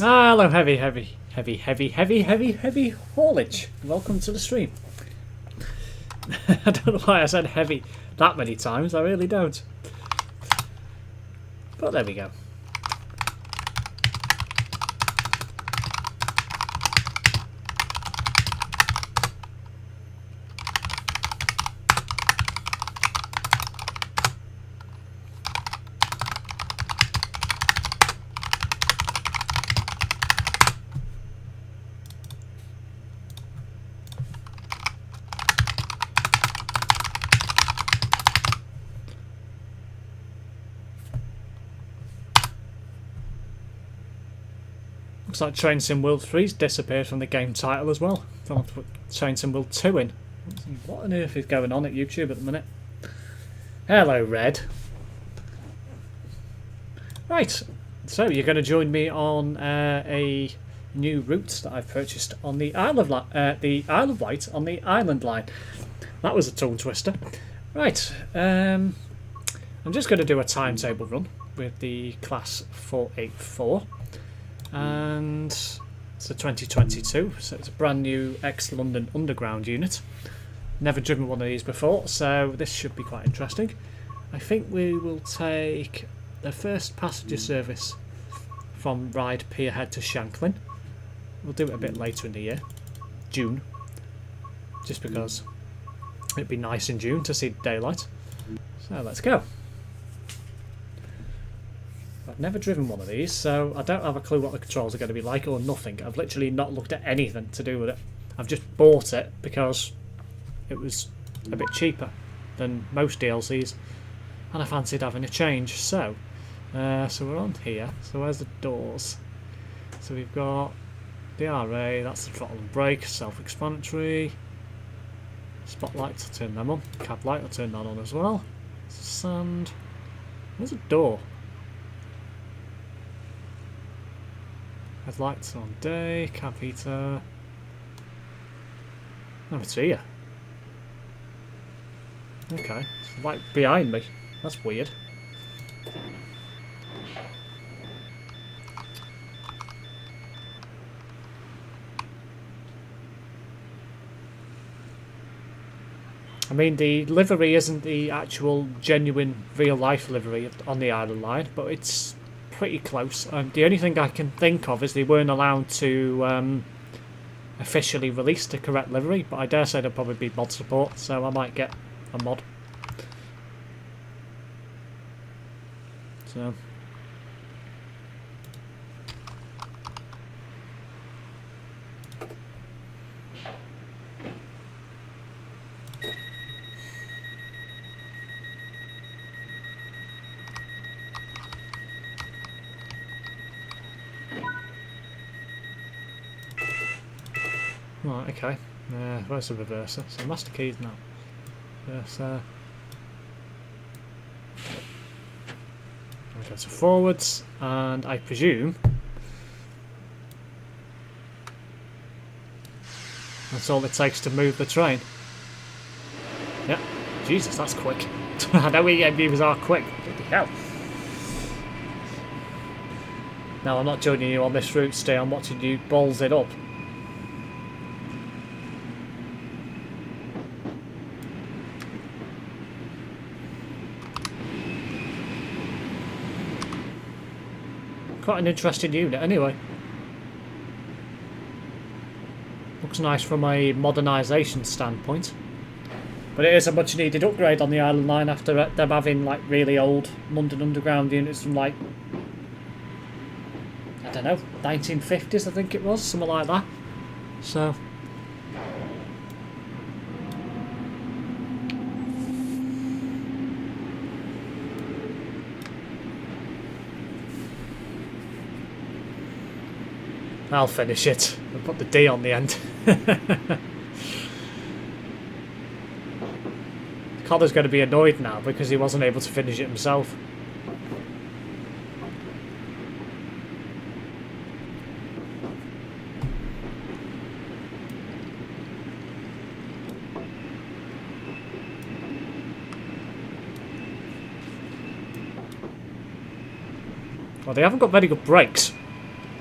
Hello, heavy haulage. Welcome to the stream. I don't know why I said heavy that many times. I really don't. But there we go. Looks like Train Sim World 3's disappeared from the game title as well. I'll have to put Train Sim World 2 in. What on earth is going on at YouTube at the minute? Hello, Red. Right, so you're going to join me on a new route that I've purchased on the Isle of Wight on the Island Line. That was a tongue twister. Right, I'm just going to do a timetable run with the class 484. And it's a 2022, so it's a brand new ex-London Underground unit. Never driven one of these before, so this should be quite interesting. I think we will take the first passenger service from Ryde Pierhead to Shanklin. We'll do it a bit later in the year, June, just because it'd be nice in June to see daylight. So let's go. I've never driven one of these, so I don't have a clue what the controls are going to be like or nothing. I've literally not looked at anything to do with it. I've just bought it because it was a bit cheaper than most DLCs and I fancied having a change. So we're on here. So where's the doors? So we've got the RA, that's the throttle and brake, self-explanatory. Spotlights, I'll turn them on. Cab light, I'll turn that on as well. Sand. There's a door. Headlights on day, cab heater. Never see you. Okay, it's like behind me. That's weird. I mean, the livery isn't the actual genuine real life livery on the Island Line, but it's pretty close. The only thing I can think of is they weren't allowed to officially release the correct livery, but I dare say there'll probably be mod support, so I might get a mod. So right, okay. Where's the reverser? So master keys now. Reverser. Go to forwards, and I presume that's all it takes to move the train. Yeah. Jesus, that's quick. I know viewers are quick. Bloody hell. Now I'm not joining you on this route, Stay. I'm watching you balls it up. Quite an interesting unit anyway. Looks nice from a modernisation standpoint. But it is a much needed upgrade on the Island Line after them having like really old London Underground units from like, I don't know, 1950s I think it was, something like that. So I'll finish it. I'll put the D on the end. Connor's going to be annoyed now because he wasn't able to finish it himself. Well, they haven't got very good brakes.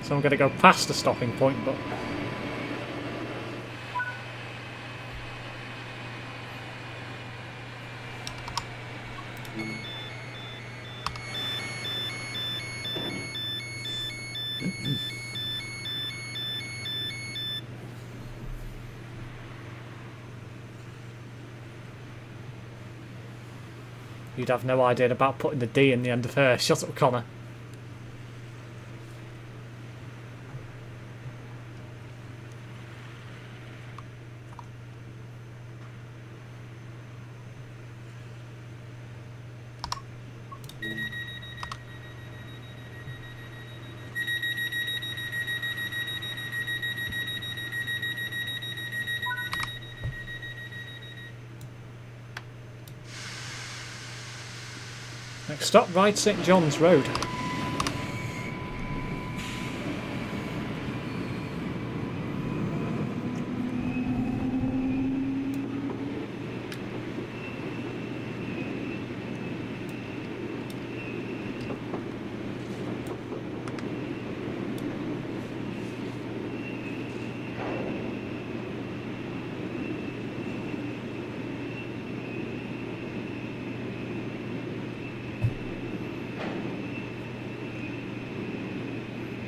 So I'm going to go past the stopping point, but... You'd have no idea about putting the D in the end of her. Shut up, Connor. Next stop, right, St John's Road.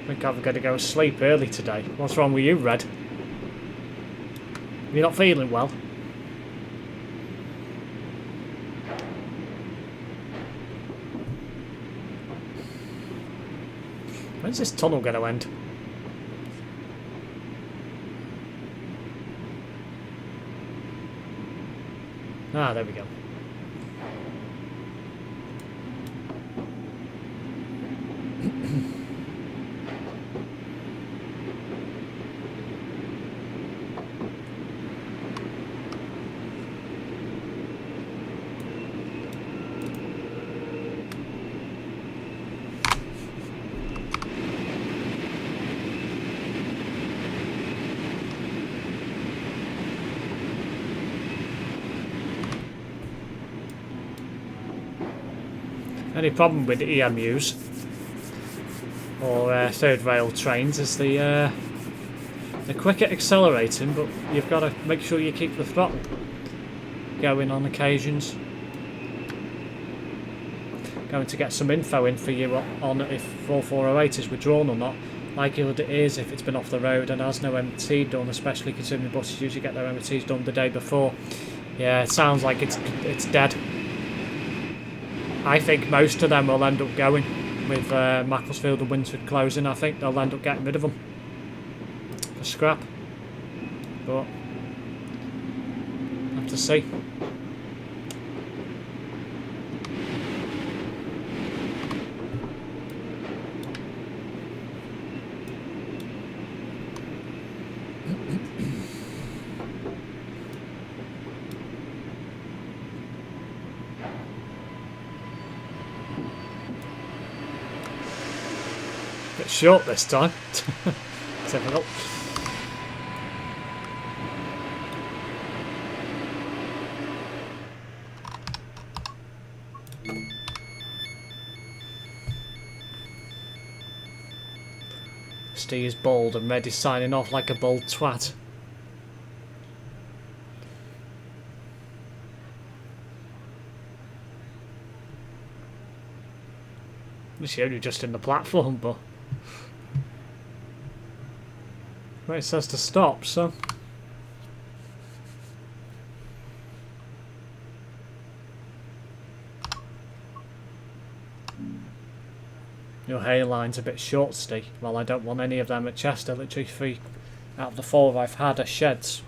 I think I'm going to go sleep early today. What's wrong with you, Red? You're not feeling well? When's this tunnel going to end? Ah, there we go. Only problem with the EMUs or third rail trains is they're quick at accelerating, but you've got to make sure you keep the throttle going on occasions. Going to get some info in for you on if 4408 is withdrawn or not. Likelihood it is if it's been off the road and has no MOT done, especially considering buses usually get their MOTs done the day before. Yeah, it sounds like it's dead. I think most of them will end up going with Macclesfield and Winsford closing. I think they'll end up getting rid of them for scrap, but have to see. Bit short this time. Let's have a look. Steve's bald and Red is signing off like a bald twat. It's only just in the platform, but well, it says to stop, so your hairline's a bit short, Steve. Well, I don't want any of them at Chester. Literally 3 out of the 4 I've had are sheds.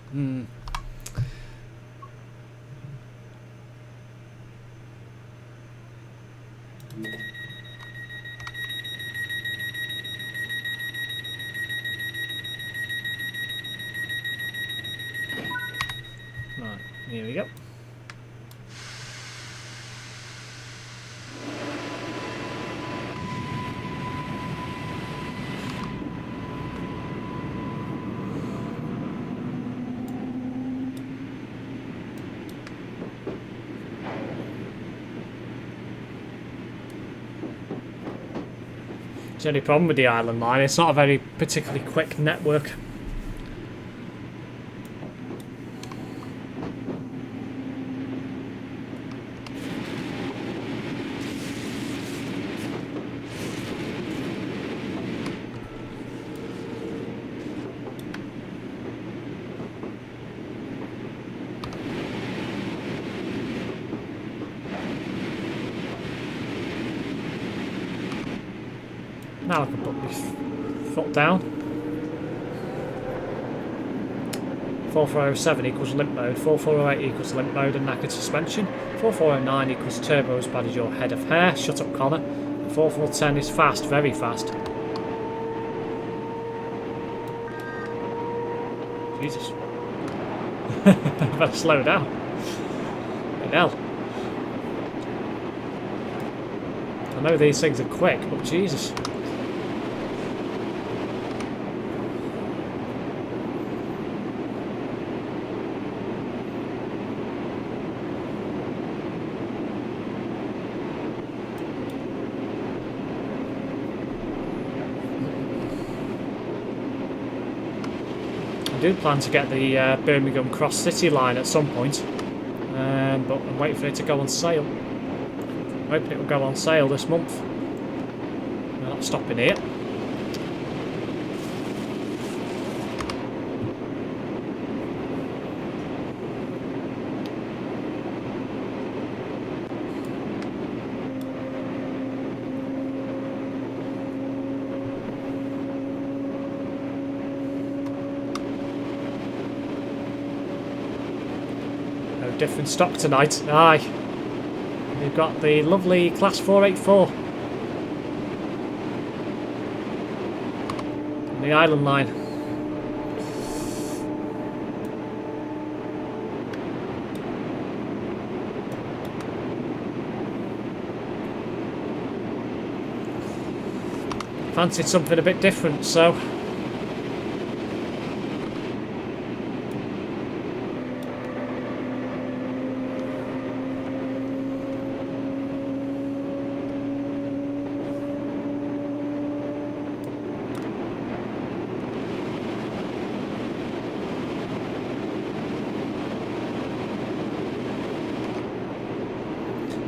Right, here we go. the only problem with the Island Line. It's not a very particularly quick network. Now I can put my foot down. 4407 equals limp mode, 4408 equals limp mode and knackered suspension, 4409 equals turbo as bad as your head of hair, shut up Connor, 4410 is fast, very fast. Jesus. Better slow down. Hell. I know these things are quick, but Jesus. I do plan to get the Birmingham Cross City line at some point, but I'm waiting for it to go on sale. I'm hoping it will go on sale this month. We're not stopping here. Different stock tonight. Aye. We've got the lovely Class 484. The Island Line. Fancied something a bit different, so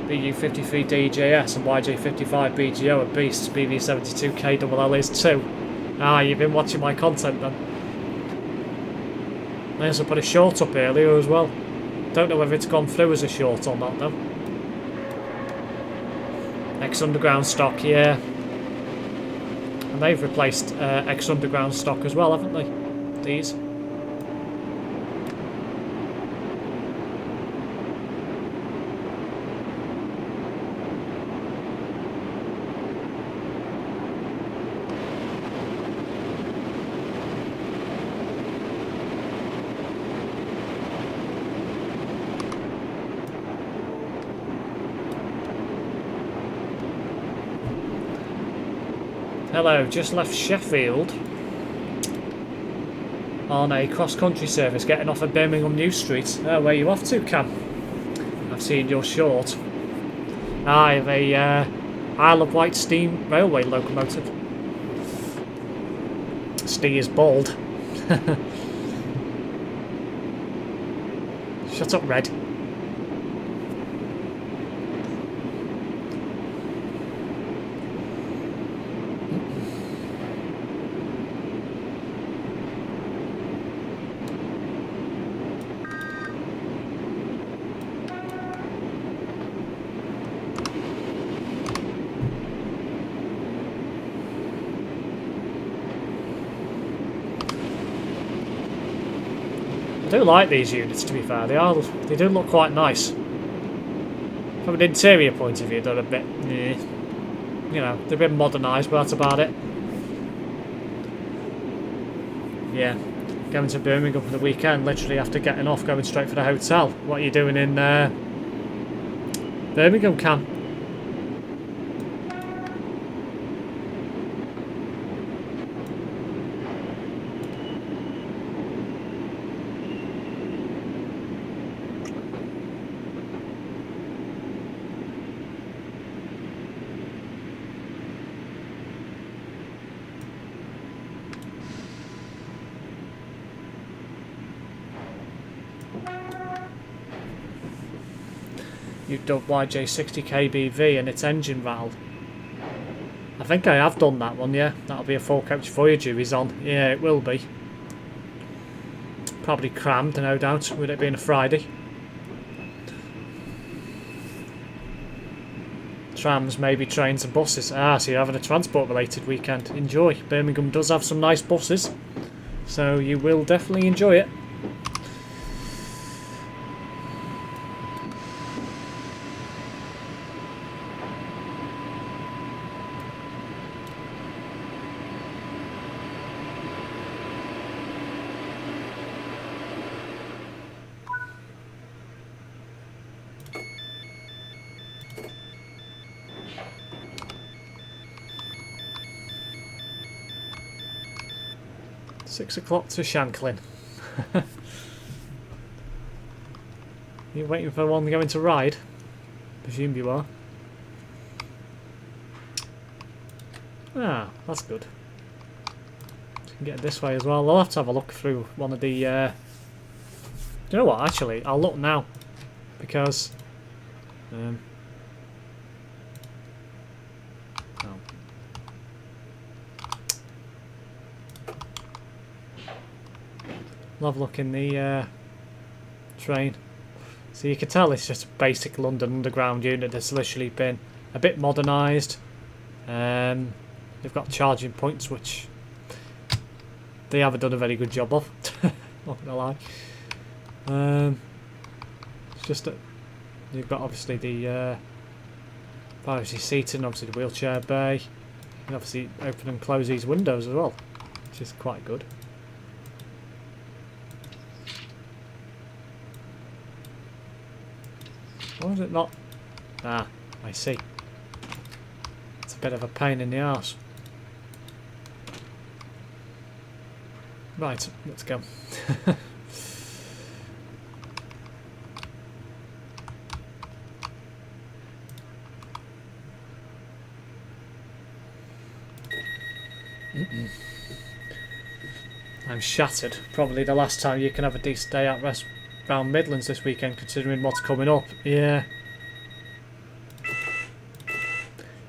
BU53 DJS and YJ55 BGO are beasts. BV72 KLL is too. Ah, you've been watching my content then. I also put a short up earlier as well. Don't know whether it's gone through as a short or not though. Ex-Underground stock, yeah. And they've replaced ex-Underground stock as well, haven't they? These. Hello, just left Sheffield on a cross-country service getting off at Birmingham New Street. Where are you off to, Cam? I've seen your short. I have a Isle of Wight steam railway locomotive. Steve is bald. Shut up, Red. I do like these units, to be fair. They do look quite nice. From an interior point of view, they're a bit, you know, they've been modernised, but that's about it. Yeah, going to Birmingham for the weekend, literally after getting off, going straight for the hotel. What are you doing in Birmingham, Cam? You've done YJ60 KBV and its engine rattled. I think I have done that one, yeah. That'll be a 4-coach Voyager he's on. Yeah, it will be. Probably crammed, no doubt, with it being a Friday. Trams, maybe trains and buses. Ah, so you're having a transport-related weekend. Enjoy. Birmingham does have some nice buses, so you will definitely enjoy it. Six o'clock to Shanklin. You're waiting for one going to ride? Presume you are. Ah, that's good. You can get it this way as well. I'll have to have a look through one of the... Do you know what, actually? I'll look now. Because... oh. I'll have a look in the train. So you can tell it's just a basic London Underground unit that's literally been a bit modernised. They've got charging points, which they haven't done a very good job of. Not gonna lie. It's just that you've got obviously the privacy seating, obviously the wheelchair bay. You can obviously open and close these windows as well, which is quite good. Why is it not? Ah, I see. It's a bit of a pain in the arse. Right, let's go. I'm shattered. Probably the last time you can have a decent day out rest round Midlands this weekend, considering what's coming up. Yeah.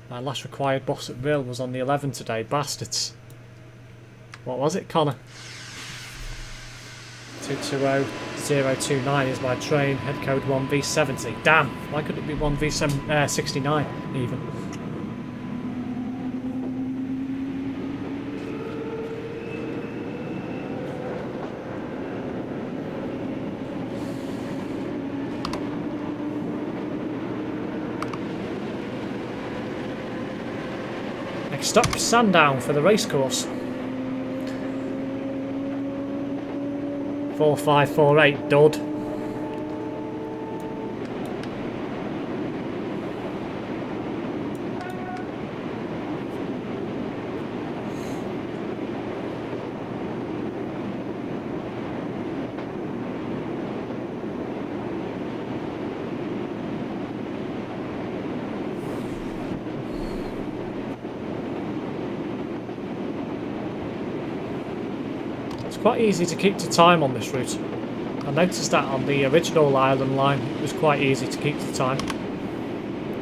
My last required bus at Rill was on the 11 today. Bastards. What was it, Connor? 220029 is my train. Head code 1V70. Damn. Why couldn't it be 1V69 even? Next stop, Sandown for the racecourse. 4548, dud. It's quite easy to keep to time on this route. I noticed that on the original Island line it was quite easy to keep to time.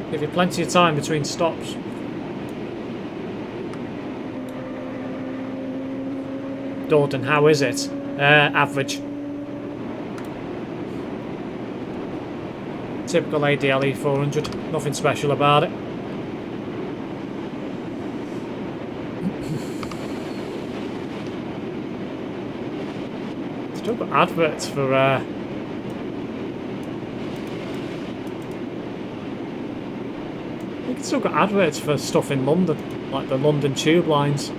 Give you plenty of time between stops. Dorden, how is it? Average. Typical ADLE 400, nothing special about it. Still got adverts for we've still got adverts for stuff in London, like the London tube lines. I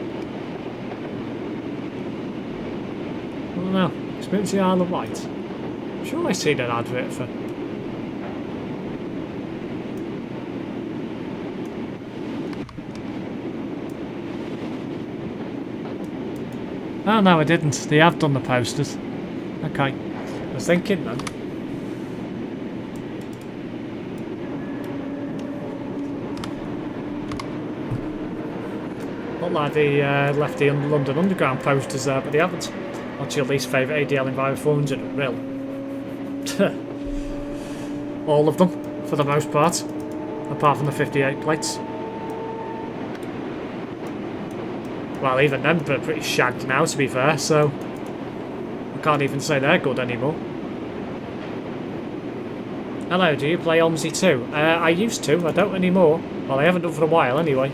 don't know. Experience the Isle of Wight. I'm sure I seen an advert for. Oh no, I didn't. They have done the posters. Okay. I was thinking then. Looked like they left the London Underground posters there, but they haven't. What's your least favourite ADL Enviro 400 at Rill? All of them. for the most part, apart from the 58 plates. Well, even them are pretty shagged now, to be fair, so I can't even say they're good anymore. Hello, do you play OMSI too? I used to, I don't anymore. Well, I haven't done for a while anyway.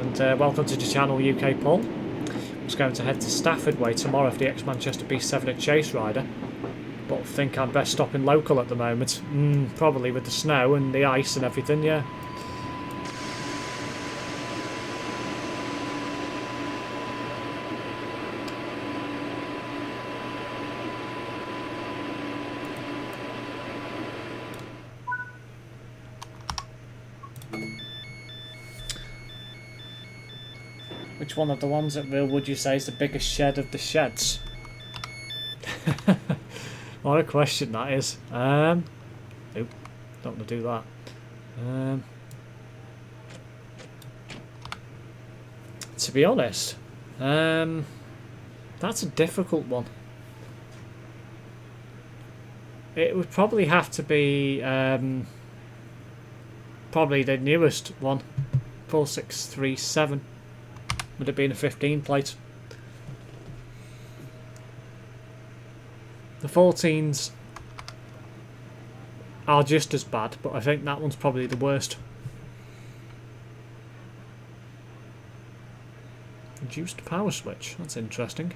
And welcome to the channel, UK Paul. I was going to head to Stafford Way tomorrow for the ex-Manchester B7 at Chase Rider, but I think I'm best stopping local at the moment. Probably with the snow and the ice and everything, yeah. Which one of the ones at Real would you say is the biggest shed of the sheds? What a question that is. Nope, don't want to do that. To be honest, that's a difficult one. It would probably have to be probably the newest one, 4637. Would it be in a 15 plate? The 14s are just as bad, but I think that one's probably the worst. Reduced power switch, that's interesting.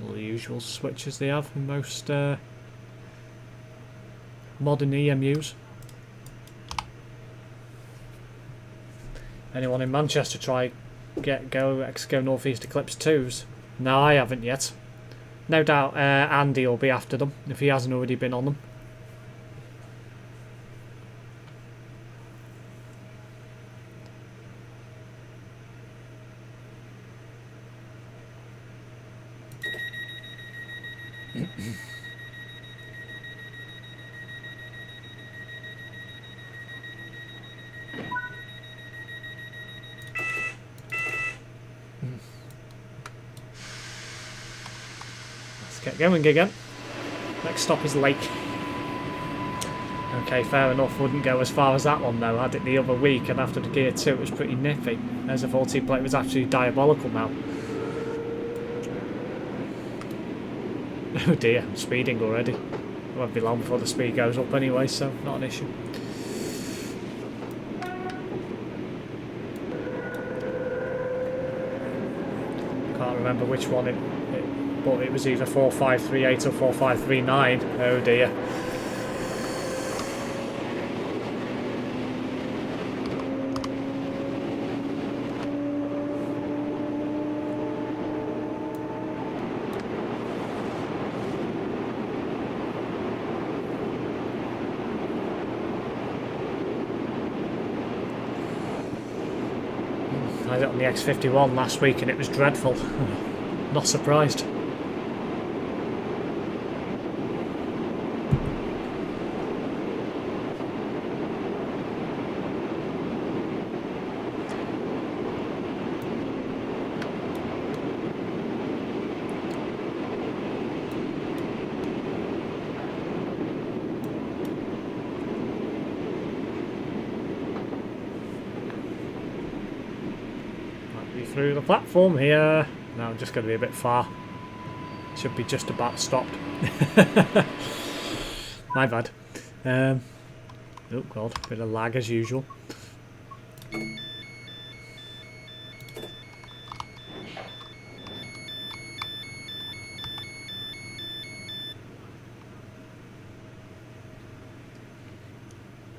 All the usual switches they have in most modern EMUs. Anyone in Manchester try go Northeast Eclipse 2s? No, I haven't yet. No doubt Andy will be after them if he hasn't already been on them. Let's get going again. Next stop is Lake. Okay, fair enough. Wouldn't go as far as that one though. I had it the other week, and after the Gear 2 it was pretty nippy. There's a 14 plate, was actually diabolical now. Oh dear, I'm speeding already. It won't be long before the speed goes up anyway, so not an issue. Can't remember which one but it was either 4538 or 4539. Oh dear. I had it on the X51 last week and it was dreadful. Not surprised. Through the platform here. No, I'm just going to be a bit far. Should be just about stopped. My bad. Oh god, bit of lag as usual.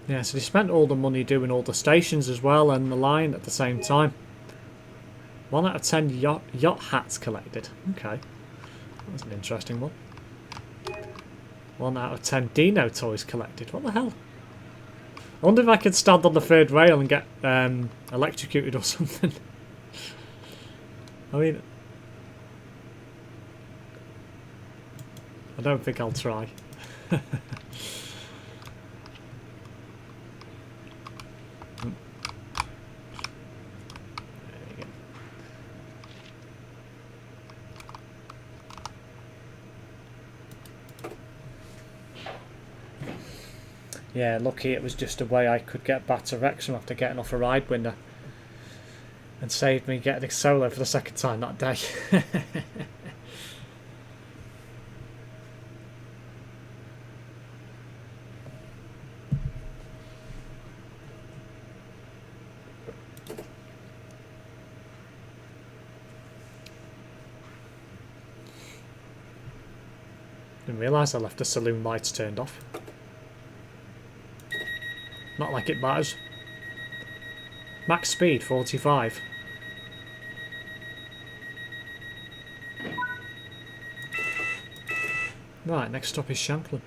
Yeah, so they spent all the money doing all the stations as well and the line at the same time. 1 out of 10 yacht hats collected. Okay. That's an interesting one. 1 out of 10 Dino toys collected. What the hell? I wonder if I could stand on the third rail and get electrocuted or something. I mean, I don't think I'll try. Yeah, lucky it was just a way I could get back to Wrexham after getting off a ride winner. And saved me getting a solo for the second time that day. Didn't realise I left the saloon lights turned off. Not like it matters. Max speed 45. Right, next stop is Shanklin.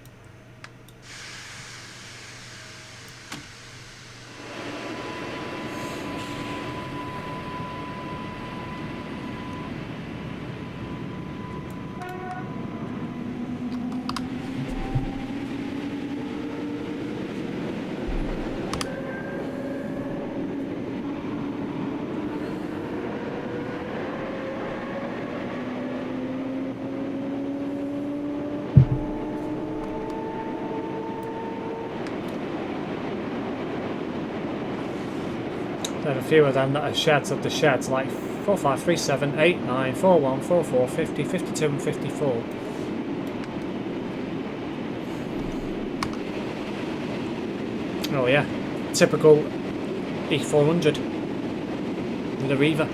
There are a few of them that are sheds of the sheds, like 4, 5, 3, 7, 8, 9, 4, 1, 4, 4, 50, 52 and 54. Oh yeah, typical E400 with a Reaver.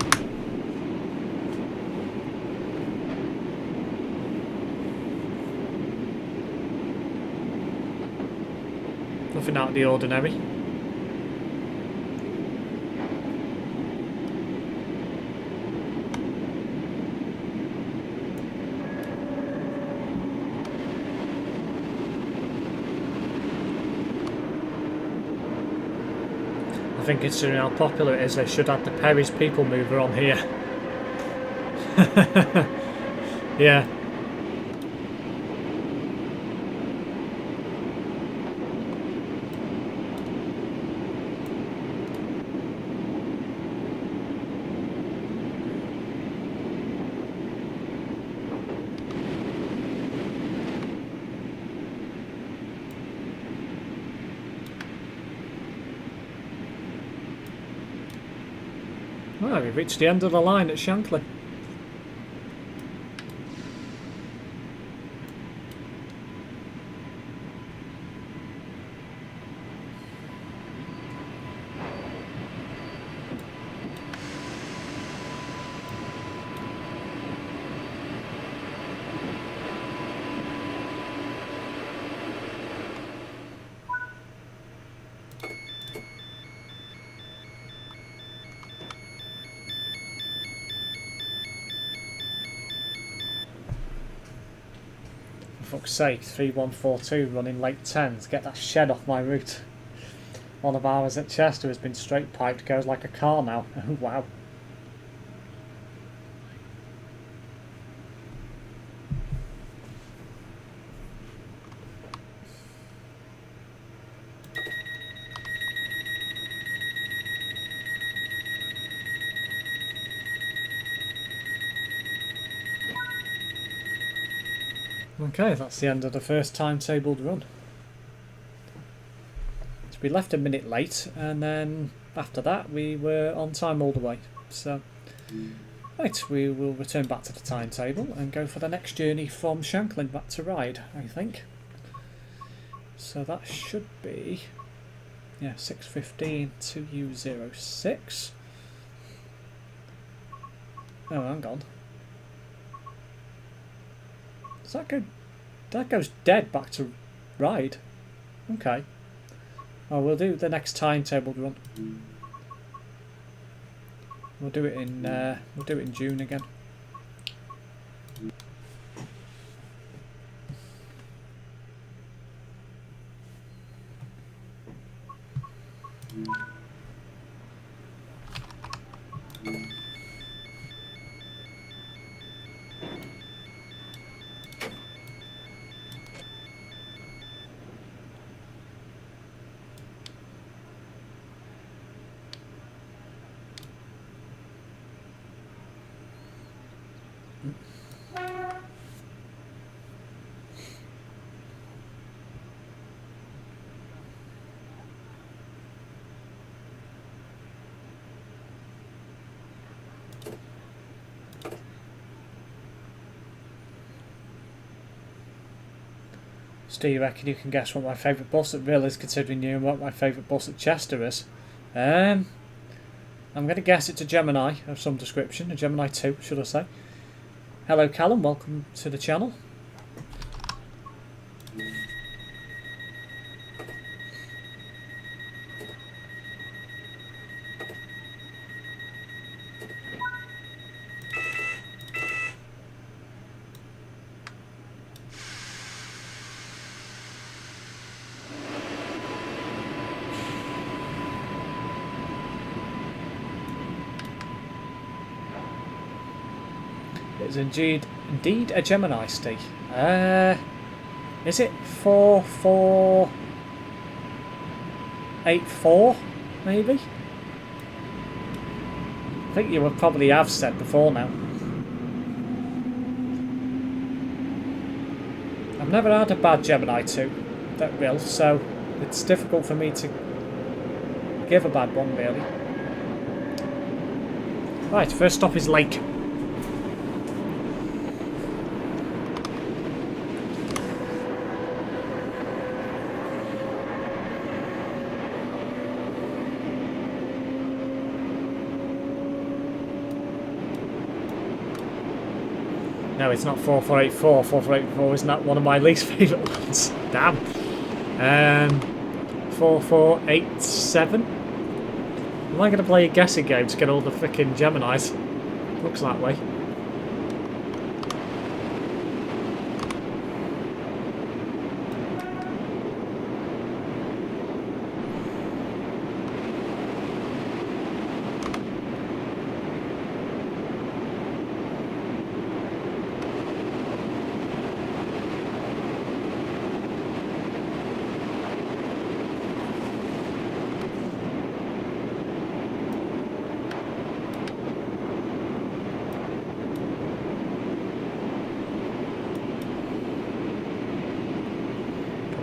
Nothing out of the ordinary. I think considering how popular it is, they should have the Perry's People Mover on here. Yeah. Well, we've reached the end of the line at Shanklin. For fuck's sake, 3142 running late 10s. Get that shed off my route. One of ours at Chester has been straight piped, goes like a car now. Oh wow. Okay, that's the end of the first timetabled run. So we left a minute late, and then after that we were on time all the way. So, right, we will return back to the timetable and go for the next journey from Shanklin back to Ryde, I think. So that should be, yeah, 6:15 to U06. Oh, hang on. Does that go? That goes dead back to Ryde. Okay. Oh, we'll do the next timetabled run. We'll do it in June again. Steve, you reckon you can guess what my favourite bus at Rill is, considering you and what my favourite bus at Chester is? I'm going to guess it's a Gemini of some description, a Gemini 2, should I say. Hello Callum, welcome to the channel. It's indeed a Gemini, Steve. Is it 4484? Maybe? I think you would probably have said before now. I've never had a bad Gemini 2 that will, so it's difficult for me to give a bad one, really. Right, first stop is Lake. No, it's not 4484. 4484 isn't that one of my least favourite ones? Damn. 4487. Am I going to play a guessing game to get all the frickin' Geminis? Looks that way.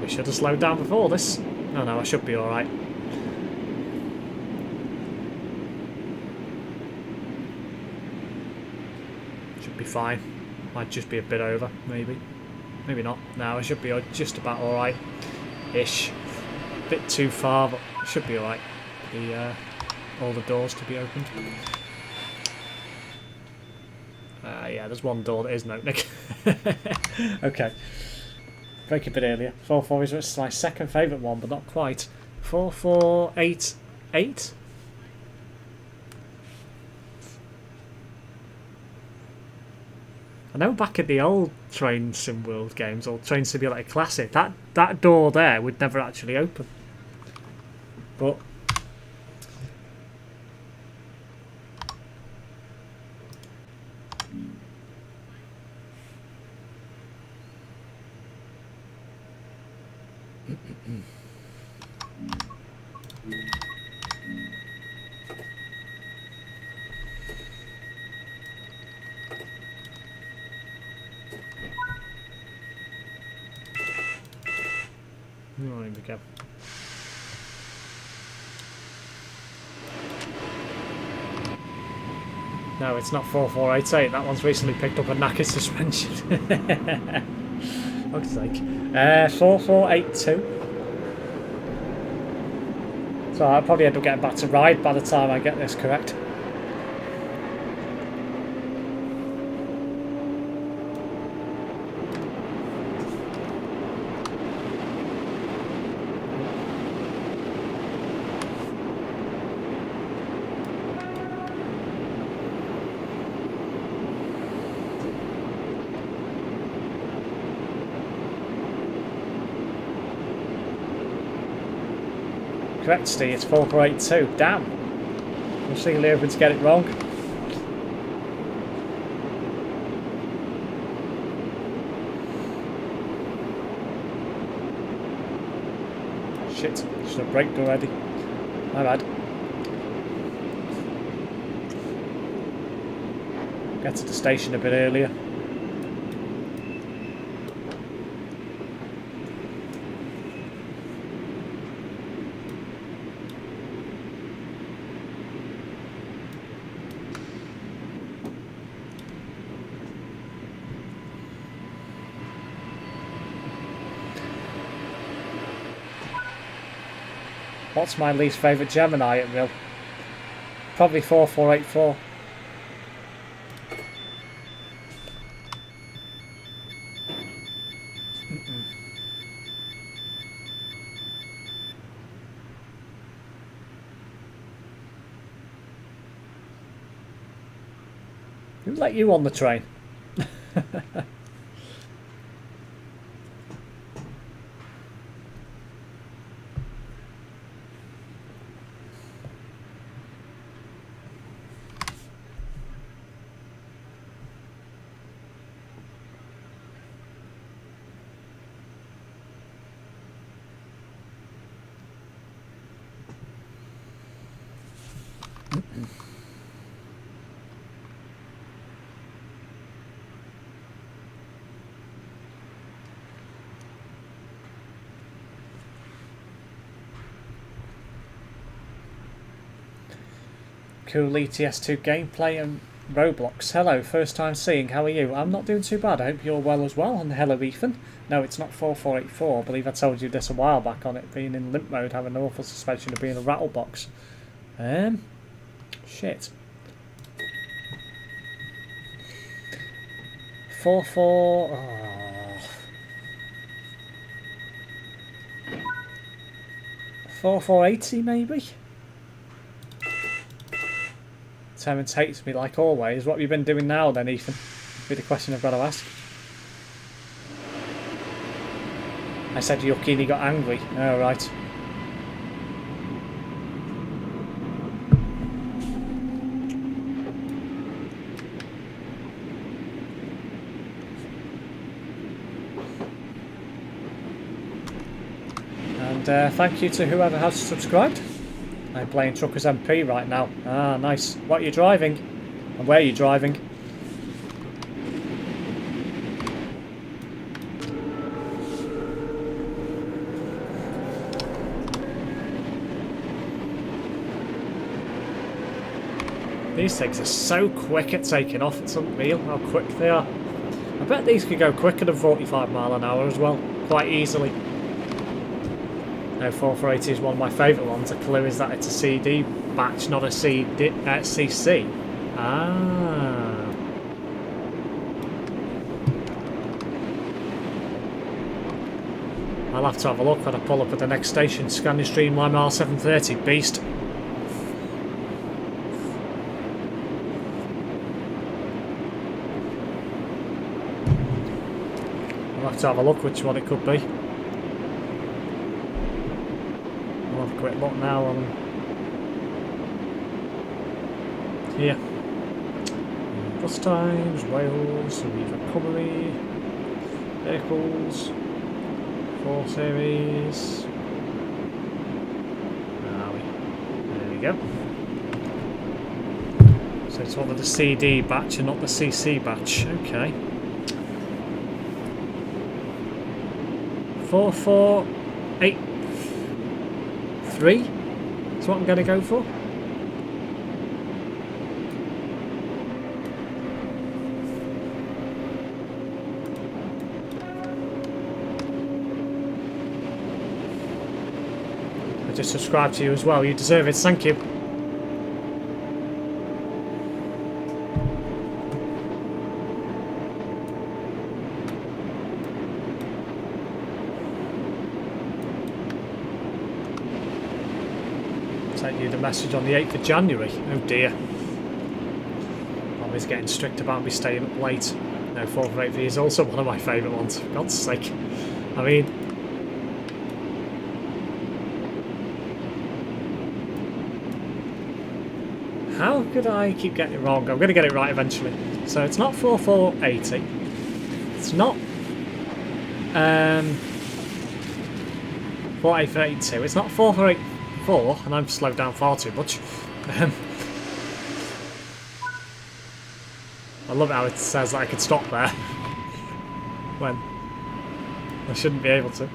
Should have slowed down before this. Oh no, I should be alright. Should be fine. Might just be a bit over, maybe. Maybe not. No, I should be just about alright. Ish. A bit too far, but should be alright. All the doors to be opened. Yeah, there's one door that isn't opening. Okay. Break a bit earlier. 44 is my second favourite one, but not quite. 4488. I know back at the old Train Sim World games, or Train Simulator Classic, that door there would never actually open. But oh, here we go. No, it's not 4488. That one's recently picked up a knackered suspension. Fuck's sake. 4482. So I'll probably end up getting back to ride by the time I get this correct. Correct, Steve, it's 4482. Damn. I'm singly hoping to get it wrong. Shit, should have braked already. My bad. Get to the station a bit earlier. What's my least favourite Gemini at Mill? Probably 4484. Who let you on the train? Cool ETS2 gameplay and Roblox. Hello, first time seeing. How are you? I'm not doing too bad. I hope you're well as well. And hello, Ethan. No, it's not 4484. I believe I told you this a while back on it being in limp mode, having an awful suspension of being a rattle box. Shit. 44. Oh. 4480 maybe? Takes me like always. What have you been doing now then, Ethan? Be the question I've got to ask. I said Yuckini got angry. Oh, right. And thank you to whoever has subscribed. I'm playing Truckers MP right now. Ah, nice. What are you driving? And where are you driving? These things are so quick at taking off. It's unreal how quick they are. I bet these could go quicker than 45 mile an hour as well. Quite easily. No, 4480 is one of my favourite ones. The clue is that it's a CD batch, not a CC. Ah. I'll have to have a look when I pull up at the next station. Scanning Streamline R730. Beast. I'll have to have a look which one it could be. I'll have a quick look now on here. Bus times, Wales, recovery, vehicles, 4 series. There we go. So it's one of the CD batch and not the CC batch. Okay. 4483 is what I'm going to go for. I just subscribed to you as well. You deserve it. Thank you. Sent you the message on the 8th of January. Oh dear. Mum is getting strict about me staying up late. No, 483 is also one of my favourite ones, for God's sake. I mean, how could I keep getting it wrong? I'm going to get it right eventually. So it's not 4480. It's not 4832. It's not 4484, and I'm slowed down far too much. I love it how it says that I could stop there when I shouldn't be able to.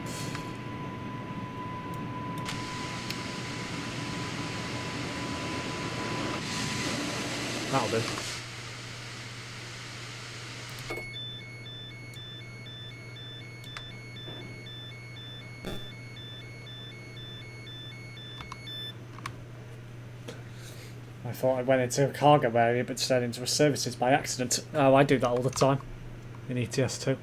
That'll do. I thought I went into a cargo area, but instead into a services by accident. Oh, I do that all the time in ETS2.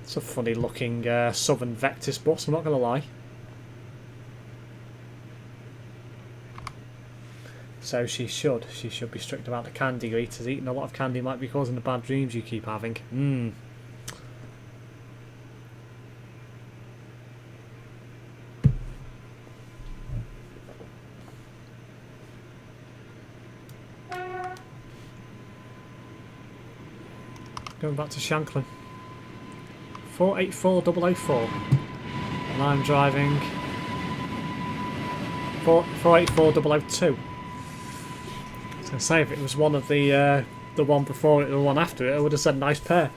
It's a funny looking Southern Vectis bus, I'm not going to lie. So she should be strict about the candy you eat, as eating a lot of candy might be causing the bad dreams you keep having. Going back to Shanklin. 484004. And I'm driving 484002. I was going to say, if it was one of the one before it or the one after it, I would have said nice pair.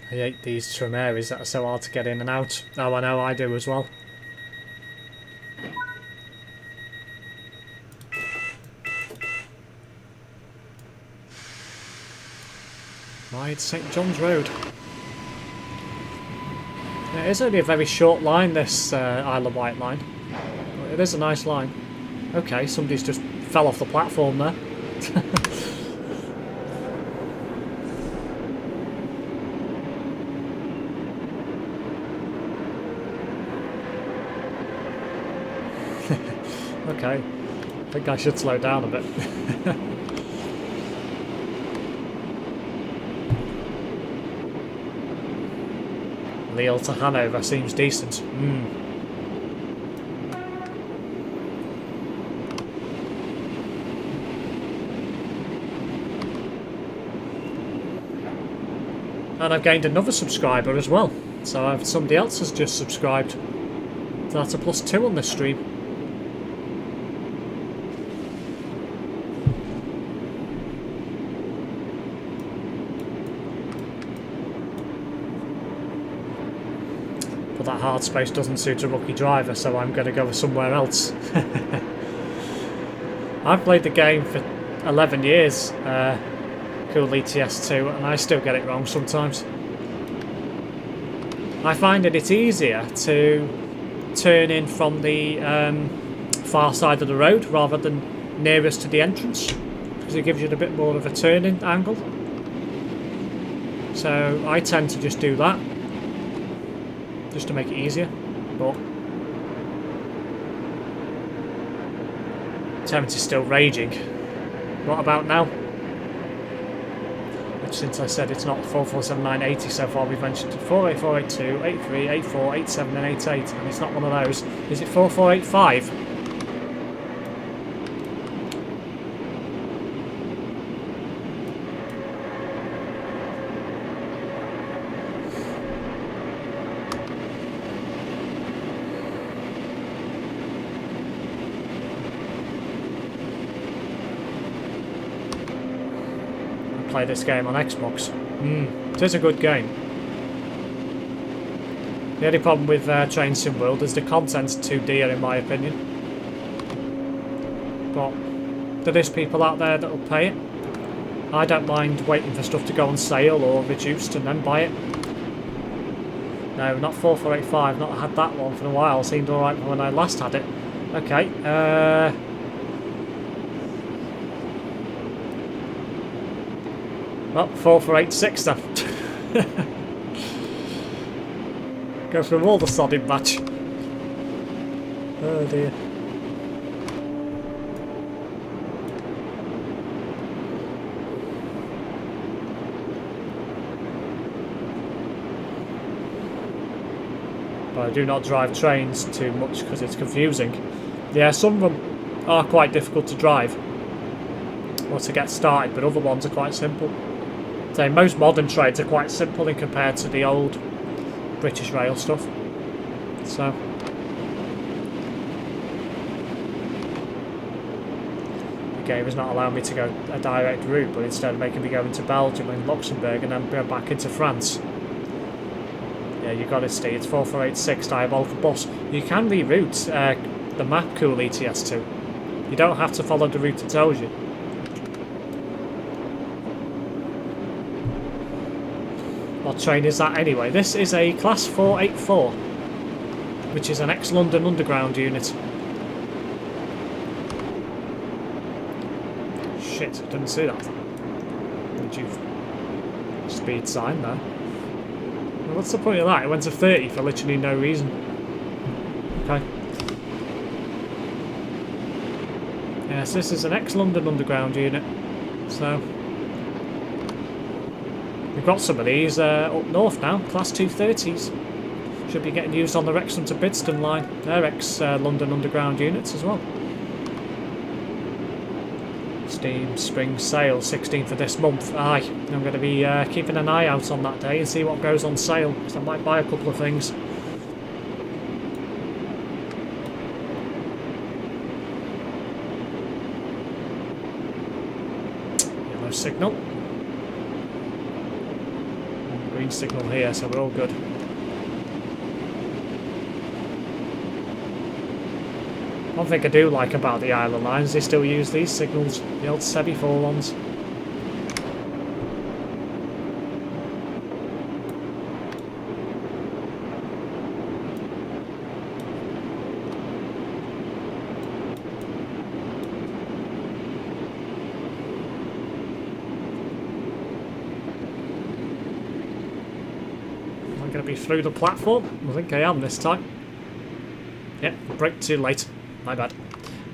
I hate these trim areas that are so hard to get in and out. Oh, I know, I do as well. Right, St John's Road. It is only a very short line, this Isle of Wight line. But it is a nice line. Okay, somebody's just fell off the platform there. Okay, I think I should slow down a bit. Lille to Hanover seems decent. And I've gained another subscriber as well. So somebody else has just subscribed. So that's a +2 on this stream. But that hard space doesn't suit a rookie driver, so I'm going to go somewhere else. I've played the game for 11 years, Cool ETS2, and I still get it wrong sometimes. I find that it's easier to turn in from the far side of the road rather than nearest to the entrance, because it gives you a bit more of a turning angle. So I tend to just do that, just to make it easier. But Terence is still raging. What about now? Which, since I said it's not 447980 so far, we've mentioned 48482, 83, 84, 87 and 88, and it's not one of those. Is it 4485? Play this game on Xbox. It is a good game. The only problem with Train Sim World is the content's too dear, in my opinion. But there is people out there that will pay it. I don't mind waiting for stuff to go on sale or reduced and then buy it. No, not 4485. Not had that one for a while. Seemed alright when I last had it. Okay. Well, 4486 then. Go through all the sodding match. Oh dear. But I do not drive trains too much because it's confusing. Yeah, some of them are quite difficult to drive or to get started, but other ones are quite simple. So most modern trains are quite simple in compared to the old British Rail stuff. So the game is not allowing me to go a direct route, but instead making me go into Belgium and Luxembourg and then go back into France. Yeah, you got it, Steve. It's 4486 Diabolical Bus. You can reroute the map, Cool ETS2. You don't have to follow the route it tells you. What train is that anyway? This is a Class 484, which is an ex-London Underground unit. Shit, I didn't see that. Did you... Speed sign there. Well, what's the point of that? It went to 30 for literally no reason. Okay. Yes, this is an ex-London Underground unit. So... we've got some of these up north now, Class 230s. Should be getting used on the Wrexham to Bidston line. They're ex-London Underground units as well. Steam Spring Sale, 16th of this month. Aye, I'm going to be keeping an eye out on that day and see what goes on sale, because I might buy a couple of things. Yellow signal. Green signal here, so we're all good. One thing I do like about the Island Line is they still use these signals, the old Sebi4 ones. Am I going to be through the platform? I think I am this time. Yep, brake too late. My bad.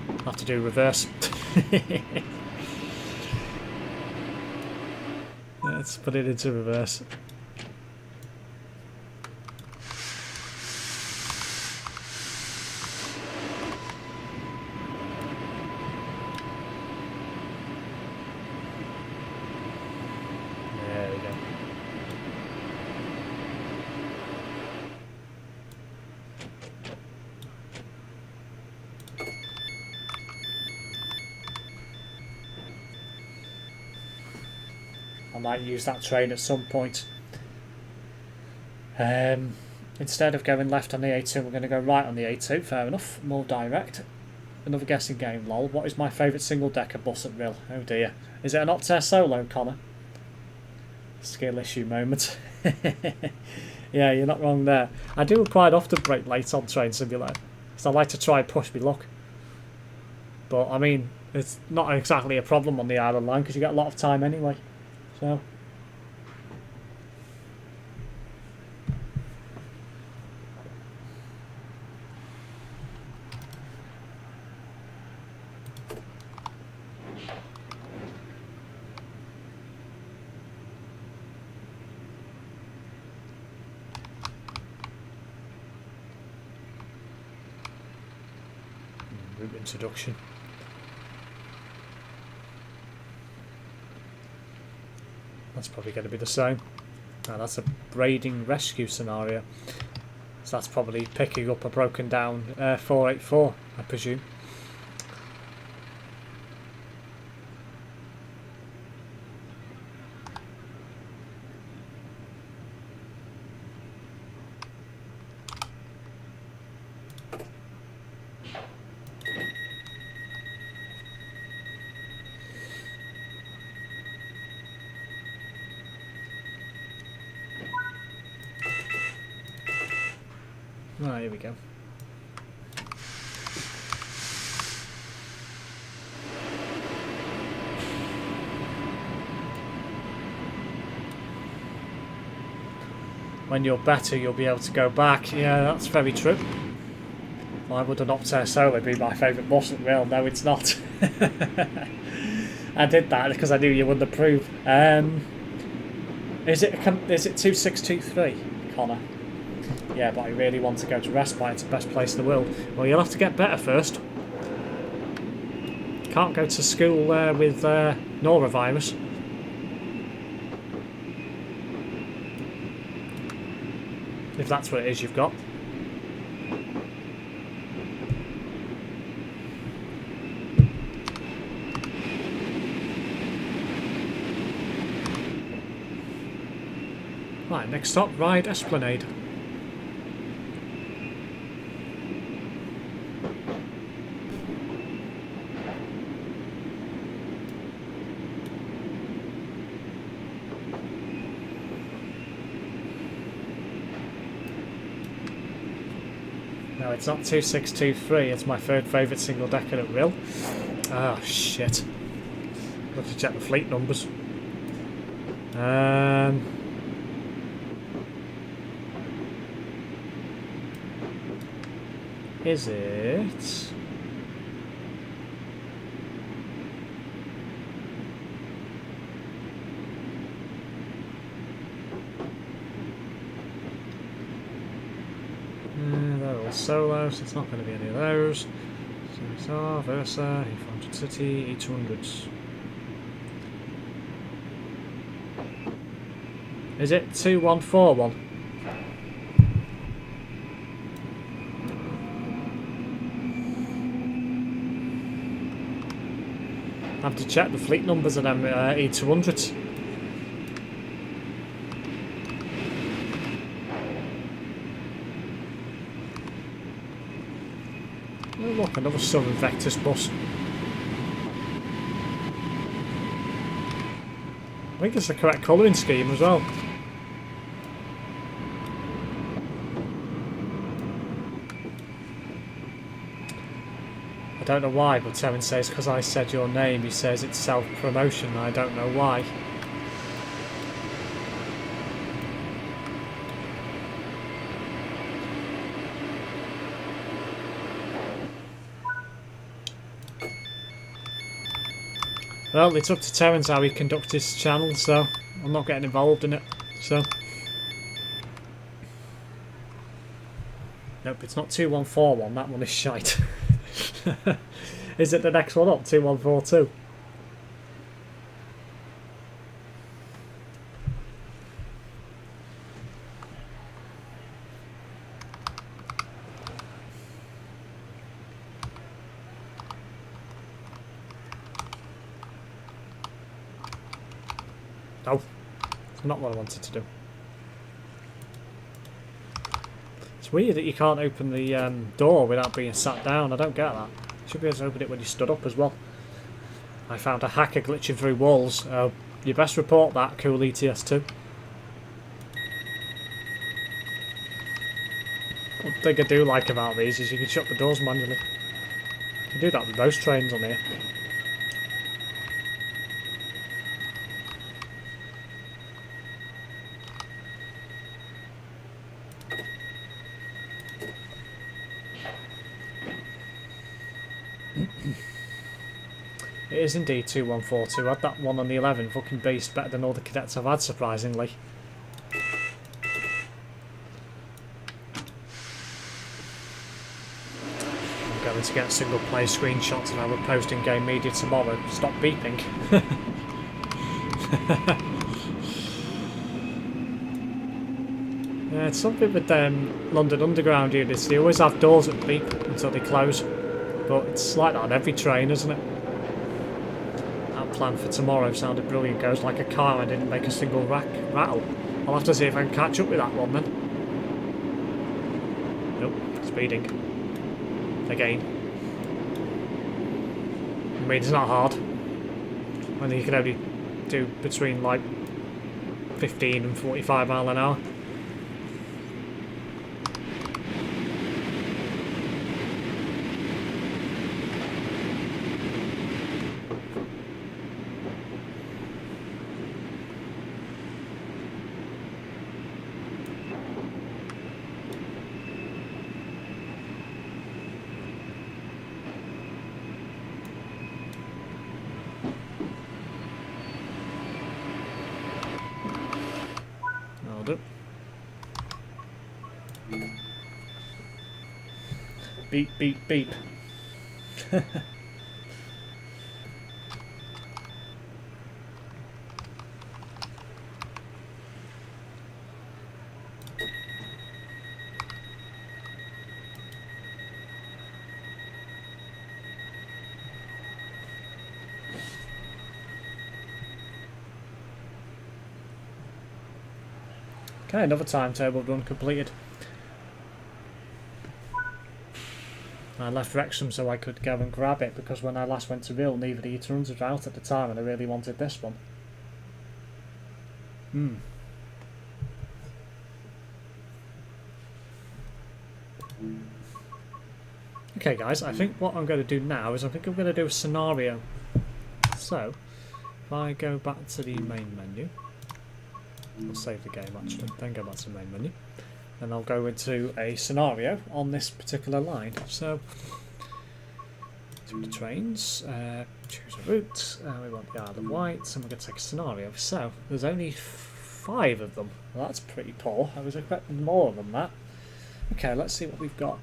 I'll have to do reverse. Let's put it into reverse. There we go. I might use that train at some point. Instead of going left on the A2, we're going to go right on the A2. Fair enough. More direct. Another guessing game, lol. What is my favourite single-decker bus at Rill? Oh dear. Is it an Optare Solo, Connor? Skill issue moment. Yeah, you're not wrong there. I do quite often brake late on Train Simulator, because I like to try and push my luck. But, I mean, it's not exactly a problem on the Island Line, because you get a lot of time anyway. So... route introduction. That's probably going to be the same. Oh, that's a braiding rescue scenario. So that's probably picking up a broken down 484, I presume. Ah, here we go. When you're better, you'll be able to go back. Yeah, that's very true. Why would an Optare Solo be my favourite bus at Rail? No, it's not. I did that because I knew you wouldn't approve. Is it 2623, Connor? Yeah, but I really want to go to Respite. It's the best place in the world. Well, you'll have to get better first. Can't go to school with norovirus. If that's what it is you've got. Right, next stop, Ride Esplanade. No, it's not 2623. It's my third favourite single decker at Rill. Oh shit! I'll have to check the fleet numbers. Is it? They're all solos, it's not going to be any of those. So, Versa, E400 City, E200s. Is it 2141? I have to check the fleet numbers of them E200s. Oh, look, another Southern Vectis bus. I think it's the correct colouring scheme as well. I don't know why, but Evan says because I said your name, he says it's self-promotion. I don't know why. Well, it's up to Terence how he conducts his channel, so I'm not getting involved in it. So, nope, it's not 2141. That one is shite. Is it the next one up? 2142. No, it's not what I wanted to do. It's weird that you can't open the door without being sat down. I don't get that. You should be able to open it when you stood up as well. I found a hacker glitching through walls. You best report that, cool ETS2. One thing I do like about these is you can shut the doors manually. You can do that with most trains on here. It is indeed 2142. I had that one on the 11, fucking beast, better than all the cadets I've had, surprisingly. I'm going to get single play screenshots and I will post in game media tomorrow. Stop beeping. Yeah, it's something with London Underground units. They always have doors that beep until they close. But it's like that on every train, isn't it? That plan for tomorrow sounded brilliant. Goes like a car. I didn't make a single rattle. I'll have to see if I can catch up with that one then. Nope, speeding. Again. I mean, it's not hard. I think you can only do between like 15 and 45 miles an hour. Beep, beep, beep. Okay, another timetable run completed. I left Wrexham so I could go and grab it because when I last went to Rill, neither of the E200s were out at the time and I really wanted this one. Okay guys, I think what I'm going to do now is I think I'm going to do a scenario. So, if I go back to the main menu, I'll save the game actually, then go back to the main menu, and I'll go into a scenario on this particular line. So, to the trains, choose a route, we want the Isle of Wight, and we're going to take a scenario. So, there's only 5 of them. Well, that's pretty poor. I was expecting more than that. Okay, let's see what we've got.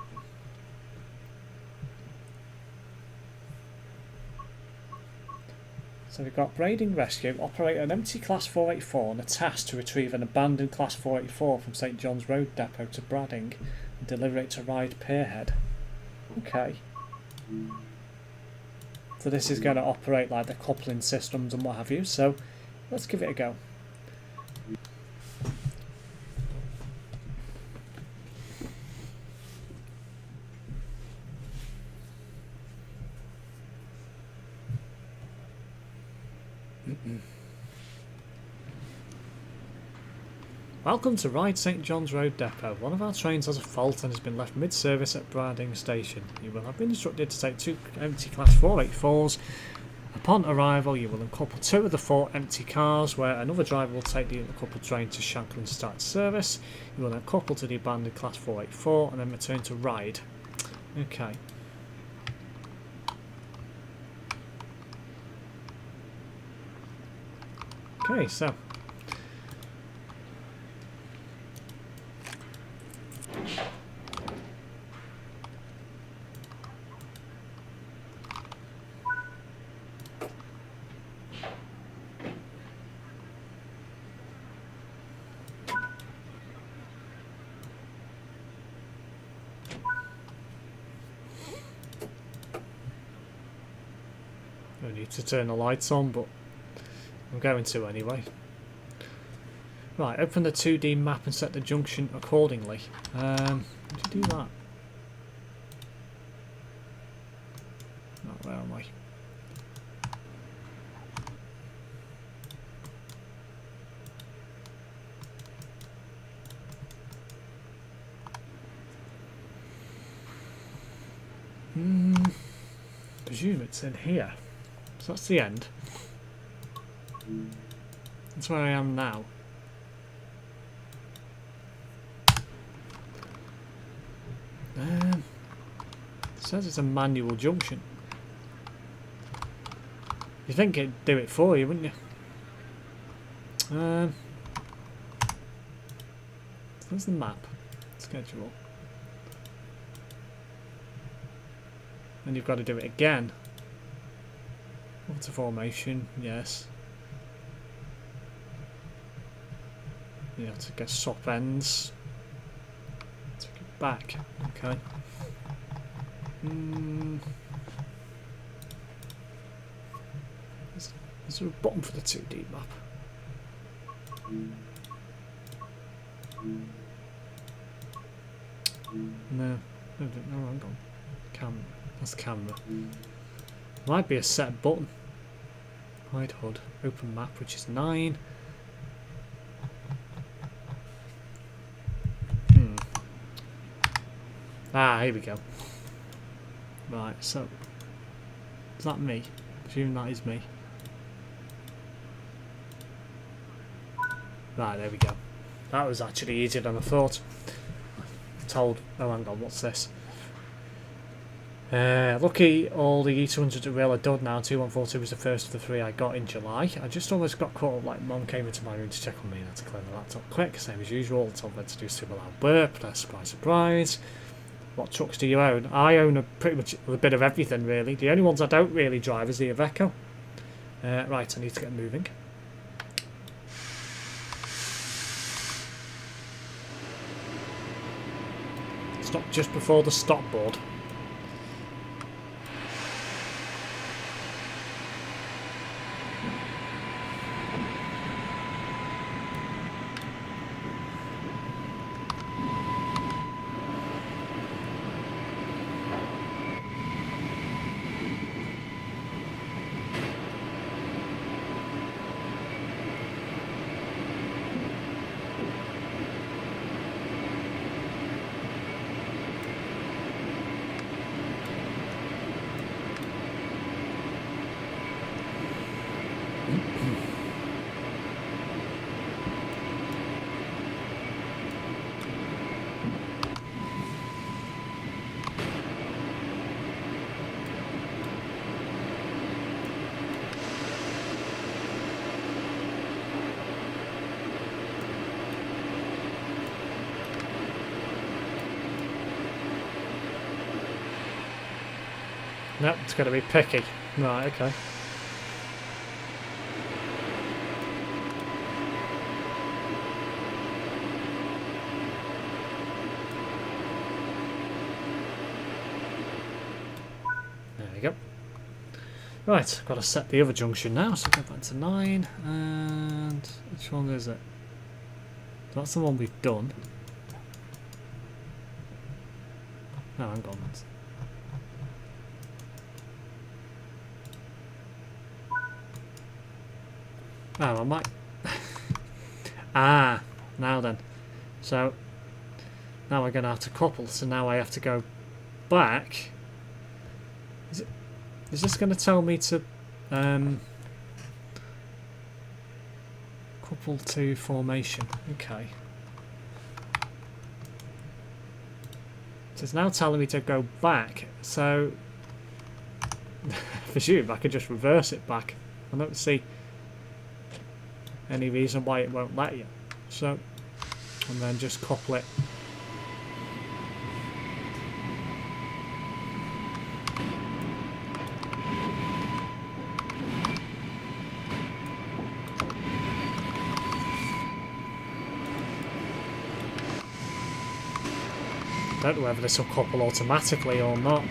So we've got Braiding Rescue, operate an empty Class 484 on a task to retrieve an abandoned Class 484 from St John's Road Depot to Brading and deliver it to Ryde Pierhead. Okay. So this is going to operate like the coupling systems and what have you, so let's give it a go. Welcome to Ryde St John's Road Depot. One of our trains has a fault and has been left mid-service at Brading Station. You will have been instructed to take 2 empty Class 484s. Upon arrival, you will uncouple 2 of the 4 empty cars, where another driver will take the uncoupled train to Shanklin to start service. You will then couple to the abandoned Class 484 and then return to Ryde. Okay. Okay, so I need to turn the lights on, but I'm going to anyway. Right, open the 2D map and set the junction accordingly. How do you do that? Oh, where am I? Presume it's in here. So that's the end. That's where I am now. It says it's a manual junction. You think it'd do it for you, wouldn't you? There's the map. Schedule. And you've got to do it again. Water formation, yes. You have to get swap ends. Take it back. Okay. Is there a button for the 2D map? No, hang on. That's camera. Might be a set button. Hide HUD. Open map, which is 9. Ah, here we go. Right, so is that me? Presume that is me. Right, there we go. That was actually easier than I thought. Told. Oh, hang on, what's this? Lucky all the E200 at rail are done now. 2142 was the first of the 3 I got in July. I just almost got caught up, like Mum came into my room to check on me and I had to clear the laptop quick, same as usual. Told her to do super loud burp, surprise surprise. What trucks do you own? I own pretty much a bit of everything really. The only ones I don't really drive is the Iveco. Right, I need to get moving. Stop just before the stop board. Nope, it's going to be picky. Right, okay. There we go. Right, I've got to set the other junction now, so go back to 9, and which one is it? That's the one we've done. No, hang on. Oh, I might... ah, now then. So, now we're going to have to couple, so now I have to go back. Is this going to tell me to couple to formation? Okay. So it's now telling me to go back, so I presume I could just reverse it back. I don't see any reason why it won't let you. So, and then just couple it. I don't know whether this will couple automatically or not.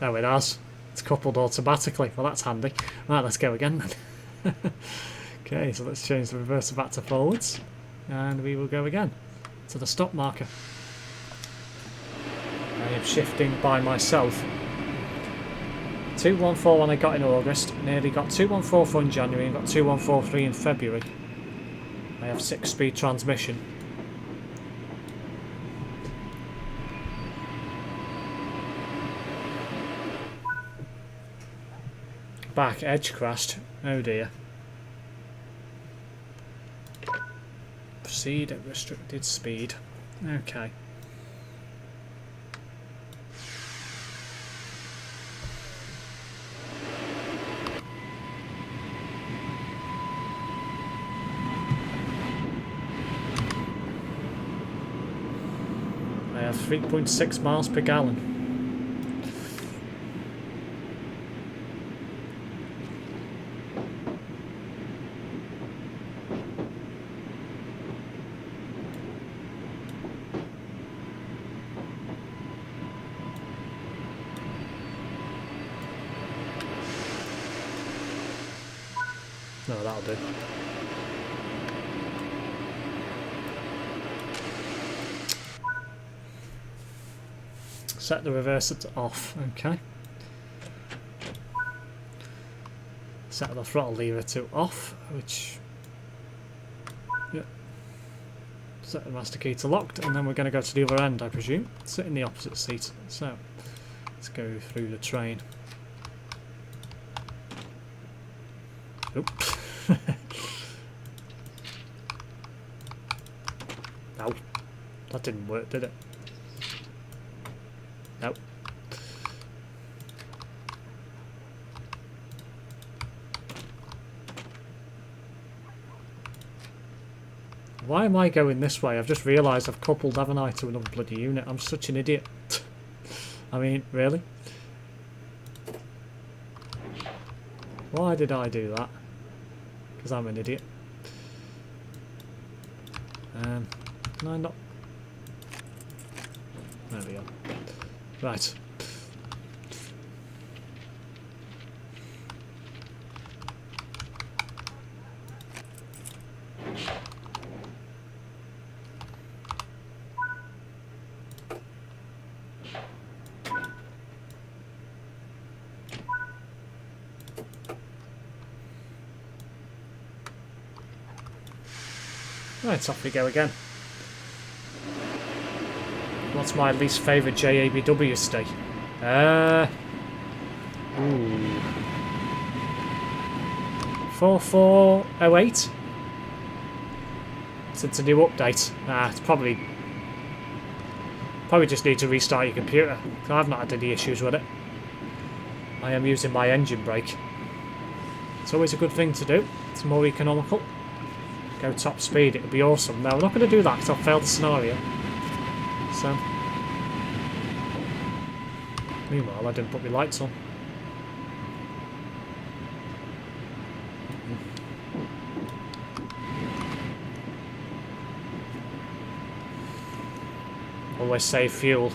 Oh, it has. It's coupled automatically. Well, that's handy. Right, let's go again then. Okay, so let's change the reverser back to forwards. And we will go again to the stop marker. I am shifting by myself. 214 when I got in August, nearly got 214 in January and got 2143 in February. I have 6-speed transmission. Back edge crashed. Oh dear. Proceed at restricted speed. Okay. I have 3.6 miles per gallon. No, that'll do. Set the reverser to off, okay. Set the throttle lever to off, which... Yep. Set the master key to locked, and then we're going to go to the other end, I presume. Sit in the opposite seat. So, let's go through the train. Oop. No, that didn't work, did it? No. Why am I going this way? I've just realised I've coupled, haven't I, to another bloody unit. I'm such an idiot. I mean, really? Why did I do that? Because I'm an idiot. Can I not? There we go. Right. Right, off we go again. What's my least favourite JABW stay? Ooh. 4408. Since a new update. It's probably just need to restart your computer. I've not had any issues with it. I am using my engine brake. It's always a good thing to do. It's more economical. go top speed. It would be awesome. No, we're not going to do that because I've failed the scenario. So, meanwhile, I didn't put my lights on. Always save fuel.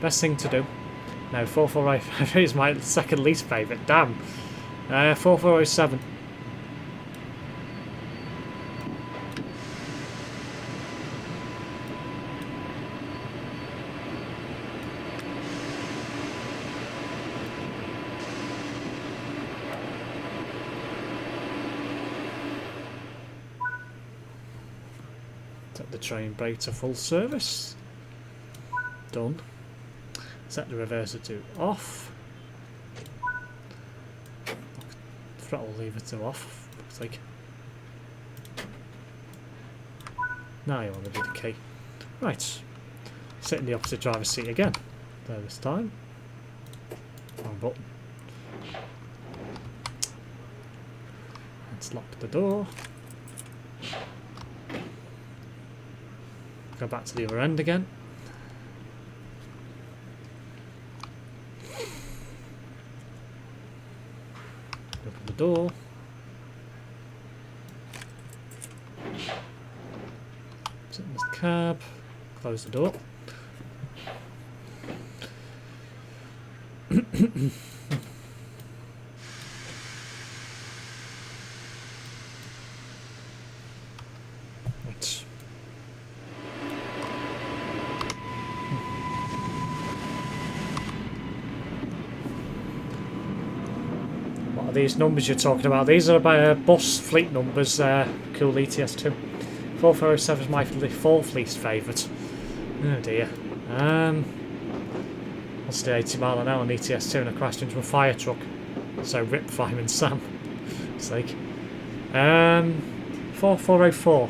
Best thing to do. No, 4405 is my second least favourite. Damn. 4407. Set the train brake to full service. Done. Set the reverser to off. Throttle lever to off. Looks like. Now you want to do the key. Right. Sit in the opposite driver's seat again. There this time. Wrong button. Let's lock the door. Go back to the other end again. Open the door. Sit in this cab. Close the door. Right. What are these numbers you're talking about? These are by bus fleet numbers. Cool ETS2. 4407 is my fourth least favourite. Oh dear. What's the 80 mile an hour on ETS2 and I crashed into a fire truck. So rip Fireman Sam. It's like 4404.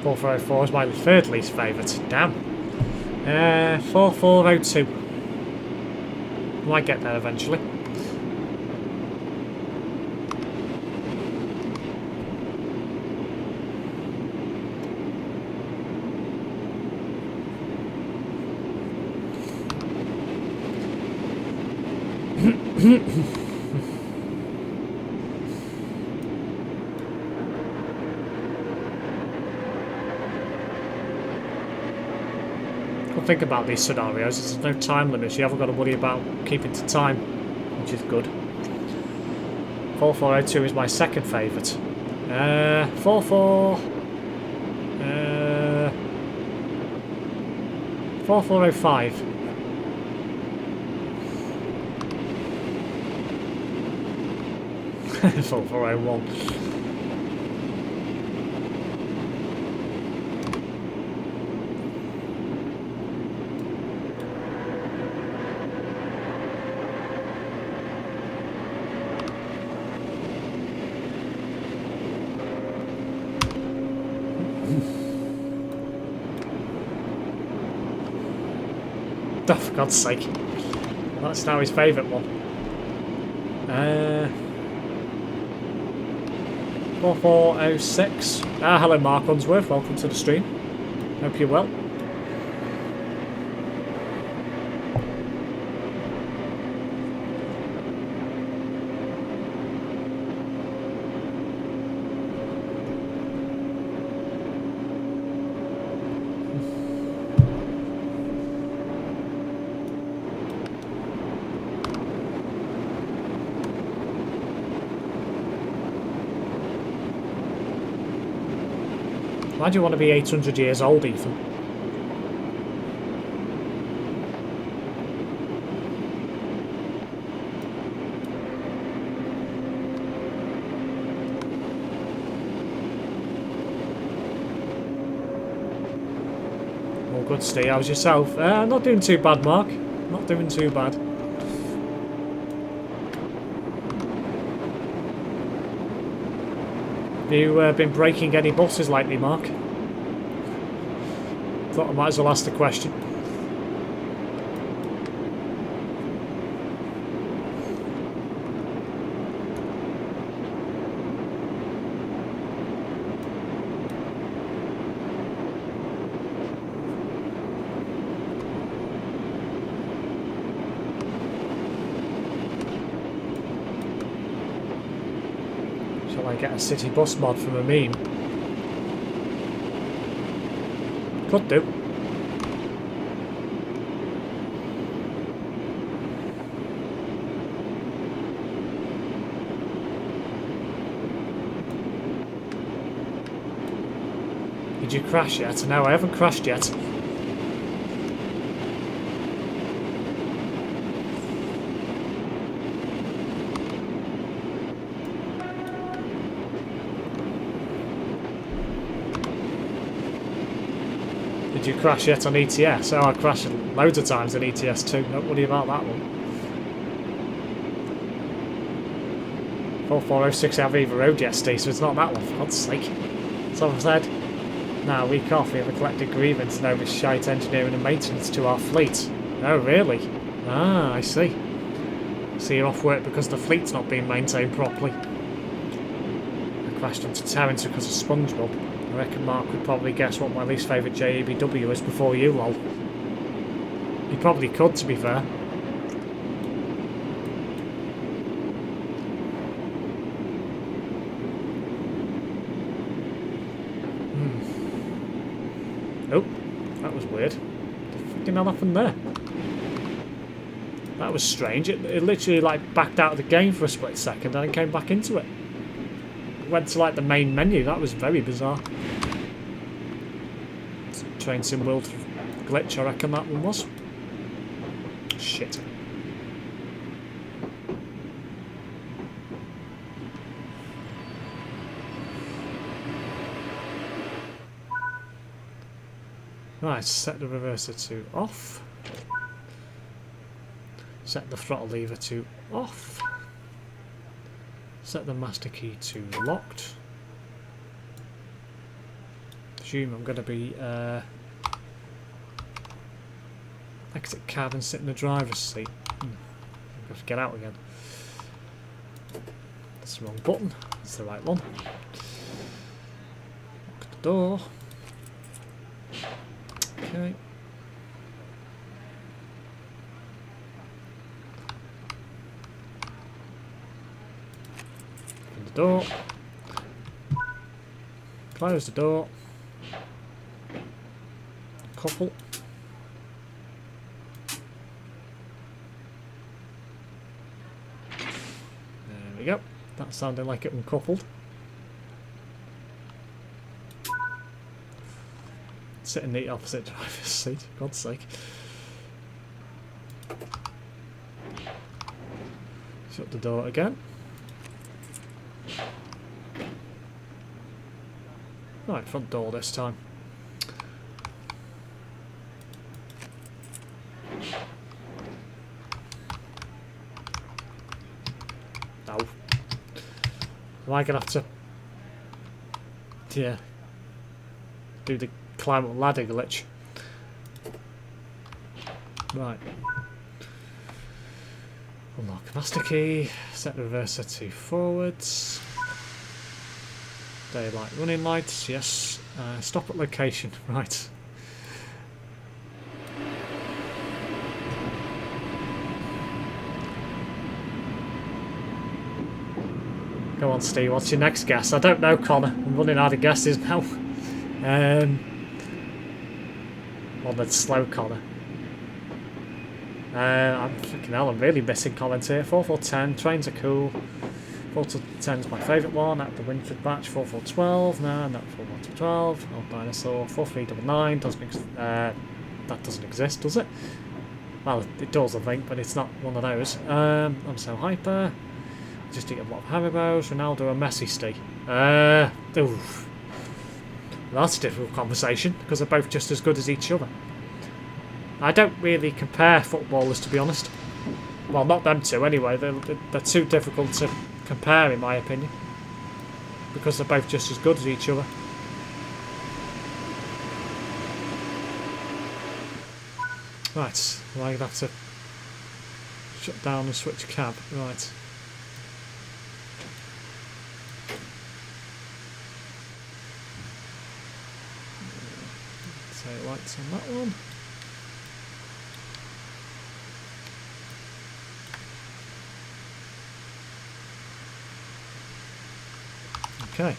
.4404 is my third least favourite. Damn. 4402. Might get there eventually. Think about these scenarios. There's no time limits. You haven't got to worry about keeping to time, which is good. 4402 is my second favourite. 4405. 4401. Oh, for God's sake. That's now his favourite one. 4406. Hello Mark Unsworth, welcome to the stream. Hope you're well. Why do you want to be 800 years old, Ethan? good, Steve. How's yourself? Not doing too bad, Mark. Not doing too bad. Have you been breaking any buses lately, Mark? Thought I might as well ask the question. Shall I get a city bus mod from a meme? Could do. Did you crash yet? No, I haven't crashed yet. Did you crash yet on ETS? Oh, I crashed loads of times on ETS too. Don't worry about that one. 4406 Aviva Road yesterday, so it's not that one, for God's sake. So I've said, now a week off, we have a collective grievance and over shite engineering and maintenance to our fleet. Oh, really? Ah, I see. So you're off work because the fleet's not being maintained properly. I crashed into Terrence because of SpongeBob. I reckon Mark would probably guess what my least favourite JABW is before you, lol. He probably could, to be fair. Oh, that was weird. What the fucking hell happened there? That was strange. It literally like backed out of the game for a split second and then came back into it. It went to like the main menu. That was very bizarre. It's a Train Sim World glitch, I reckon that one was. Shit. Right, set the reverser to off. Set the throttle lever to off. Set the master key to locked. Presume I'm going to be exit cab and sit in the driver's seat. I have to get out again. That's the wrong button. That's the right one. Lock the door. Okay. Open the door. Close the door. Couple. There we go. That sounded like it uncoupled. Sit in the opposite driver's seat, for God's sake. Shut the door again. Right, front door this time. No. Am I gonna have to... Yeah. Do the climb up ladder glitch. Right. Unlock master key. Set the reverser to forwards. Daylight running lights. Yes. Stop at location. Right. Go on, Steve. What's your next guess? I don't know, Connor. I'm running out of guesses now. Well, that's slow, Connor. I'm really missing comments here. 4410, trains are cool. 4410 is my favourite one. At the Winford batch, 4412. No, not 4412. Old Dinosaur. 4399 doesn't. That doesn't exist, does it? Well, it does, I think, but it's not one of those. I'm so hyper. Just eat a lot of Haribos. Ronaldo or Messi, Steve. Oof. That's a difficult conversation because they're both just as good as each other. I don't really compare footballers, to be honest. Well, not them two anyway. They're too difficult to compare, in my opinion, because they're both just as good as each other. Right, well, I'm going to have to shut down and switch cab. Right. So lights on that one. Okay.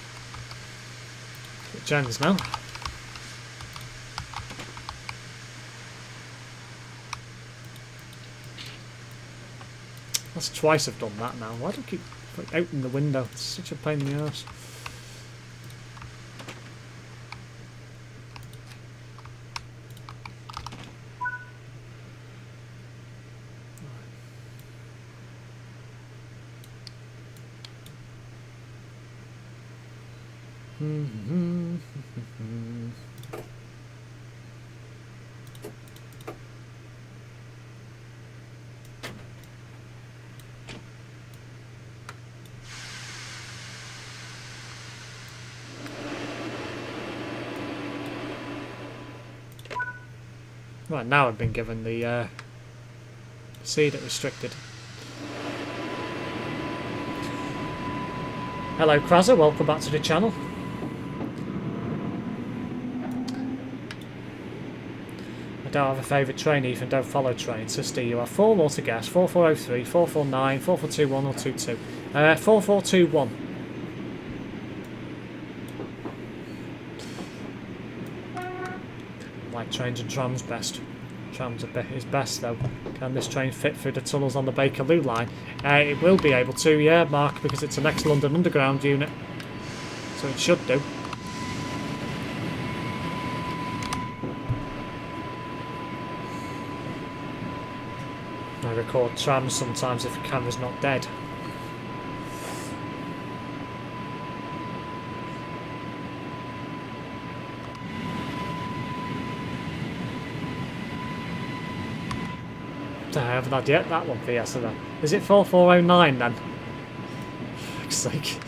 Switch ends now. That's twice I've done that now. Why do I keep opening the window? It's such a pain in the arse. Right, now I've been given the seed at restricted. Hello Kraza, welcome back to the channel. I don't have a favourite train, Ethan, don't follow trains. So Steve, you have 4 more to guess. 4403, 449, 4421 or 22. 4421. Like trains and trams best. Trams is best though. Can this train fit through the tunnels on the Bakerloo line? It will be able to, yeah, Mark, because it's an ex-London Underground unit. So it should do. I record trams sometimes if the camera's not dead. I haven't had yet that one for yesterday. Is it 4409 then? For fuck's sake.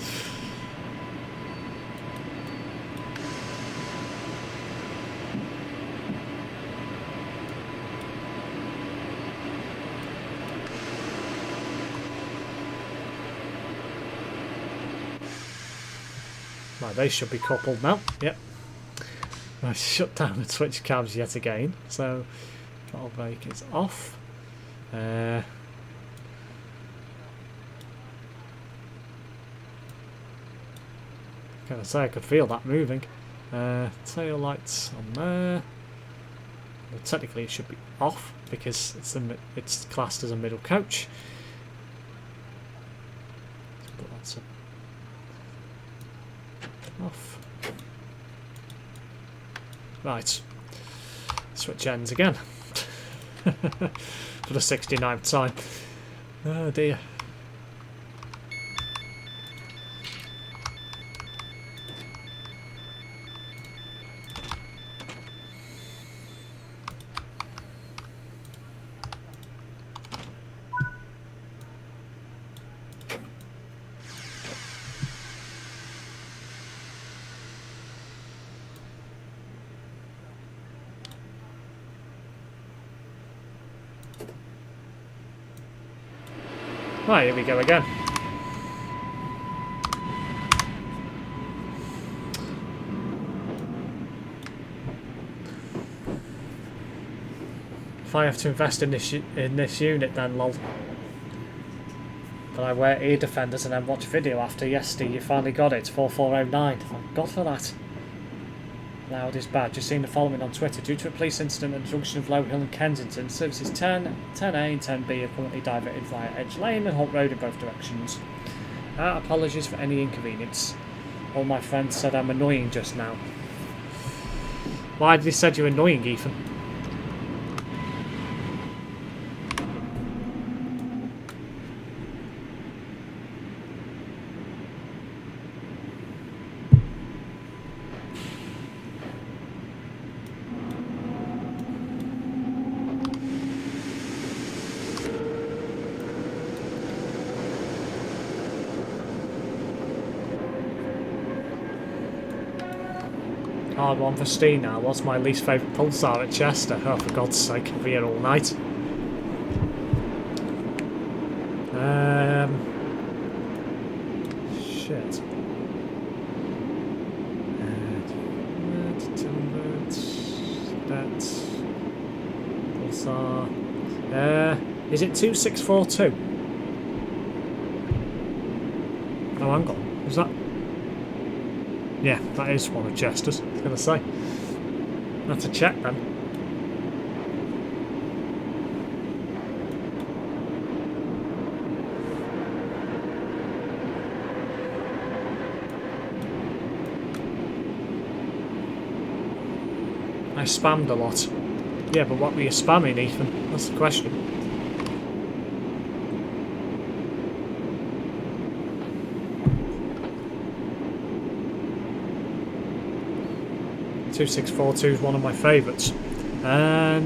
Right, they should be coupled now. Yep. I shut down and switch cabs yet again. So, throttle brake is off. Can I say I could feel that moving? Tail lights on there. Well, technically it should be off because it's classed as a middle coach. But that's off. Right. Switch ends again. For the 69th time. Oh dear. Right, here we go again. If I have to invest in this unit then, lol. But I wear ear defenders and then watch video after. Yes, Steve, you finally got it. 4409. Thank God for that. Loud is bad. Just seen the following on Twitter. Due to a police incident at the junction of Low Hill and Kensington, services 10, 10A and 10B are currently diverted via Edge Lane and Hunt Road in both directions. Apologies for any inconvenience. All my friends said I'm annoying just now. Why did he say you're annoying, Ethan? Hard one for Steve now. What's my least favourite pulsar at Chester? Oh, for God's sake, I'll be here all night. Shit. That's pulsar. Is it 2642? Oh, hang on. Is that? Yeah, that is one of Chester's. I was going to say. I'll have to check then. I spammed a lot. Yeah, but what were you spamming, Ethan? That's the question. .2642 is one of my favourites. Let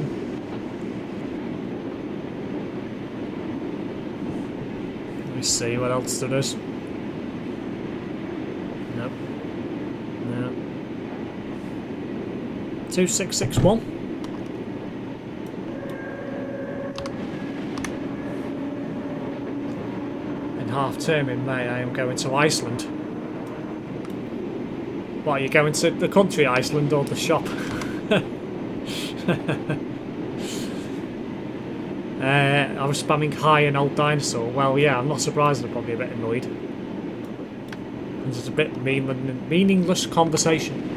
me see what else there is. Nope. No. 2661. In half term in May, I am going to Iceland. What, are you going to the country Iceland or the shop? I was spamming hi and old dinosaur. Well, yeah, I'm not surprised. I'm probably a bit annoyed. It's just a bit meaningless conversation.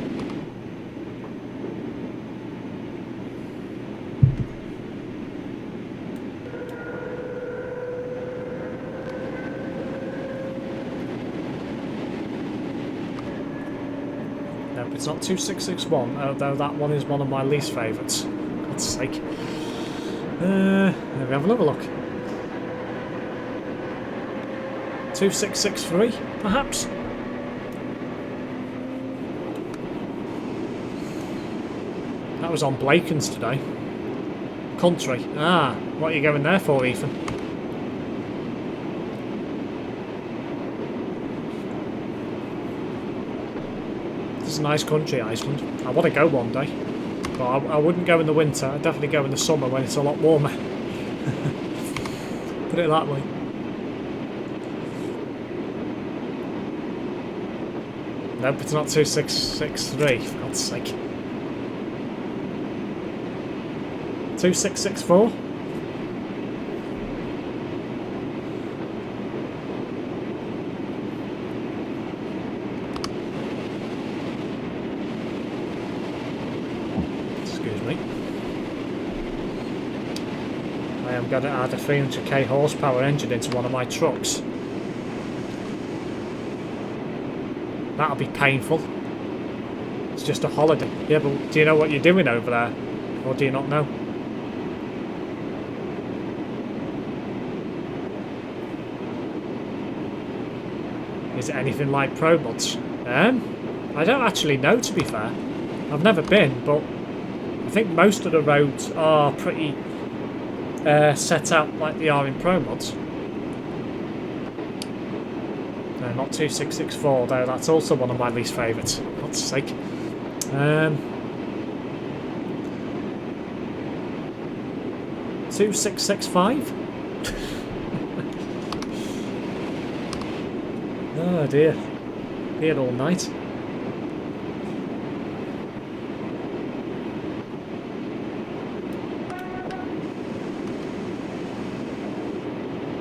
Nope, it's not 2661, although that one is one of my least favourites. For God's sake. Let me have another look. 2663, perhaps? That was on Blaken's today. Country. Ah, what are you going there for, Ethan? It's a nice country, Iceland. I want to go one day. But I wouldn't go in the winter. I'd definitely go in the summer when it's a lot warmer. Put it that way. Nope, it's not 2663, for God's sake. 2664? Excuse me. I am going to add a 300k horsepower engine into one of my trucks. That'll be painful. It's just a holiday. Yeah, but do you know what you're doing over there? Or do you not know? Is it anything like Pro Mods? I don't actually know, to be fair. I've never been, but I think most of the roads are pretty set out like they are in Pro Mods. No, not 2664 though, that's also one of my least favourites. For God's sake. 2665? Oh dear. Here all night.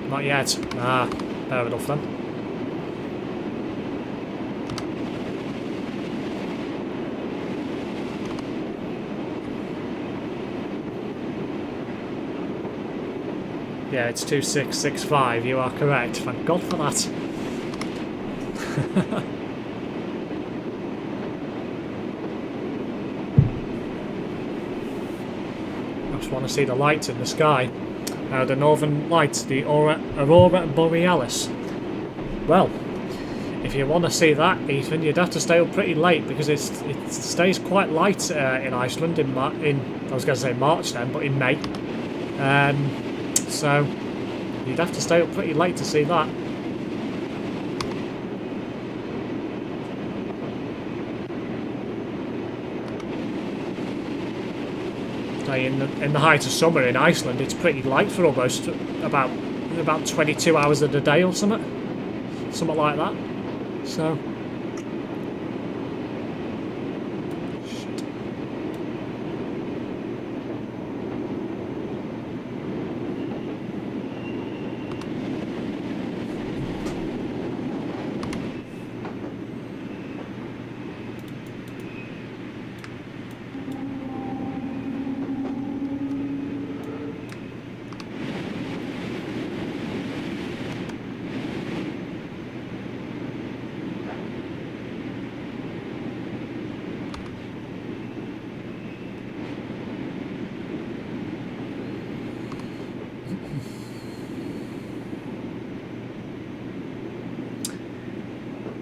Not yet. Ah, fair enough then. Yeah, it's 2665, you are correct. Thank God for that. I just want to see the lights in the sky. The northern lights, the Aurora Borealis. Well, if you want to see that, Ethan, you'd have to stay up pretty late because it stays quite light in Iceland in I was going to say March then, but in May. So you'd have to stay up pretty late to see that. apparently in the height of summer in Iceland, it's pretty light for almost about 22 hours of the day or something like that. So.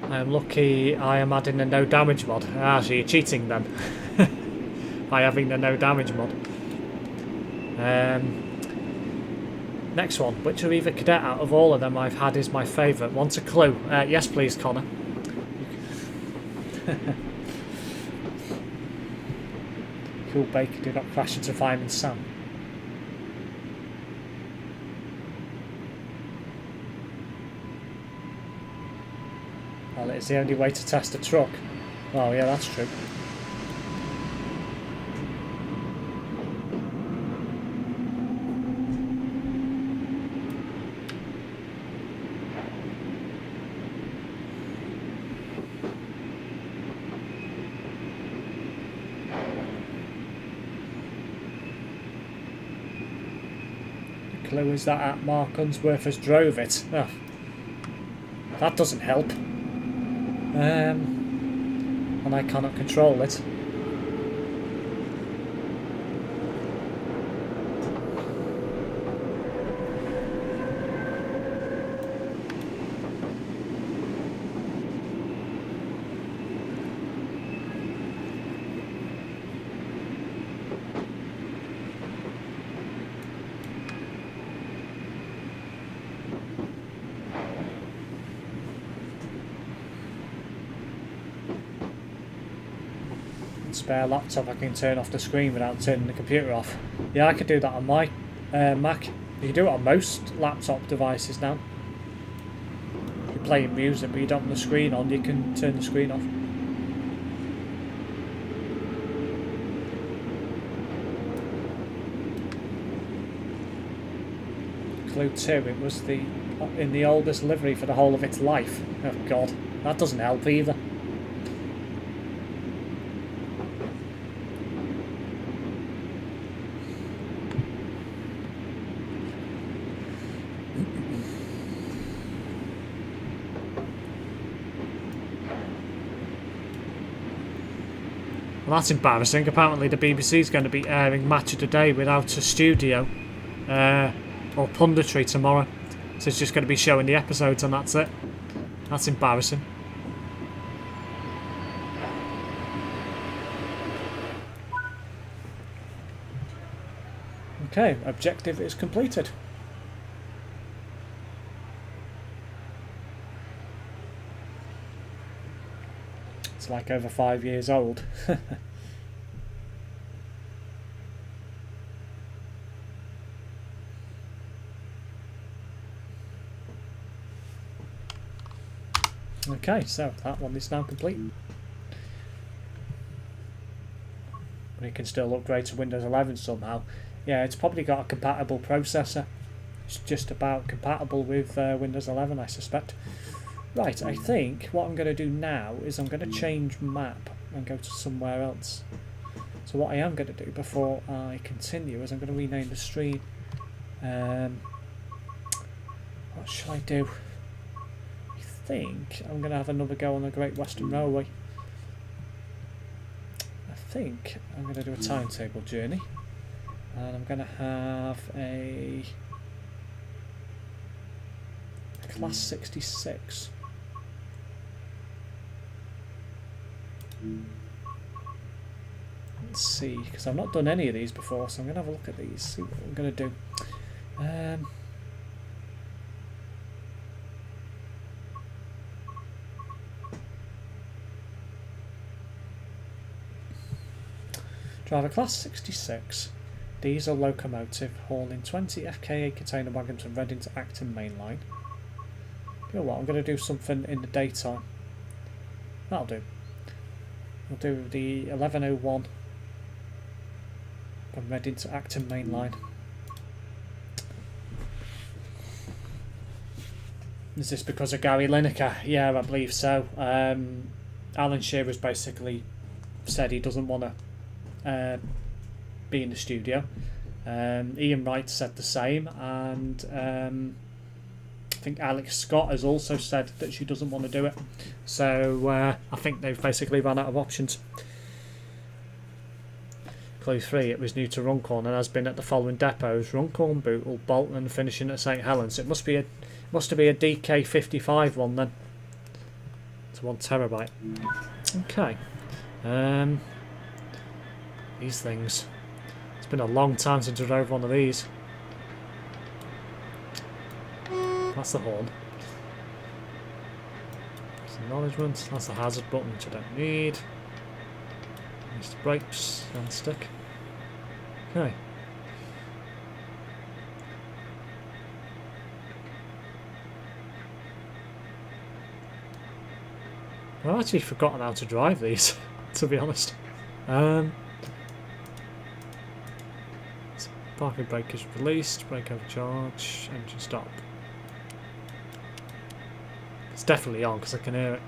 I'm lucky I am adding a no damage mod. Ah, so you're cheating then. By having the no damage mod. Next one. Which Arriva Cadet out of all of them I've had is my favourite? Want a clue? Yes please, Connor. Cool Baker, do not crash into Fireman Sam. Well, it's the only way to test a truck. Oh yeah, that's true. The clue is that Mark Unsworth has drove it. Oh, that doesn't help. And I cannot control it. Spare laptop I can turn off the screen without turning the computer off. Yeah, I could do that on my Mac. You can do it on most laptop devices now. If you're playing music but you don't have the screen on, you can turn the screen off. Clue 2, it was in the oldest livery for the whole of its life. Oh god, that doesn't help either. Well, that's embarrassing. Apparently the BBC is going to be airing Match of the Day without a studio or punditry tomorrow. So it's just going to be showing the episodes and that's it. That's embarrassing. Okay, objective is completed. It's like over 5 years old. Okay, so that one is now complete. But it can still upgrade to Windows 11 somehow. Yeah, it's probably got a compatible processor. It's just about compatible with Windows 11, I suspect. Right, I think what I'm going to do now is I'm going to change map and go to somewhere else. So what I am going to do before I continue is I'm going to rename the stream. What shall I do? I think I'm going to have another go on the Great Western Railway. I think I'm going to do a timetable journey. And I'm going to have a Class 66. Let's see, because I've not done any of these before, so I'm going to have a look at these, see what I'm going to do. Drive a Class 66 Diesel locomotive hauling 20 FK8 container wagons from Reading to Acton Main Line. You know what, I'm going to do something in the daytime. That'll do. We'll do the 1101 from Reading to Acton Main Line. Is this because of Gary Lineker? Yeah, I believe so. Alan Shearer's basically said he doesn't want to be in the studio. Ian Wright said the same, and I think Alex Scott has also said that she doesn't want to do it. So I think they've basically run out of options. Clue 3, it was new to Runcorn and has been at the following depots: Runcorn, Bootle, Bolton, and finishing at St Helens. It must be a DK55 one then. It's 1 terabyte. Okay. These things. It's been a long time since I drove one of these. That's the horn. That's acknowledgement. That's the hazard button, which I don't need. There's the brakes and stick. Okay. I've actually forgotten how to drive these, to be honest. Parking brake is released, brake overcharge, engine stop. It's definitely on because I can hear it.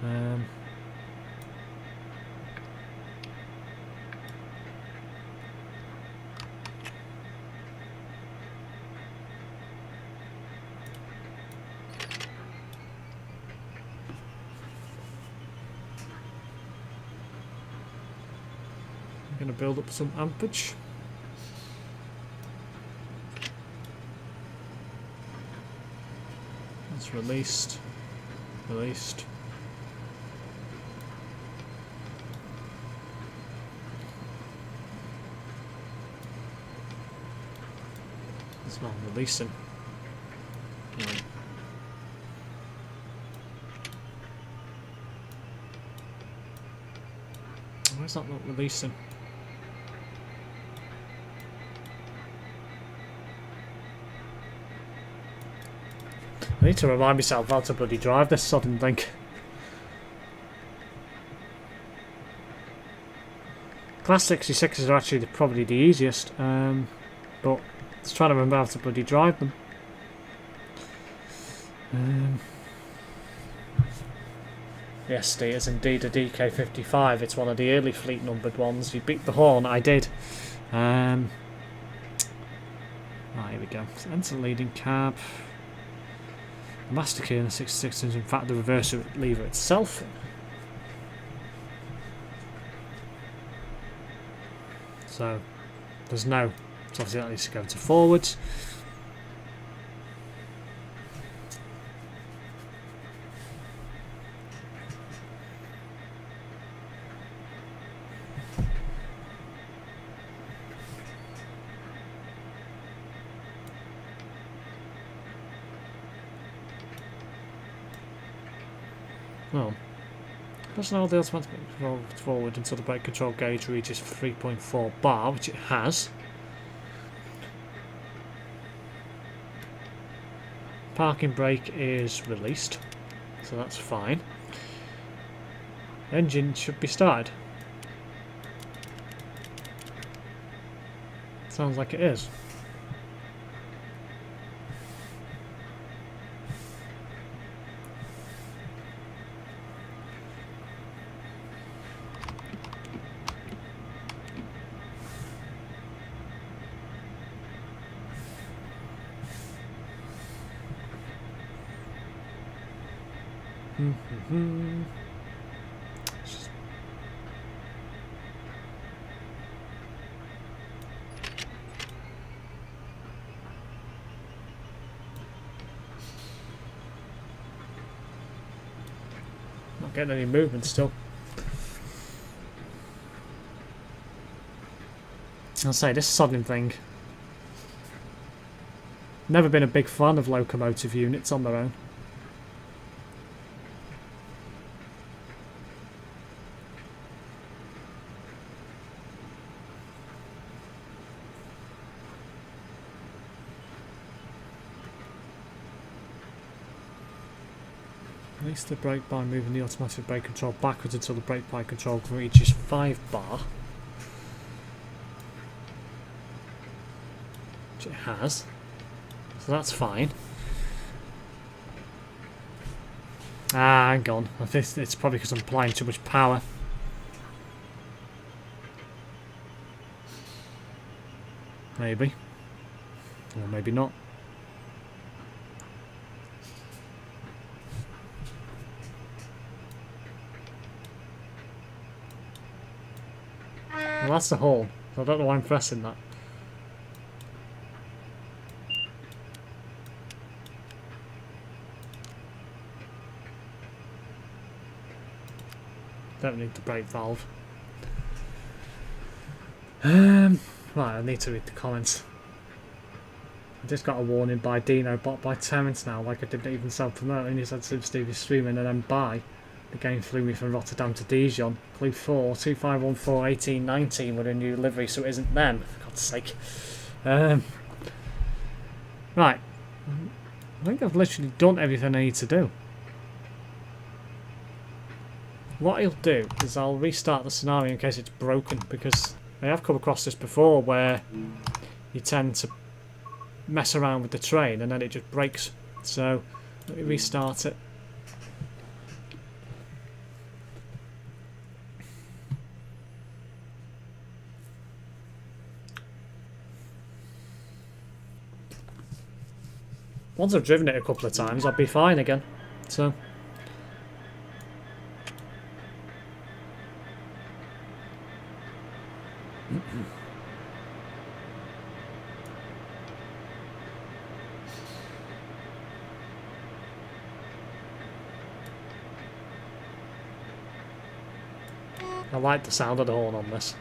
I'm going to build up some ampage. That's released. Released. It's not releasing. Right. Why is that not releasing? I need to remind myself how to bloody drive this sodden thing. Class 66s are actually probably the easiest, but it's trying to remember how to bloody drive them. Yes, it is indeed a DK55. It's one of the early fleet numbered ones. You beat the horn, I did. Right, here we go. Enter leading cab. The master key in the 66 is in fact the reverse lever itself. So there's no, so obviously that needs to go to forwards. Well, doesn't hold the automatic control forward until the brake control gauge reaches 3.4 bar, which it has. Parking brake is released, so that's fine. Engine should be started. Sounds like it is. Not getting any movement still. I'll say this sodding thing. Never been a big fan of locomotive units on their own. Release the brake by moving the automatic brake control backwards until the brake pad control reaches 5 bar. Which it has. So that's fine. Ah, hang on. I think it's probably because I'm applying too much power. Maybe. Or maybe not. Well, that's the hole. So I don't know why I'm pressing that. Don't need the brake valve. Right, I need to read the comments. I just got a warning by Dino, bought by Terence now, like I didn't even self-promote, and he said SimSteve is streaming and then buy. The game flew me from Rotterdam to Dijon. Clue 4, 2514 1819 with a new livery, so it isn't them, for God's sake. Right. I think I've literally done everything I need to do. What I'll do is I'll restart the scenario in case it's broken, because I have come across this before where you tend to mess around with the train and then it just breaks. So let me restart it. Once I've driven it a couple of times, I'll be fine again. So. I like the sound of the horn on this.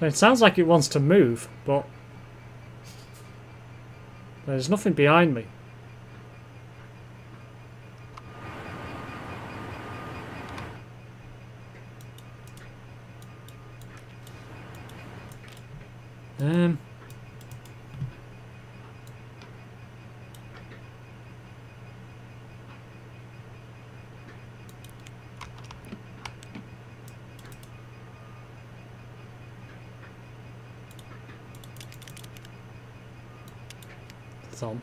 It sounds like it wants to move, but there's nothing behind me. It's on.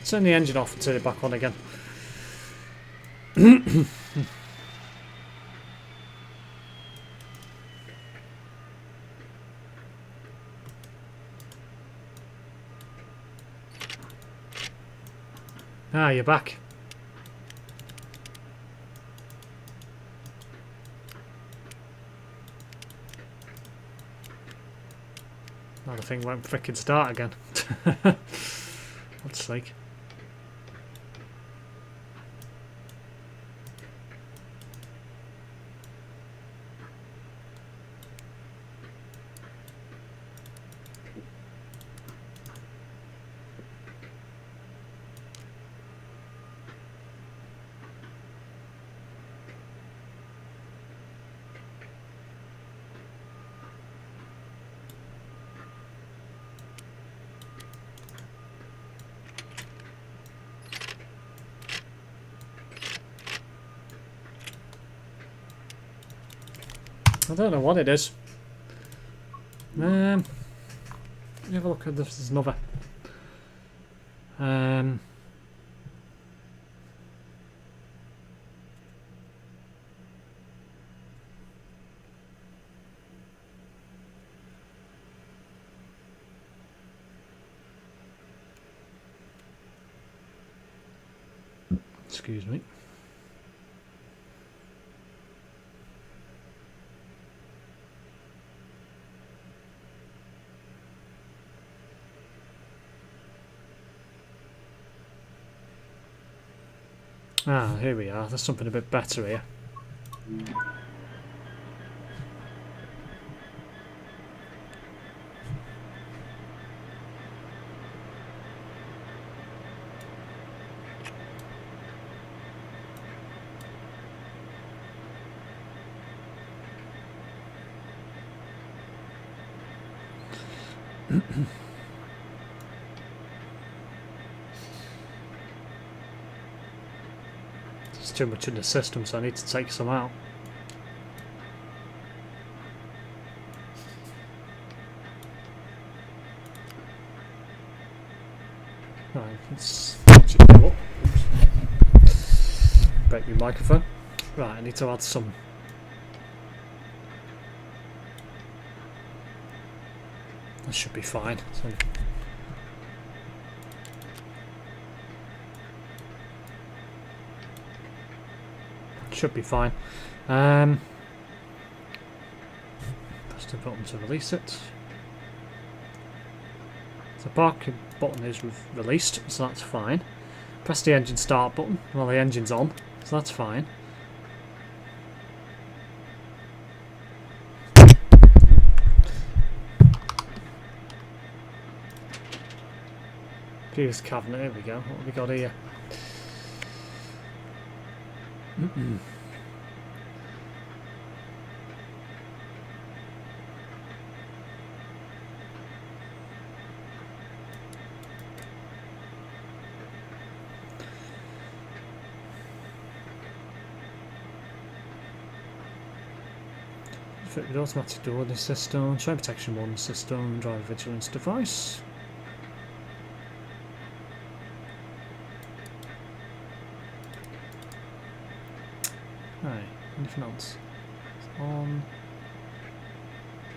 Turn the engine off and turn it back on again. Ah, you're back. Now the thing won't frickin' start again. God's sake. I don't know what it is. Let me have a look at this. There's another. Excuse me. Ah, here we are. There's something a bit better here. There's too much in the system, so I need to take some out. Right, let's go up. Break my microphone. Right, I need to add some. That should be fine. So should be fine. Press the button to release it. The parking button is released, so that's fine. Press the engine start button while the engine's on, so that's fine. Fuse cabinet, here we go. What have we got here? Fit with automatic door in this system, train protection warning system, driver vigilance device. Right, anything else? It's on.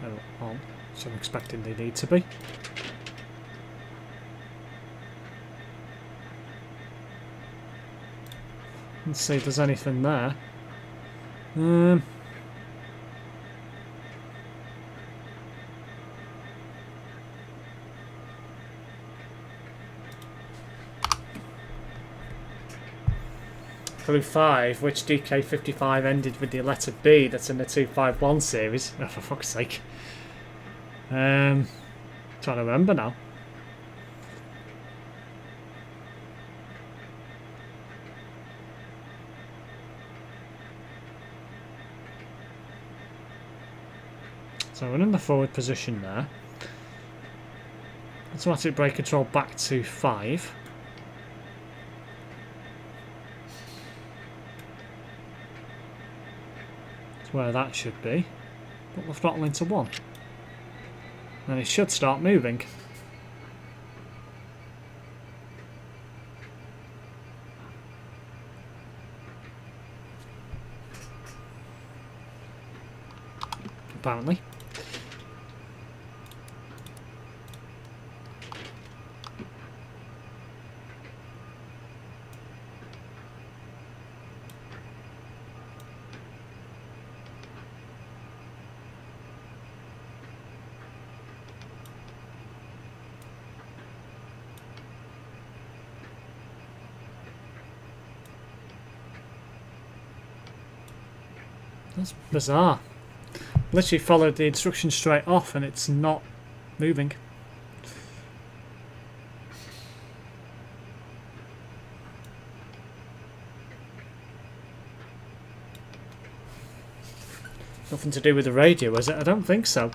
Oh, on. So I'm expecting they need to be. Let's see if there's anything there. Through 5, which DK55 ended with the letter B that's in the 251 series. Oh, for fuck's sake. Trying to remember now. So we're in the forward position there. Automatic brake control back to 5. Where that should be. Put the throttle into 1. And it should start moving. Apparently. That's bizarre. Literally followed the instructions straight off and it's not moving. Nothing to do with the radio, is it? I don't think so.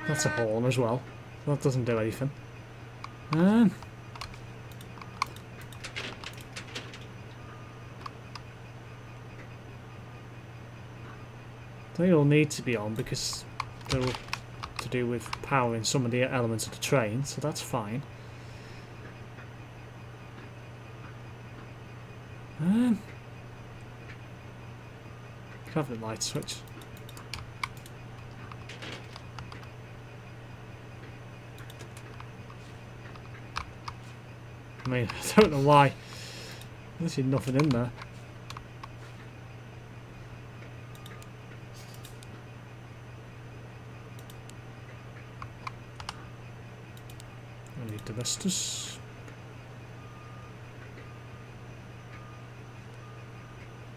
That's a horn as well. That doesn't do anything. They all need to be on because they're all to do with powering some of the elements of the train, so that's fine. Cabinet light switch. I mean, I don't know why. There's nothing in there. I need the Vestas.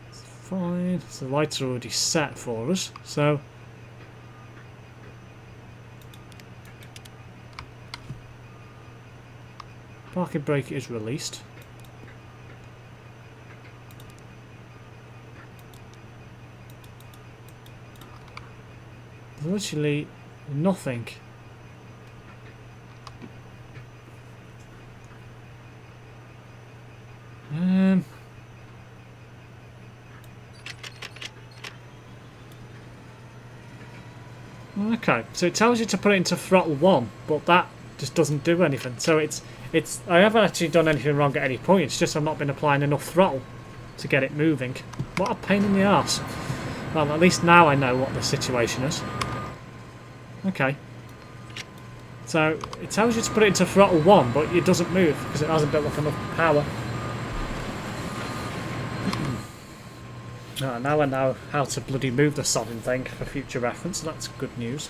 It's fine. So the lights are already set for us, so Parking brake is released. There's literally nothing. Okay, so it tells you to put it into throttle 1, but that just doesn't do anything. So it's I haven't actually done anything wrong at any point. It's just I've not been applying enough throttle to get it moving. What a pain in the arse. Well, at least now I know what the situation is. Okay. So it tells you to put it into throttle 1, but it doesn't move because it hasn't built up enough power. Now I know how to bloody move the sodding thing for future reference, so that's good news.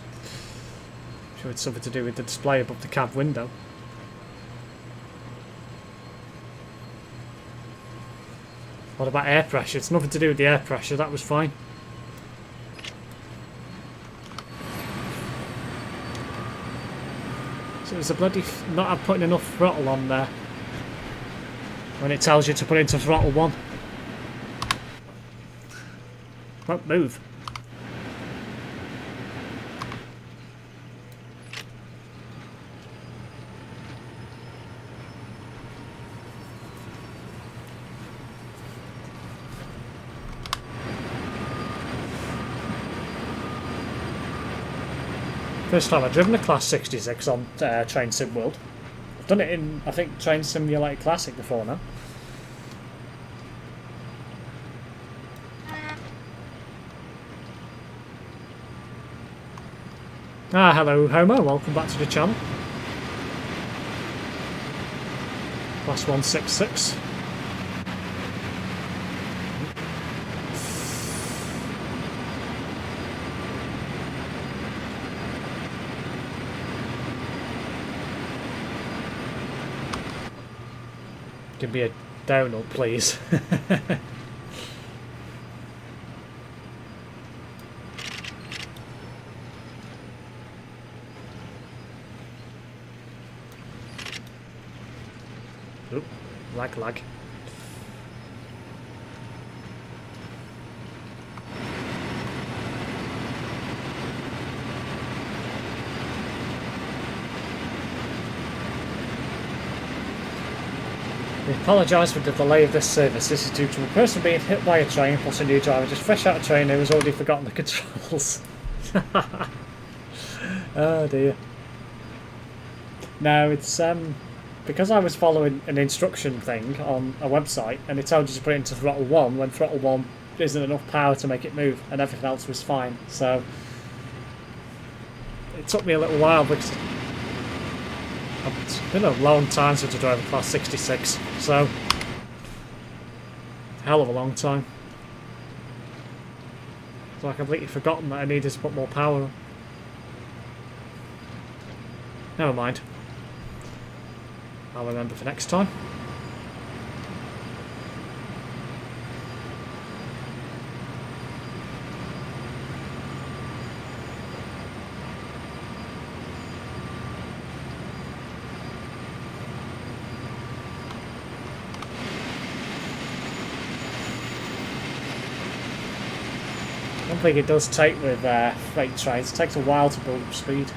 I'm sure it's something to do with the display above the cab window. What about air pressure? It's nothing to do with the air pressure, that was fine. So it's a bloody not putting enough throttle on there when it tells you to put it into throttle 1. Won't move. First time I've driven a Class 66 on Train Sim World. I've done it in, I think, Train Simulator Classic before now. Hello Homo, welcome back to the channel. Class 166. Give me a donut, please. Oop, lag. We apologise for the delay of this service. This is due to a person being hit by a train plus a new driver just fresh out of train who has already forgotten the controls. Oh dear. No, it's because I was following an instruction thing on a website and it told you to put it into throttle 1 when throttle 1 isn't enough power to make it move and everything else was fine. So it took me a little while because it's been a long time since I drove a Class 66, so hell of a long time. So I completely forgotten that I needed to put more power on. Never mind. I'll remember for next time. I don't think it does take with freight trains. It takes a while to build up speed.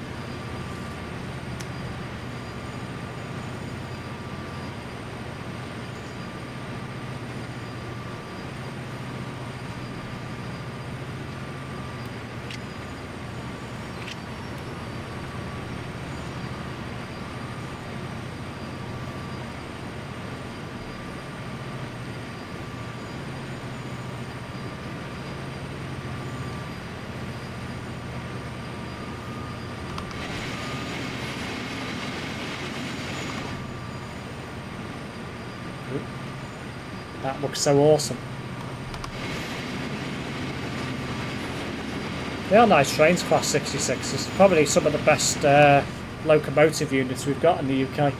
That looks so awesome. They are nice trains, Class 66. It's probably some of the best locomotive units we've got in the UK.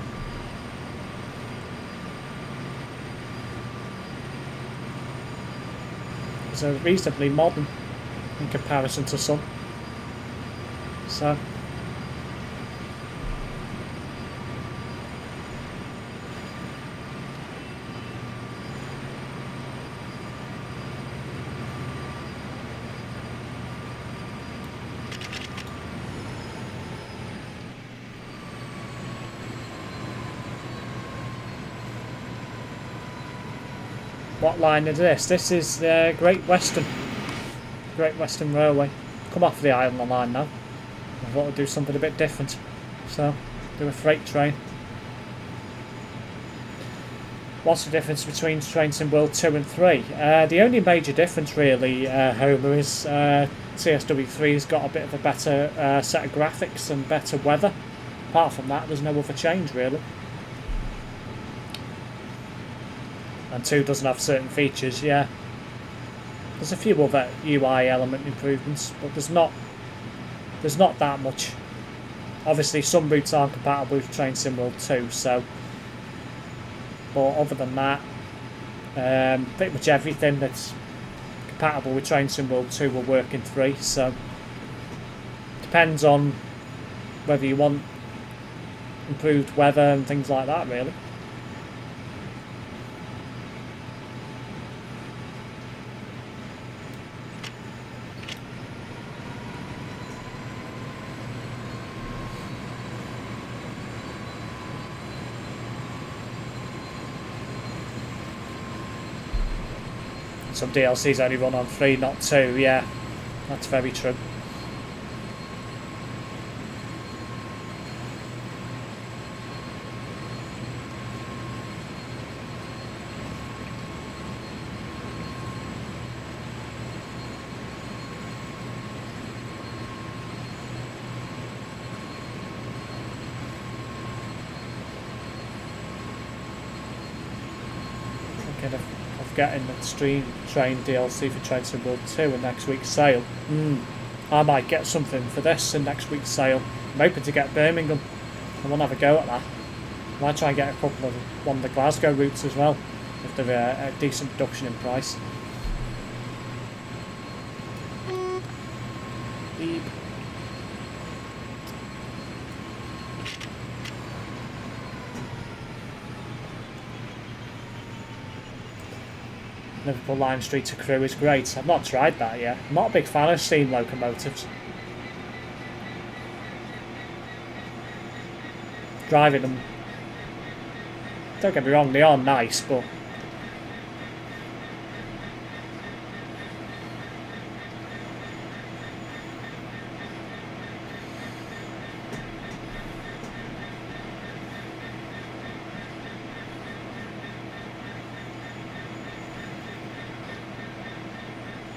So reasonably modern in comparison to some. So What line is this? This is the Great Western Railway. Come off the Island line now. I thought I'd do something a bit different. So, do a freight train. What's the difference between trains in World 2 and 3? The only major difference really, Homer, is CSW3's got a bit of a better set of graphics and better weather. Apart from that, there's no other change really. And 2 doesn't have certain features, yeah. There's a few other UI element improvements, but there's not that much. Obviously some routes aren't compatible with Train Sim World 2, so... But other than that, pretty much everything that's compatible with Train Sim World 2 will work in 3, so... Depends on whether you want improved weather and things like that, really. Some DLCs only run on 3, not 2, yeah, that's very true. Getting the Stream Train DLC for Train Sim World 2 in next week's sale. I might get something for this in next week's sale. I'm hoping to get Birmingham. I want to have a go at that. I might try and get a couple of one of the Glasgow routes as well, if they're a decent reduction in price. Beep. Liverpool Lime Street to Crewe is great. I've not tried that yet. I'm not a big fan of steam locomotives. Driving them, don't get me wrong, they are nice, but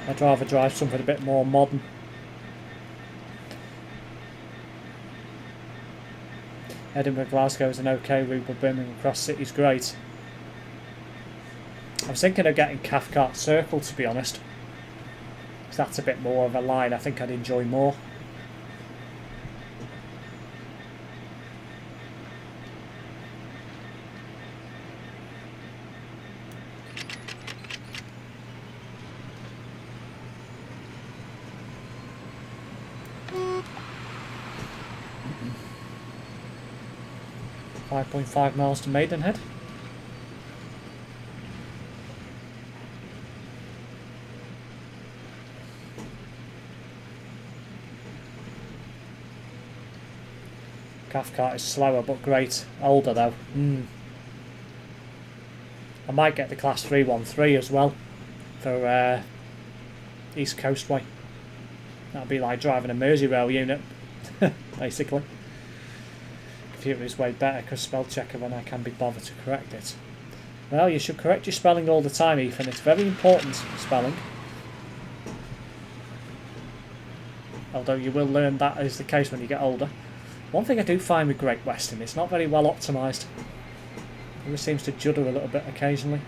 I'd rather drive something a bit more modern. Edinburgh Glasgow is an okay route, but Birmingham Cross City is great. I was thinking of getting Cathcart Circle, to be honest, because that's a bit more of a line I think I'd enjoy more. .5 miles to Maidenhead. Cathcart is slower but great. Older though. I might get the Class 313 as well for East Coast Way. That'd be like driving a Merseyrail unit, basically. Computer is way better because spell checker when I can be bothered to correct it. Well, you should correct your spelling all the time, Ethan. It's very important, spelling. Although you will learn that is the case when you get older. One thing I do find with Great Western, it's not very well optimised. It always seems to judder a little bit occasionally.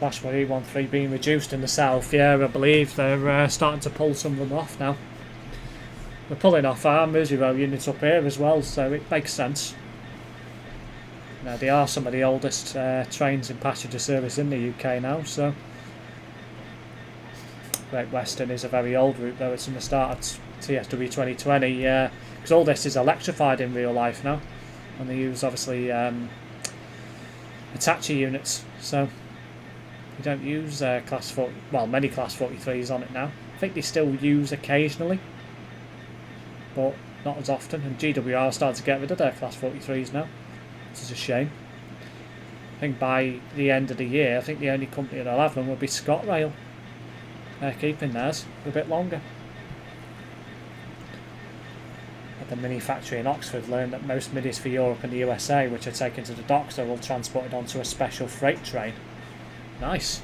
Flashway E13 being reduced in the south, yeah, I believe they're starting to pull some of them off now. They're pulling off our Merseyrail units up here as well, so it makes sense. Now, they are some of the oldest trains in passenger service in the UK now, so Great Western is a very old route, though. It's from the start of TFW 2020, because all this is electrified in real life now, and they use obviously Hitachi units, so you don't use class 40, well, many class 43s on it now. I think they still use occasionally, but not as often, and GWR are starting to get rid of their class 43s now, which is a shame. I think by the end of the year, I think the only company that'll have them will be ScotRail. They're keeping theirs for a bit longer. At the Mini factory in Oxford learned that most Minis for Europe and the USA, which are taken to the docks, are all transported onto a special freight train. Nice.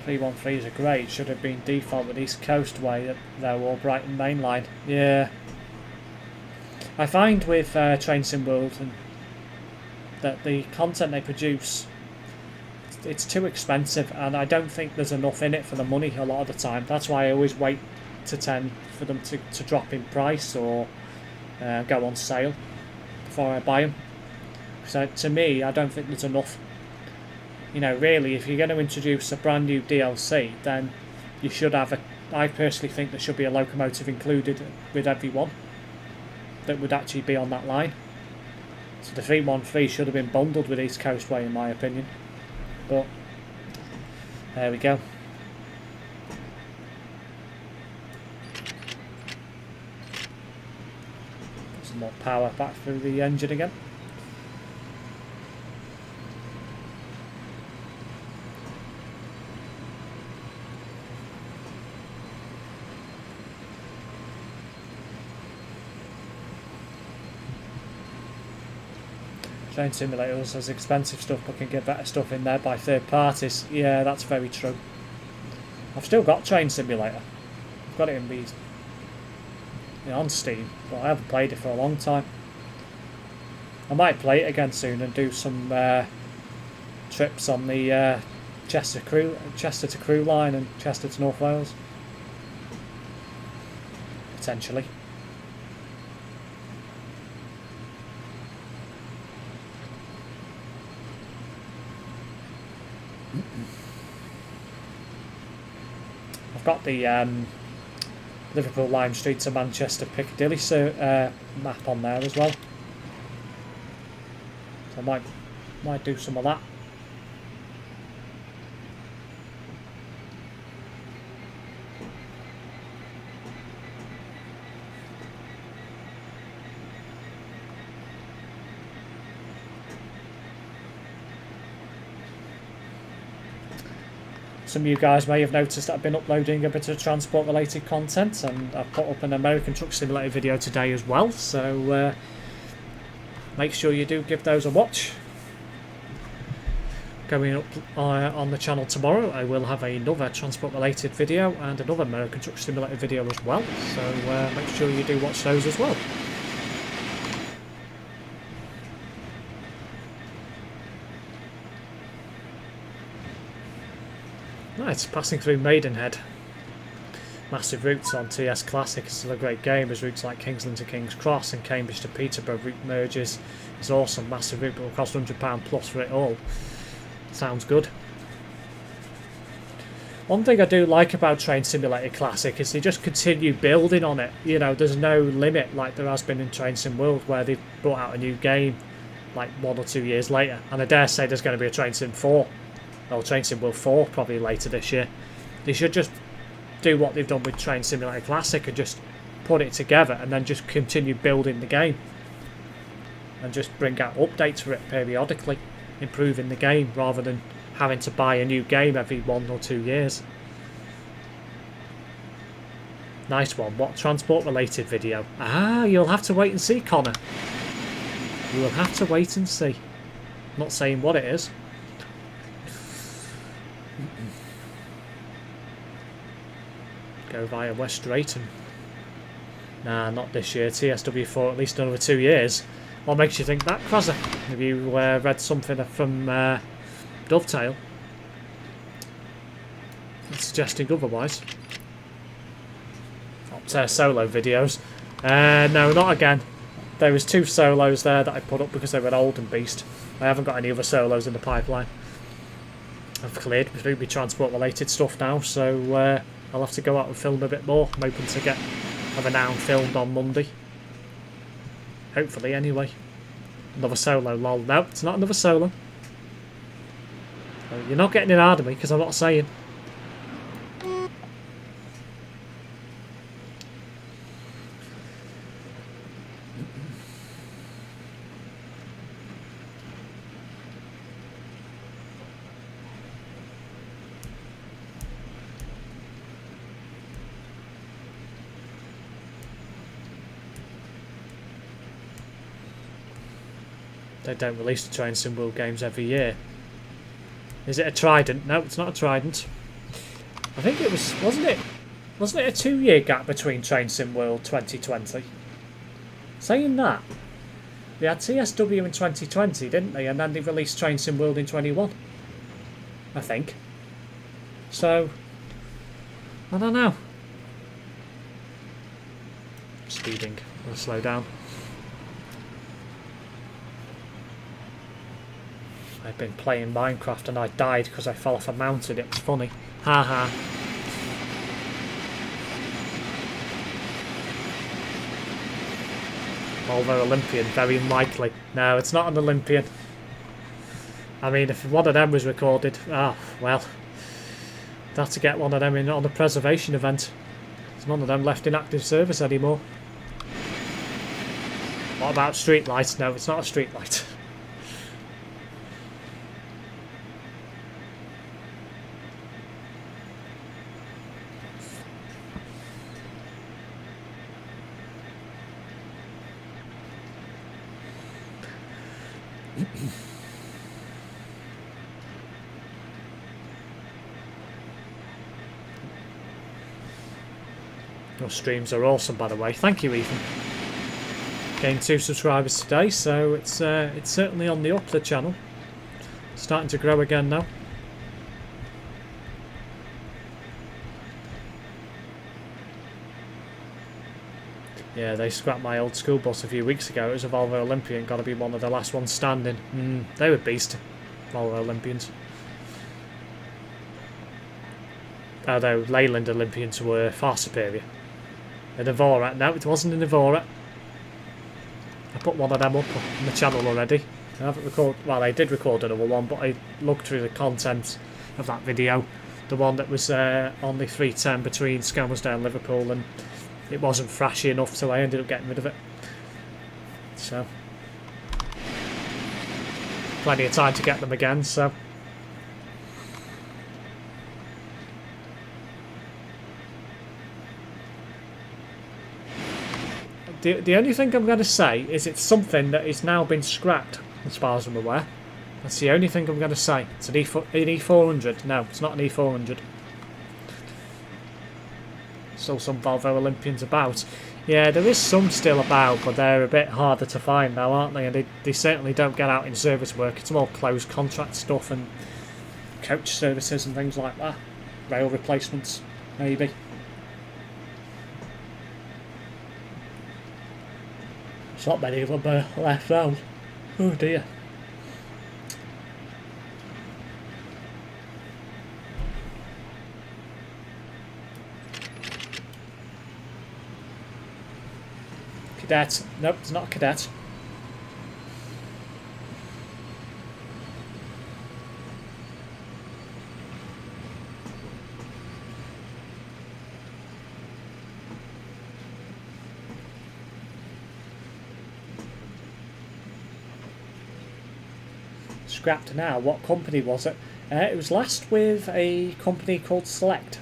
.313s are great. Should have been default with East Coast Way. They're all Brighton Main Line. Yeah. I find with Train Sim World that the content they produce, it's too expensive, and I don't think there's enough in it for the money a lot of the time. That's why I always wait to 10 for them to drop in price or go on sale before I buy them. So to me, I don't think there's enough. You know, really, if you're going to introduce a brand new DLC, then you should have I personally think there should be a locomotive included with every one that would actually be on that line. So the 313 should have been bundled with East Coast Way, in my opinion. But there we go. Put some more power back through the engine again. Train Simulator also has expensive stuff, but can get better stuff in there by third parties. Yeah, that's very true. I've still got Train Simulator. I've got it on Steam, but I haven't played it for a long time. I might play it again soon and do some trips on the Chester to Crewe line and Chester to North Wales. Potentially. I've got the Liverpool Lime Street to Manchester Piccadilly map on there as well, so I might do some of that. Some of you guys may have noticed that I've been uploading a bit of transport related content, and I've put up an American Truck Simulator video today as well, so make sure you do give those a watch. Going up on the channel tomorrow, I will have another transport related video and another American Truck Simulator video as well, so make sure you do watch those as well. Right, passing through Maidenhead. Massive routes on TS Classic is still a great game, as routes like Kingsland to King's Cross and Cambridge to Peterborough route merges. It's awesome, massive route, but will cost £100 plus for it all. Sounds good. One thing I do like about Train Simulator Classic is they just continue building on it. You know, there's no limit like there has been in Train Sim World, where they've brought out a new game like 1 or 2 years later, and I dare say there's going to be a Train Sim 4. Or Train Sim World 4 probably later this year. They should just do what they've done with Train Simulator Classic and just put it together and then just continue building the game. And just bring out updates for it periodically, improving the game rather than having to buy a new game every 1 or 2 years. Nice one. What transport related video? Ah, you'll have to wait and see, Connor. You will have to wait and see. I'm not saying what it is. Go via West Drayton. Nah, not this year. TSW for at least another 2 years. What makes you think that, Crozzer? Have you read something from Dovetail suggesting otherwise? Solo videos. No, not again. There was 2 solos there that I put up because they were old and beast. I haven't got any other solos in the pipeline. I've cleared through my transport related stuff now, so I'll have to go out and film a bit more. I'm hoping to have a noun filmed on Monday. Hopefully, anyway. Another solo, lol. No, it's not another solo. You're not getting it hard of me because I'm not saying. They don't release the Train Sim World games every year. Is it a Trident? No, it's not a Trident. I think it was, wasn't it a 2-year gap between Train Sim World 2020? Saying that, they had TSW in 2020, didn't they? And then they released Train Sim World in 21. I think. So, I don't know. Speeding. I'll slow down. I've been playing Minecraft and I died because I fell off a mountain. It was funny. Haha. Volvo Olympian, very unlikely. No, it's not an Olympian. I mean, if one of them was recorded, well, I'd have to get one of them in on a preservation event. There's none of them left in active service anymore. What about streetlights? No, it's not a streetlight. Your streams are awesome, by the way. Thank you, Ethan. Gained 2 subscribers today, so it's certainly on the up, the channel. Starting to grow again now. Yeah, they scrapped my old school bus a few weeks ago. It was a Volvo Olympian, got to be one of the last ones standing. They were beast, Volvo Olympians. Although Leyland Olympians were far superior. An Evora, no, it wasn't an Evora. I put one of them up on the channel already. I haven't recorded, well, I did record another one, but I looked through the content of that video. The one that was on the 310 between Skelmersdale and Liverpool, and it wasn't thrashy enough, so I ended up getting rid of it. So, plenty of time to get them again, so. The only thing I'm going to say is it's something that has now been scrapped, as far as I'm aware. That's the only thing I'm going to say. It's an E400. No, it's not an E400. Still some Volvo Olympians about. Yeah, there is some still about, but they're a bit harder to find now, aren't they? And they certainly don't get out in service work. It's more closed contract stuff and coach services and things like that. Rail replacements, maybe. There's not many of them left now. Oh dear. Cadet. Nope, it's not a cadet. Scrapped now. What company was it? It was last with a company called Select.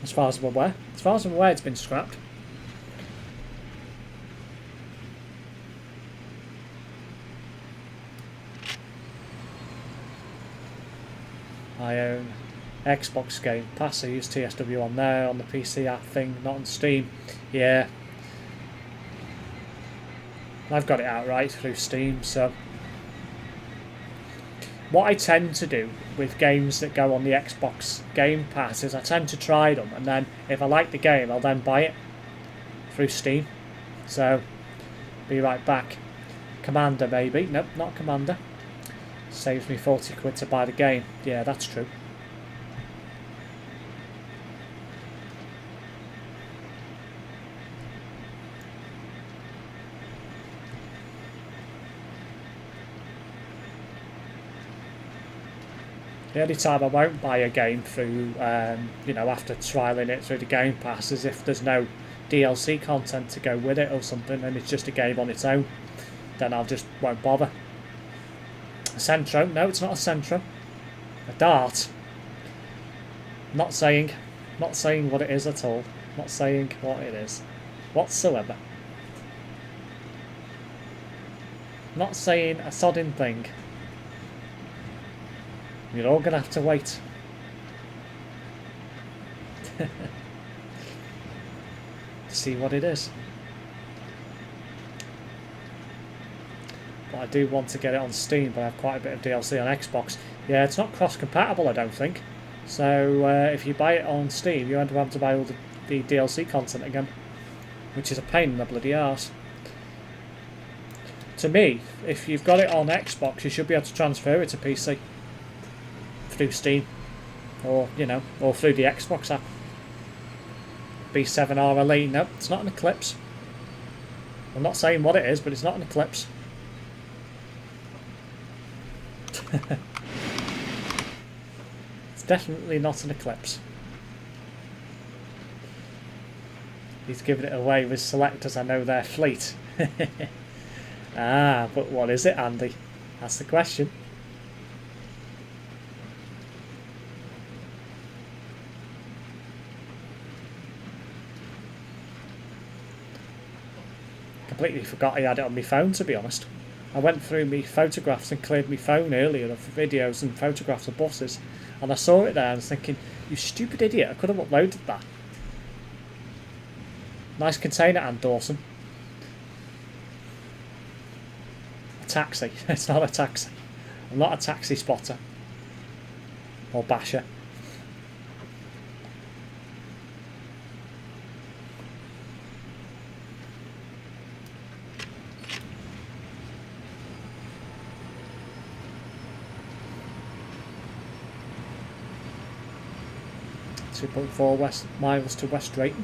As far as I'm aware. As far as I'm aware, it's been scrapped. I own Xbox Game Pass. I use TSW on there, on the PC app thing, not on Steam. Yeah. I've got it outright through Steam, so... What I tend to do with games that go on the Xbox Game Pass is I tend to try them, and then if I like the game, I'll then buy it through Steam. So, be right back. Commander, maybe. Nope, not Commander. Saves me 40 quid to buy the game. Yeah, that's true. The only time I won't buy a game through, after trialling it through the Game Pass is if there's no DLC content to go with it or something and it's just a game on its own. Then I'll just won't bother. A Centro? No, it's not a Centro. A Dart? Not saying what it is at all. Not saying what it is whatsoever. Not saying a sodding thing. You're all gonna have to wait. To see what it is. But I do want to get it on Steam, but I have quite a bit of DLC on Xbox. Yeah, it's not cross-compatible, I don't think. So if you buy it on Steam, you end up having to buy all the DLC content again, which is a pain in the bloody arse. To me, if you've got it on Xbox, you should be able to transfer it to PC through Steam, or or through the Xbox app. B7R Elite. Nope, it's not an Eclipse. I'm not saying what it is, but it's not an Eclipse. It's definitely not an Eclipse. He's giving it away with selectors. I know their fleet. Ah, but what is it, Andy? That's the question. Completely forgot I had it on my phone, to be honest. I went through my photographs and cleared my phone earlier of videos and photographs of buses, and I saw it there and I was thinking, you stupid idiot, I could have uploaded that. Nice container, and Dawson. A taxi. It's not a taxi. I'm not a taxi spotter. Or basher. .4 miles to West Drayton.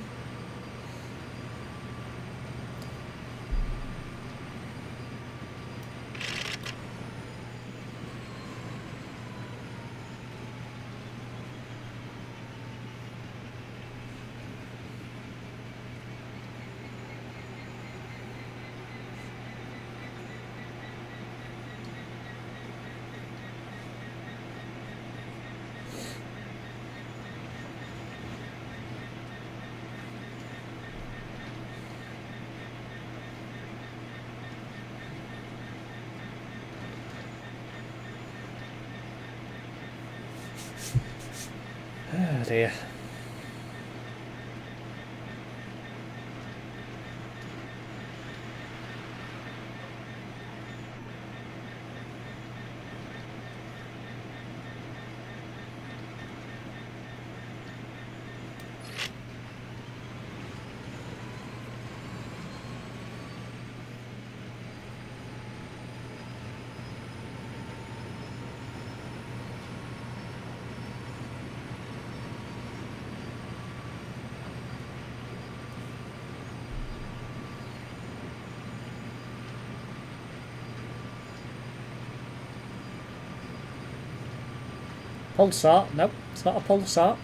Oh dear. Pulsar? Nope, it's not a pulsar.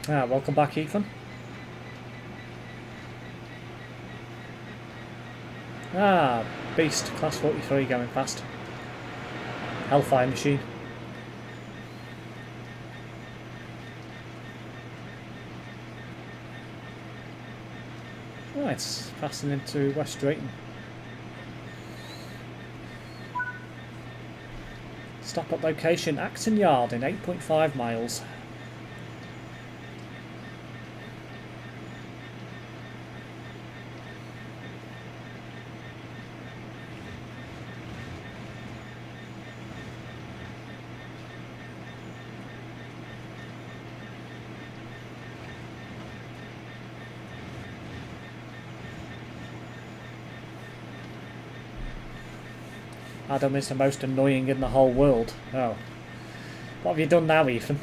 Ah, welcome back, Ethan. Ah, Beast, class 43 going past. Hellfire machine. Right, it's passing into West Drayton. Stop at location Acton Yard in 8.5 miles. Adam is the most annoying in the whole world. Oh. What have you done now, Ethan?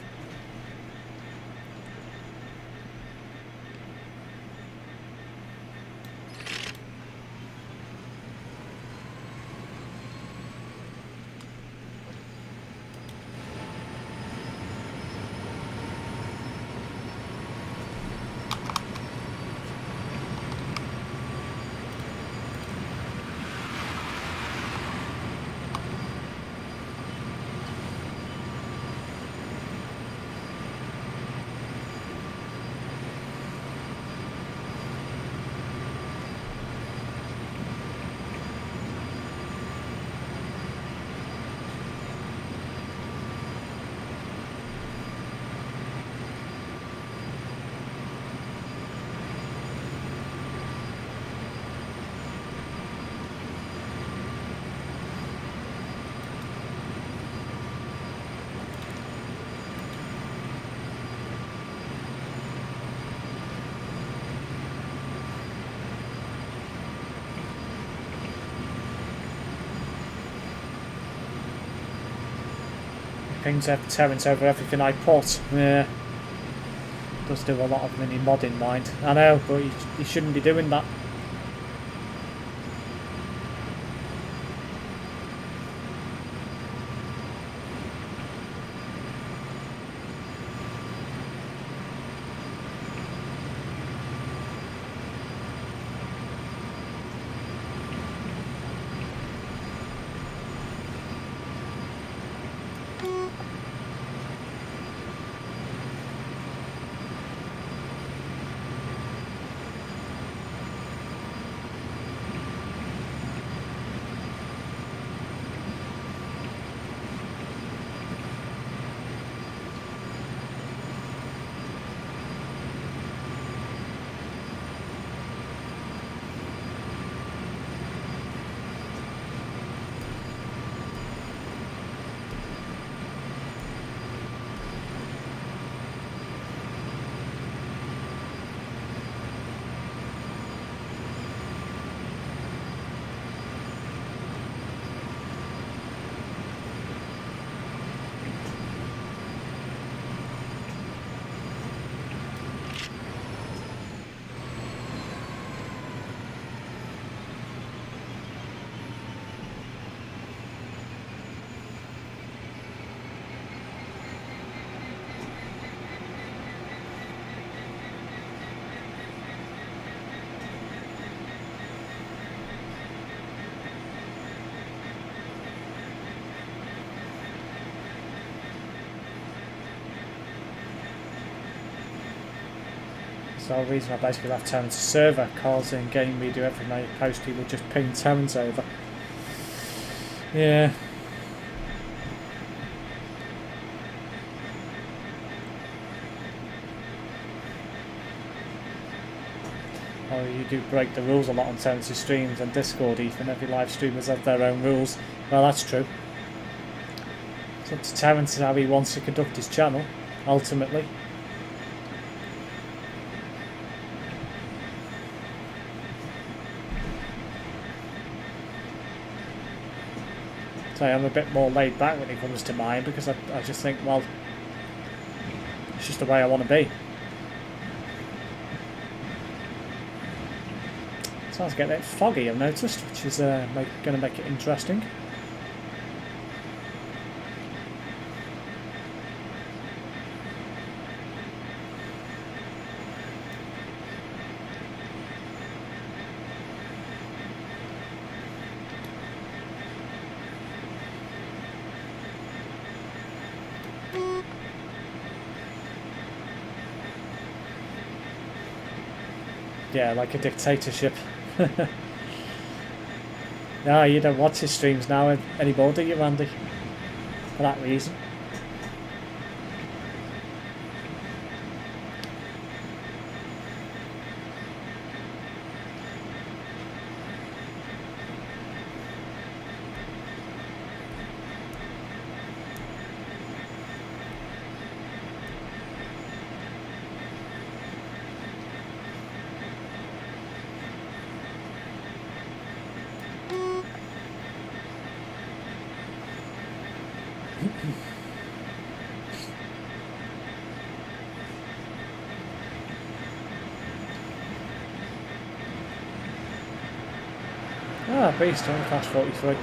Pings Terrence over everything I put. Yeah. Does do a lot of mini modding, mind. I know, but you shouldn't be doing that. So the reason I basically left Terrence server, because in game we do every night post he would just ping Terrence over. Yeah. Oh, you do break the rules a lot on Terrence's streams and Discord, Ethan. Every live streamers have their own rules. Well, that's true. It's up to Terrence how he wants to conduct his channel, ultimately. So I'm a bit more laid back when it comes to mine, because I just think, well, it's just the way I want to be. Starting to get a bit foggy, I've noticed, which is going to make it interesting. Yeah, like a dictatorship. No, you don't watch his streams now anymore, do you, Randy? For that reason. Ah, beast, only class 43.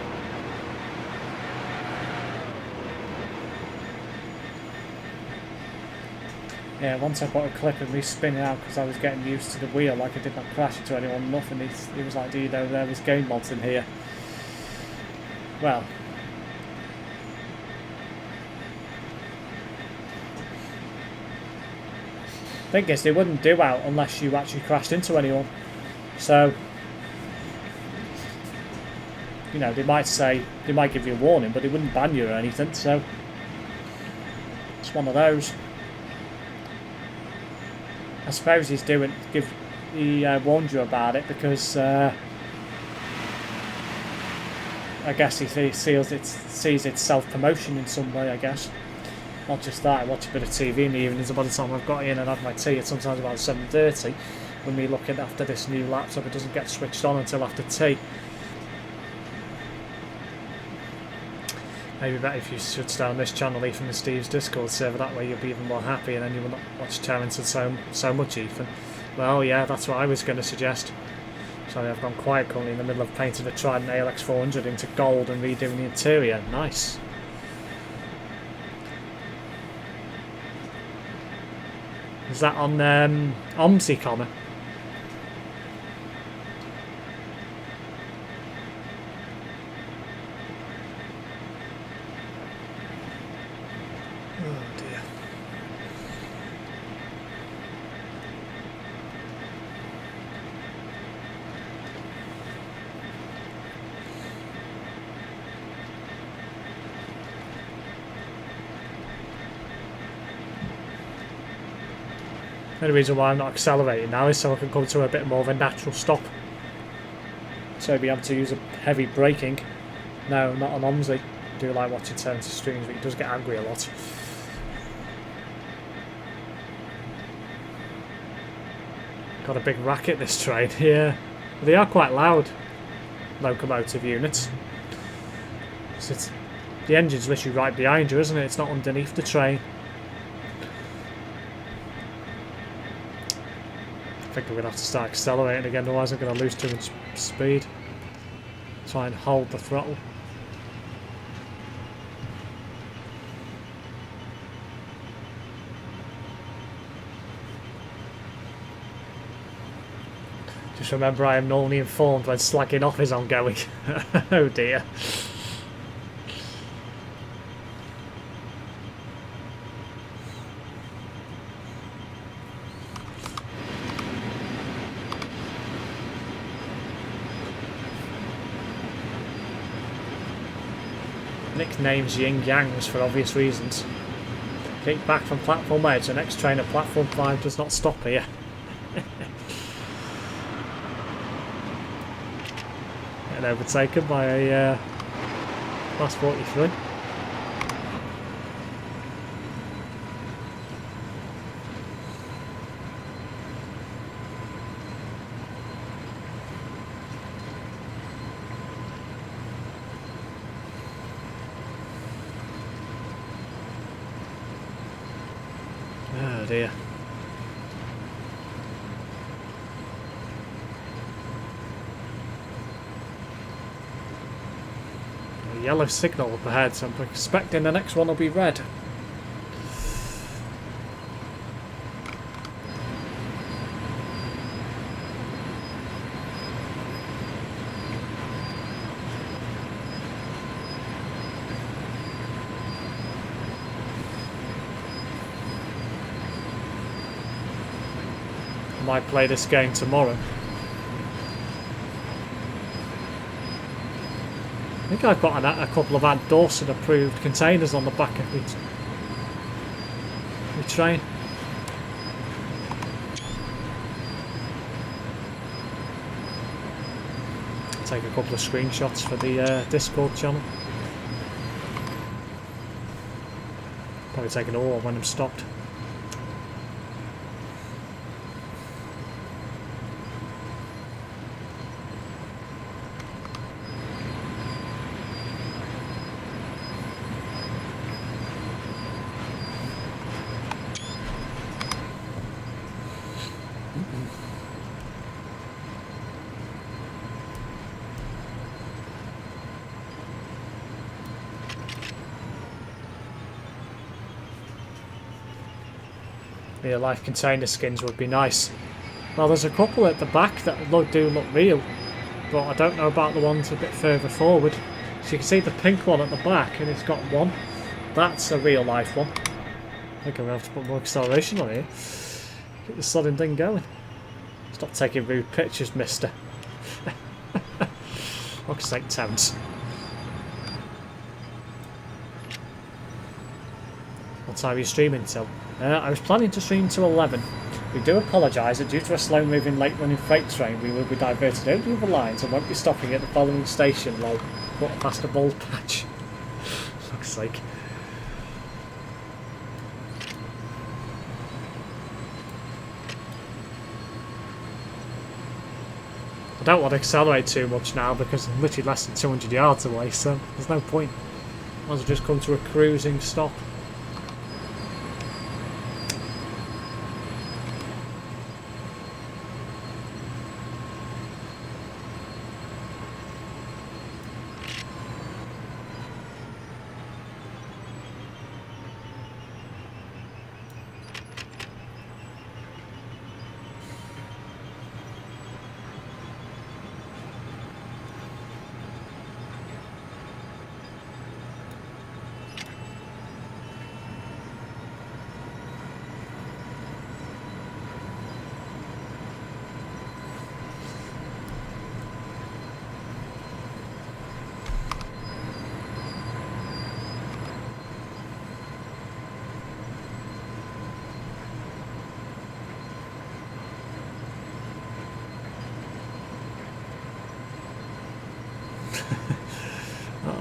Yeah, once I got a clip of me spinning out because I was getting used to the wheel, like I did not crash into anyone, nothing. He was like, do you know there was game mods in here? Well, thing is, they wouldn't do out unless you actually crashed into anyone. So, you know, they might give you a warning, but they wouldn't ban you or anything. So, it's one of those. I suppose he warned you about it because I guess he sees it's self-promotion in some way, I guess. Not just that, I watch a bit of TV in the evenings, and by the time I've got in and had my tea, it's sometimes about 7:30 when me looking after this new laptop. It doesn't get switched on until after tea. Maybe better if you should stay on this channel, Ethan, and Steve's Discord server. That way you'll be even more happy, and then you will not watch Terrence and so much, Ethan. Well, yeah, that's what I was going to suggest. Sorry, I've gone quiet currently in the middle of painting a Trident ALX 400 into gold and redoing the interior. Nice. Is that on OMSI, Connor? Oh dear. The only reason why I'm not accelerating now is so I can come to a bit more of a natural stop. So be able to use a heavy braking. No, not on OMSI. I do like watching Terrence's streams, but he does get angry a lot. Got a big racket, this train. Yeah, they are quite loud, locomotive units. So the engine's literally right behind you, isn't it? It's not underneath the train. I think I'm going to have to start accelerating again, otherwise I'm going to lose too much speed. Try and hold the throttle. Just remember, I am normally informed when slacking off is ongoing. Oh dear. Nicknames Yin Yangs for obvious reasons. Kick back from platform edge. The next train at platform 5 does not stop here. Getting overtaken by a class 43. Oh dear. A yellow signal up ahead, so I'm expecting the next one will be red. might play this game tomorrow. I think I've got a couple of Ant Dawson approved containers on the back of my train. Take a couple of screenshots for the Discord channel. Probably take an all when I'm stopped. Real life container skins would be nice. Well, there's a couple at the back that do look real, but I don't know about the ones a bit further forward. So you can see the pink one at the back, and it's got one. That's a real life one. I think I'm going to have to put more acceleration on here. Get the sodding thing going. Stop taking rude pictures, mister. Fuck's sake, Terence. What time are you streaming till? I was planning to stream to 11. We do apologise that due to a slow-moving, late-running freight train, we will be diverted over the other lines and won't be stopping at the following station, lol. Quarter past a bald patch. Fuck's sake. I don't want to accelerate too much now because I'm literally less than 200 yards away, so there's no point. Might as well just come to a cruising stop.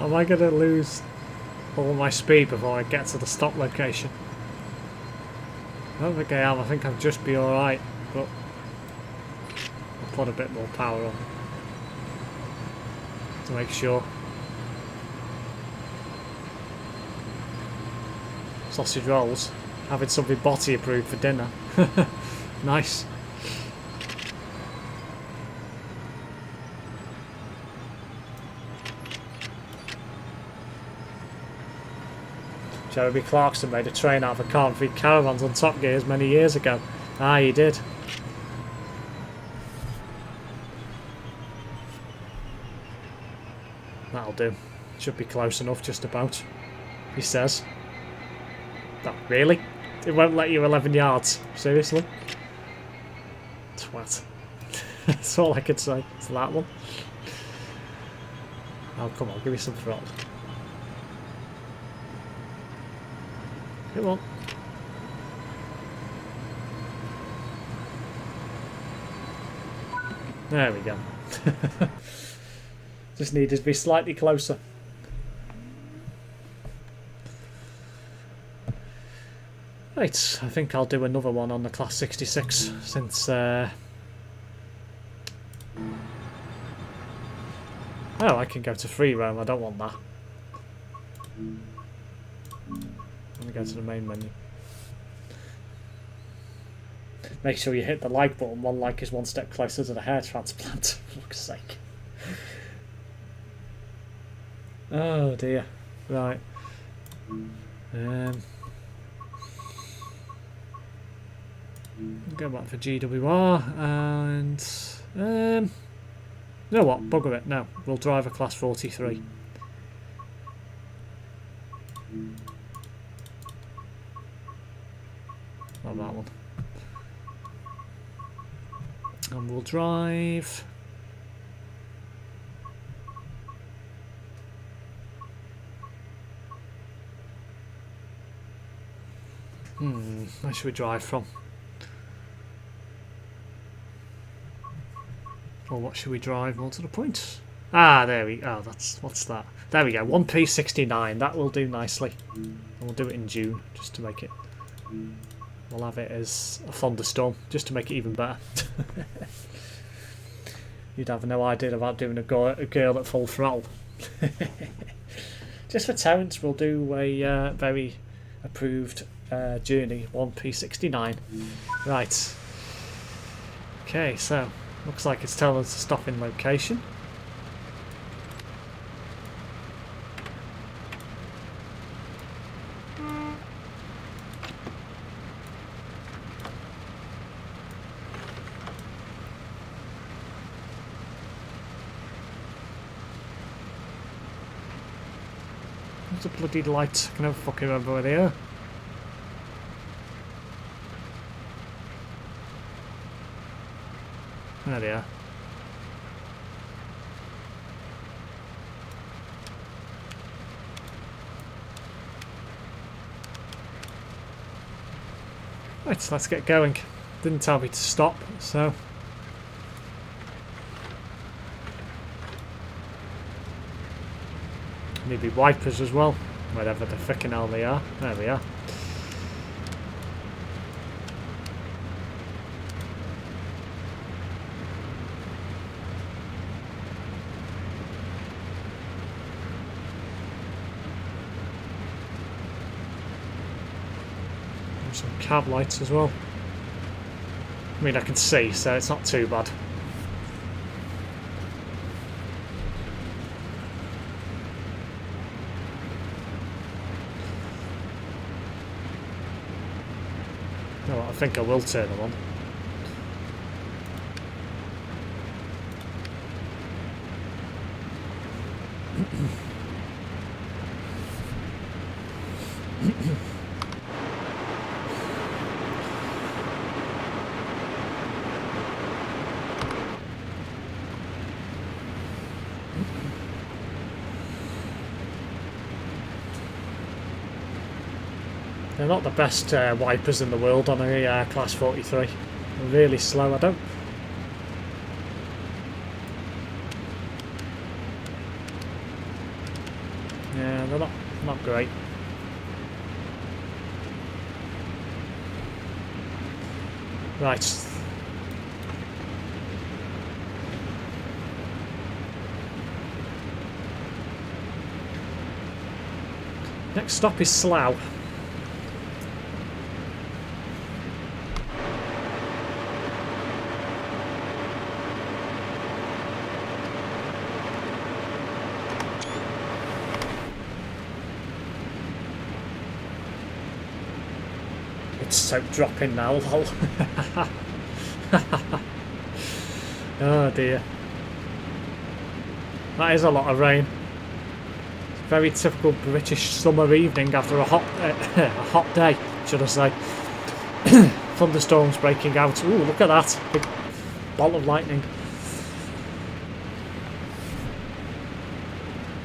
Am I going to lose all my speed before I get to the stop location? I don't think I am. I think I'll just be alright, but I'll put a bit more power on to make sure. Sausage rolls. Having something botty approved for dinner. Nice. Jeremy Clarkson made a train out of a car and 3 caravans on Top Gears many years ago. Ah, he did. That'll do. Should be close enough, just about. He says. Oh, really? It won't let you 11 yards. Seriously? Twat. That's all I could say. It's that one. Oh, come on, give me some throttle. Come on. There we go. Just needed to be slightly closer. Right, I think I'll do another one on the Class 66 since oh, I can go to free roam. I don't want that. Let me go to the main menu. Make sure you hit the like button. 1 like is 1 step closer to the hair transplant. For fuck's sake. Oh dear. Right. Go back for GWR and you know what? Bugger it. No, we'll drive a Class 43. Not that one. And we'll drive. Where should we drive from? Or what should we drive more to the point? Ah, there we go. Oh, what's that? There we go. 1P69. That will do nicely. And we'll do it in June just to make it. We'll have it as a thunderstorm just to make it even better. You'd have no idea about doing a girl at full throttle. Just for Terence, we'll do a very approved journey 1P69. Right. Okay, so looks like it's telling us to stop in location. What's a bloody light? I can never fucking remember where they are. There they are. Right, so let's get going. Didn't tell me to stop, so... Maybe wipers as well, wherever the frickin' hell they are. There we are. Some cab lights as well. I mean, I can see, so it's not too bad. No, I think I will turn them on. They're not the best wipers in the world on a Class 43. They're really slow. I don't... Yeah, they're not great. Right. Next stop is Slough. It's so dropping now, lol. Oh dear. That is a lot of rain. It's a very typical British summer evening after a hot day, should I say. Thunderstorms breaking out. Ooh, look at that. Big bolt of lightning.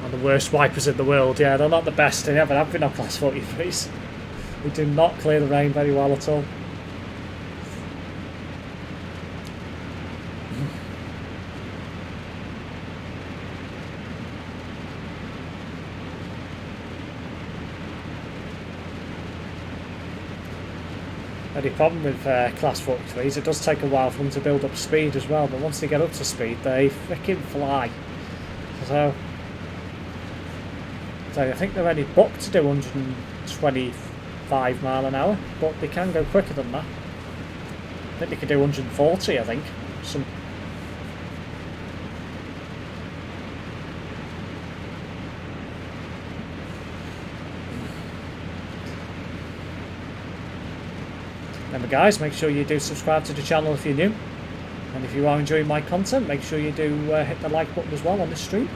And the worst wipers in the world. Yeah, they're not the best. They never have been on Class 43s. They do not clear the rain very well at all. The only problem with Class 43s, it does take a while for them to build up speed as well, but once they get up to speed, they freaking fly. So I think they're only booked to do 125 mile an hour, but they can go quicker than that. I think they can do 140, I think. Remember guys, make sure you do subscribe to the channel if you're new, and if you are enjoying my content, make sure you do hit the like button as well on this stream.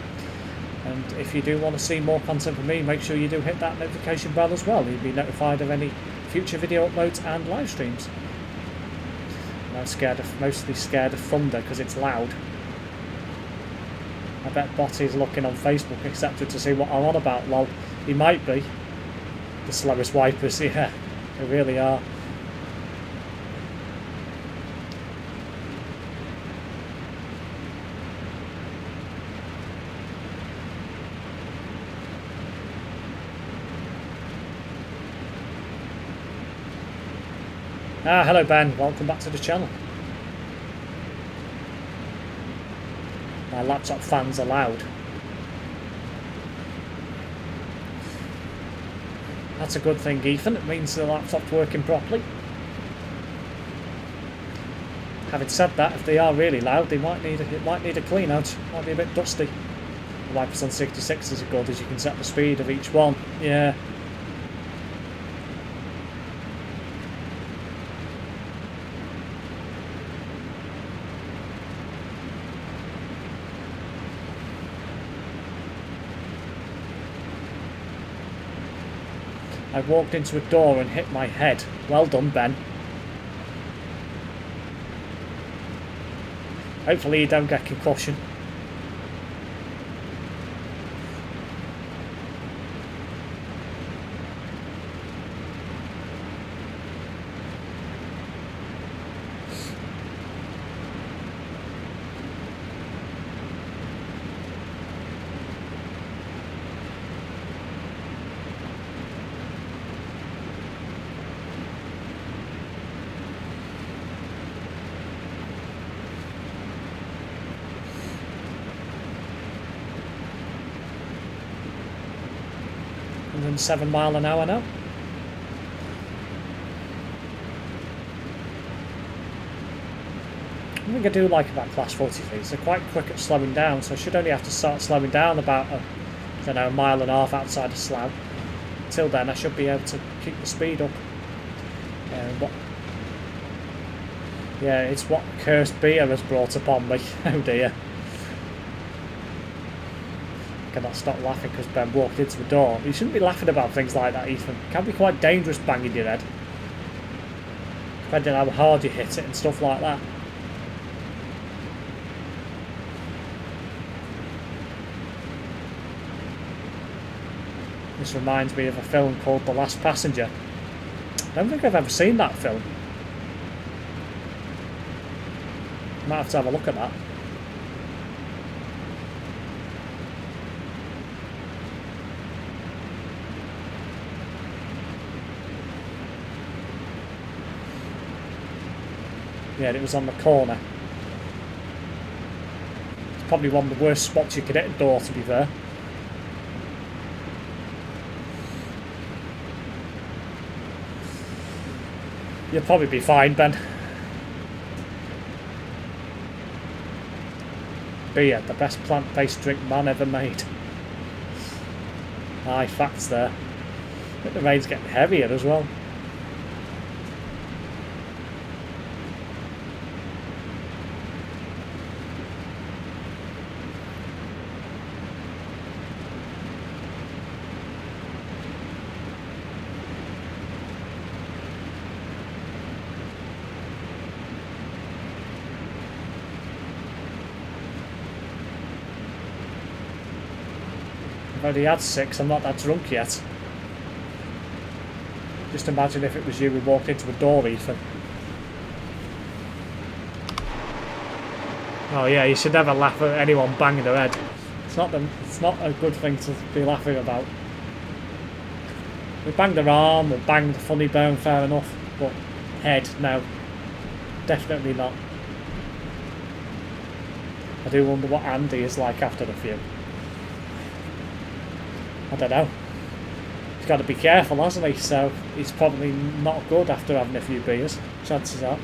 And if you do want to see more content from me, make sure you do hit that notification bell as well. You'll be notified of any future video uploads and live streams. And I'm mostly scared of thunder because it's loud. I bet Botty's looking on Facebook, etc., to see what I'm on about. Lol, he might be. The slowest wipers, yeah, they really are. Hello Ben, welcome back to the channel. My laptop fans are loud. That's a good thing, Ethan. It means the laptop's working properly. Having said that, if they are really loud, it might need a clean out. Might be a bit dusty. The wipers on 66 is good, as you can set the speed of each one. Yeah. I walked into a door and hit my head. Well done, Ben. Hopefully you don't get concussion. And 7 miles an hour now. I think I do like about class 43s. They're quite quick at slowing down, so I should only have to start slowing down about a mile and a half outside of Slough. Till then I should be able to keep the speed up. Yeah, it's what cursed beer has brought upon me. Oh dear. I cannot stop laughing because Ben walked into the door. You shouldn't be laughing about things like that, Ethan. It can be quite dangerous banging your head. Depending on how hard you hit it and stuff like that. This reminds me of a film called The Last Passenger. I don't think I've ever seen that film. Might have to have a look at that. Yeah, it was on the corner. It's probably one of the worst spots you could hit a door, to be fair. You'll probably be fine, Ben. Beer, the best plant-based drink man ever made. Aye, facts there. I think the rain's getting heavier as well. I've already had 6, I'm not that drunk yet. Just imagine if it was you who walked into a door, Ethan. Oh yeah, you should never laugh at anyone banging their head. It's not a good thing to be laughing about. We banged their arm or banged the funny bone, fair enough, but head, no. Definitely not. I do wonder what Andy is like after the few. I don't know. He's got to be careful, hasn't he? So he's probably not good after having a few beers. Chances are.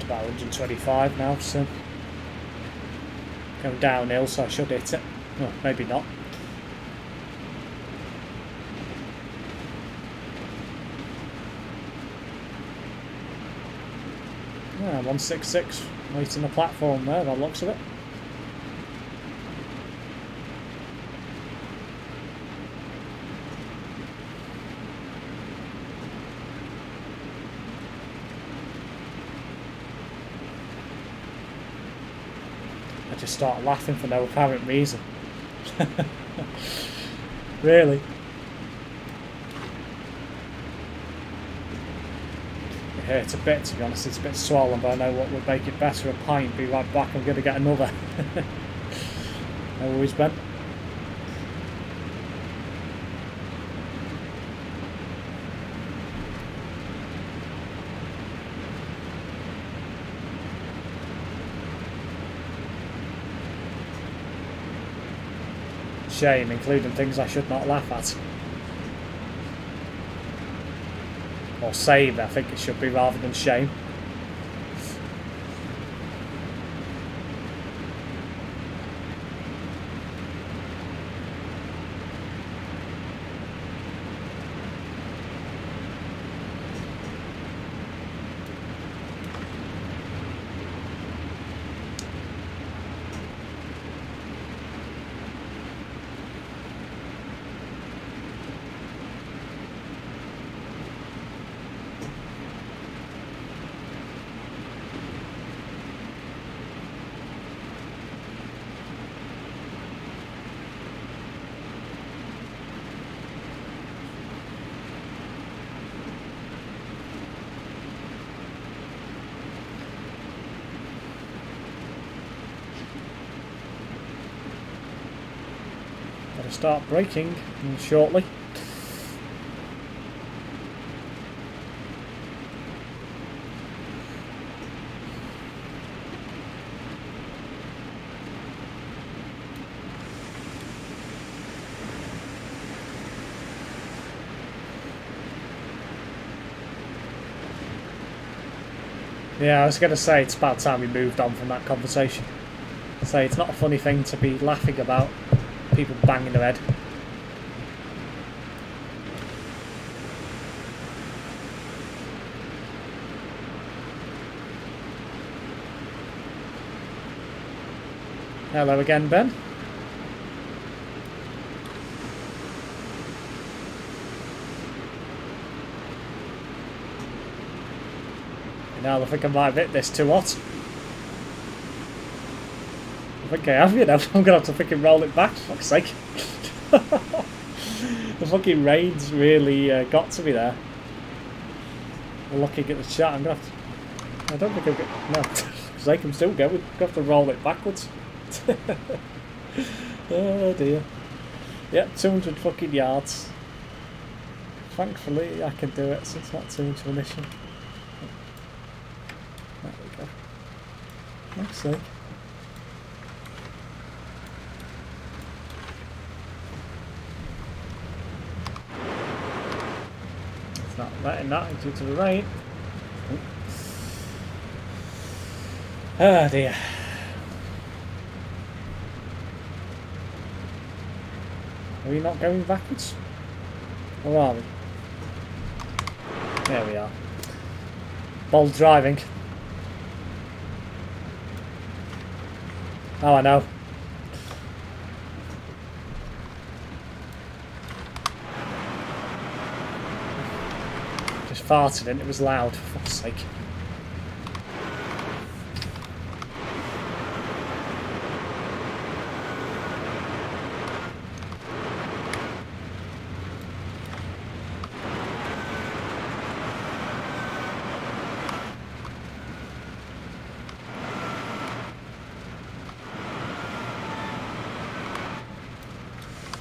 About 125 now, so going downhill, so I should hit it. No, maybe not. Yeah, 166 waiting the platform there, by the looks of it. I just started laughing for no apparent reason. Really? It hurts a bit, to be honest. It's a bit swollen, but I know what would make it better. A pint. Be right back. I'm going to get another. No worries, Ben. Shame, including things I should not laugh at. Or save, I think it should be, rather than shame. Gotta start braking shortly. Yeah, I was going to say it's about time we moved on from that conversation. Say it's not a funny thing to be laughing about. People banging their head. Hello again, Ben. Now I think I might have hit this too hot. I think I have, you know. I'm going to have to freaking roll it back, for fuck's sake. The fucking rain's really got to me there. I'm looking at the chat, I'm going to have to... I don't think I've got... No, for sake, I'm still going. We're going to have to roll it backwards. Oh dear. Yep, 200 fucking yards. Thankfully I can do it, so it's not too much of an issue. There we go. Fuck's sake. Not letting that due to the rain. Oh dear. Are we not going backwards? Or are we? There we are. Bold driving. Oh, I know. Farted and it was loud, for fuck's sake.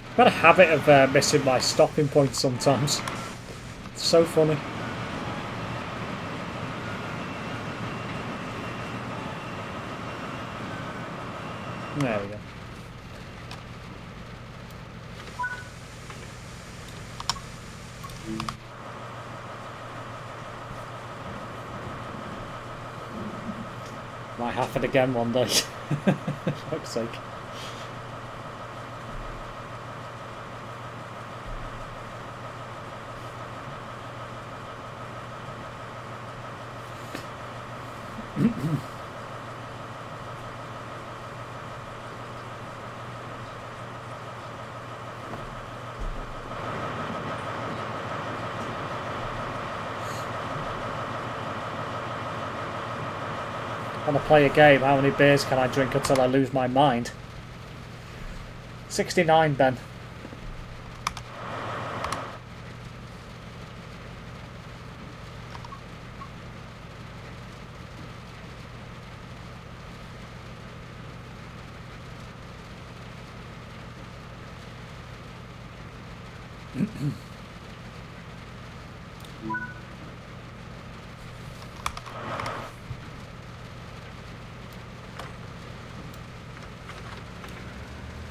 I've got a habit of missing my stopping point sometimes. It's so funny. There we go. Might happen again one day. For fuck's sake. Want to play a game? How many beers can I drink until I lose my mind? 69, Ben.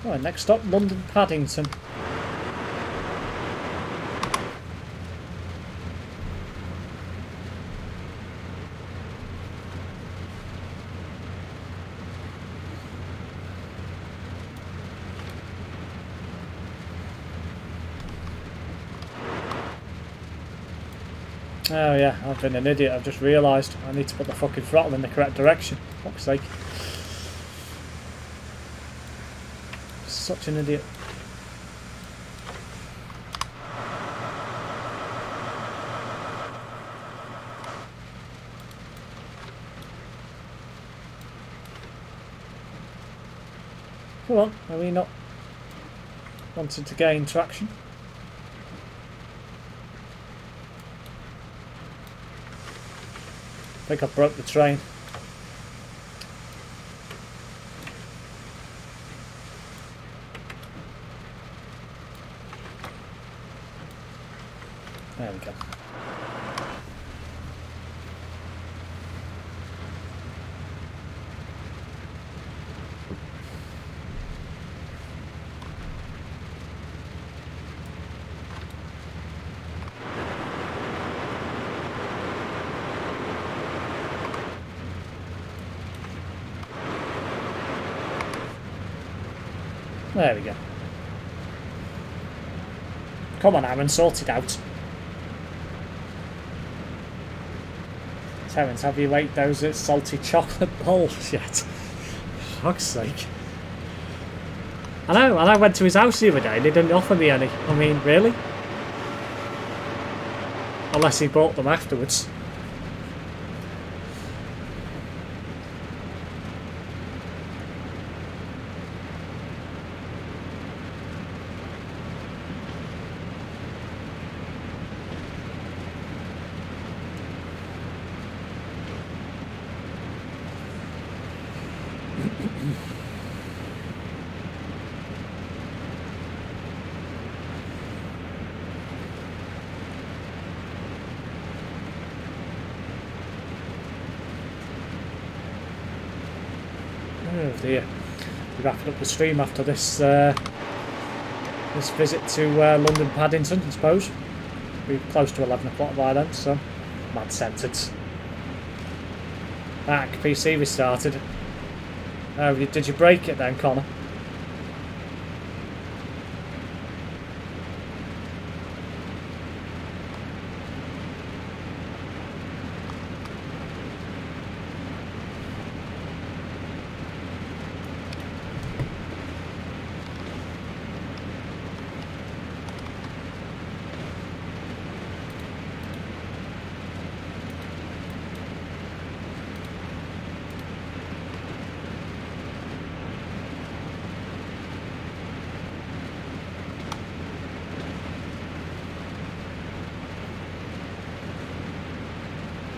Right, next stop, London Paddington. Oh yeah, I've been an idiot. I've just realised I need to put the fucking throttle in the correct direction. For fuck's sake. Such an idiot. Come on, are we not wanting to gain traction? I think I broke the train. There we go. There we go. Come on, Aaron, sort it out. Terence, have you ate those salty chocolate balls yet? For fuck's sake. I know, and I went to his house the other day and he didn't offer me any. I mean, really? Unless he bought them afterwards. Oh dear. We're wrapping up the stream after this this visit to London Paddington, I suppose. We're close to 11 o'clock by then, so mad sentence. Back, PC restarted. Oh, did you break it then, Connor?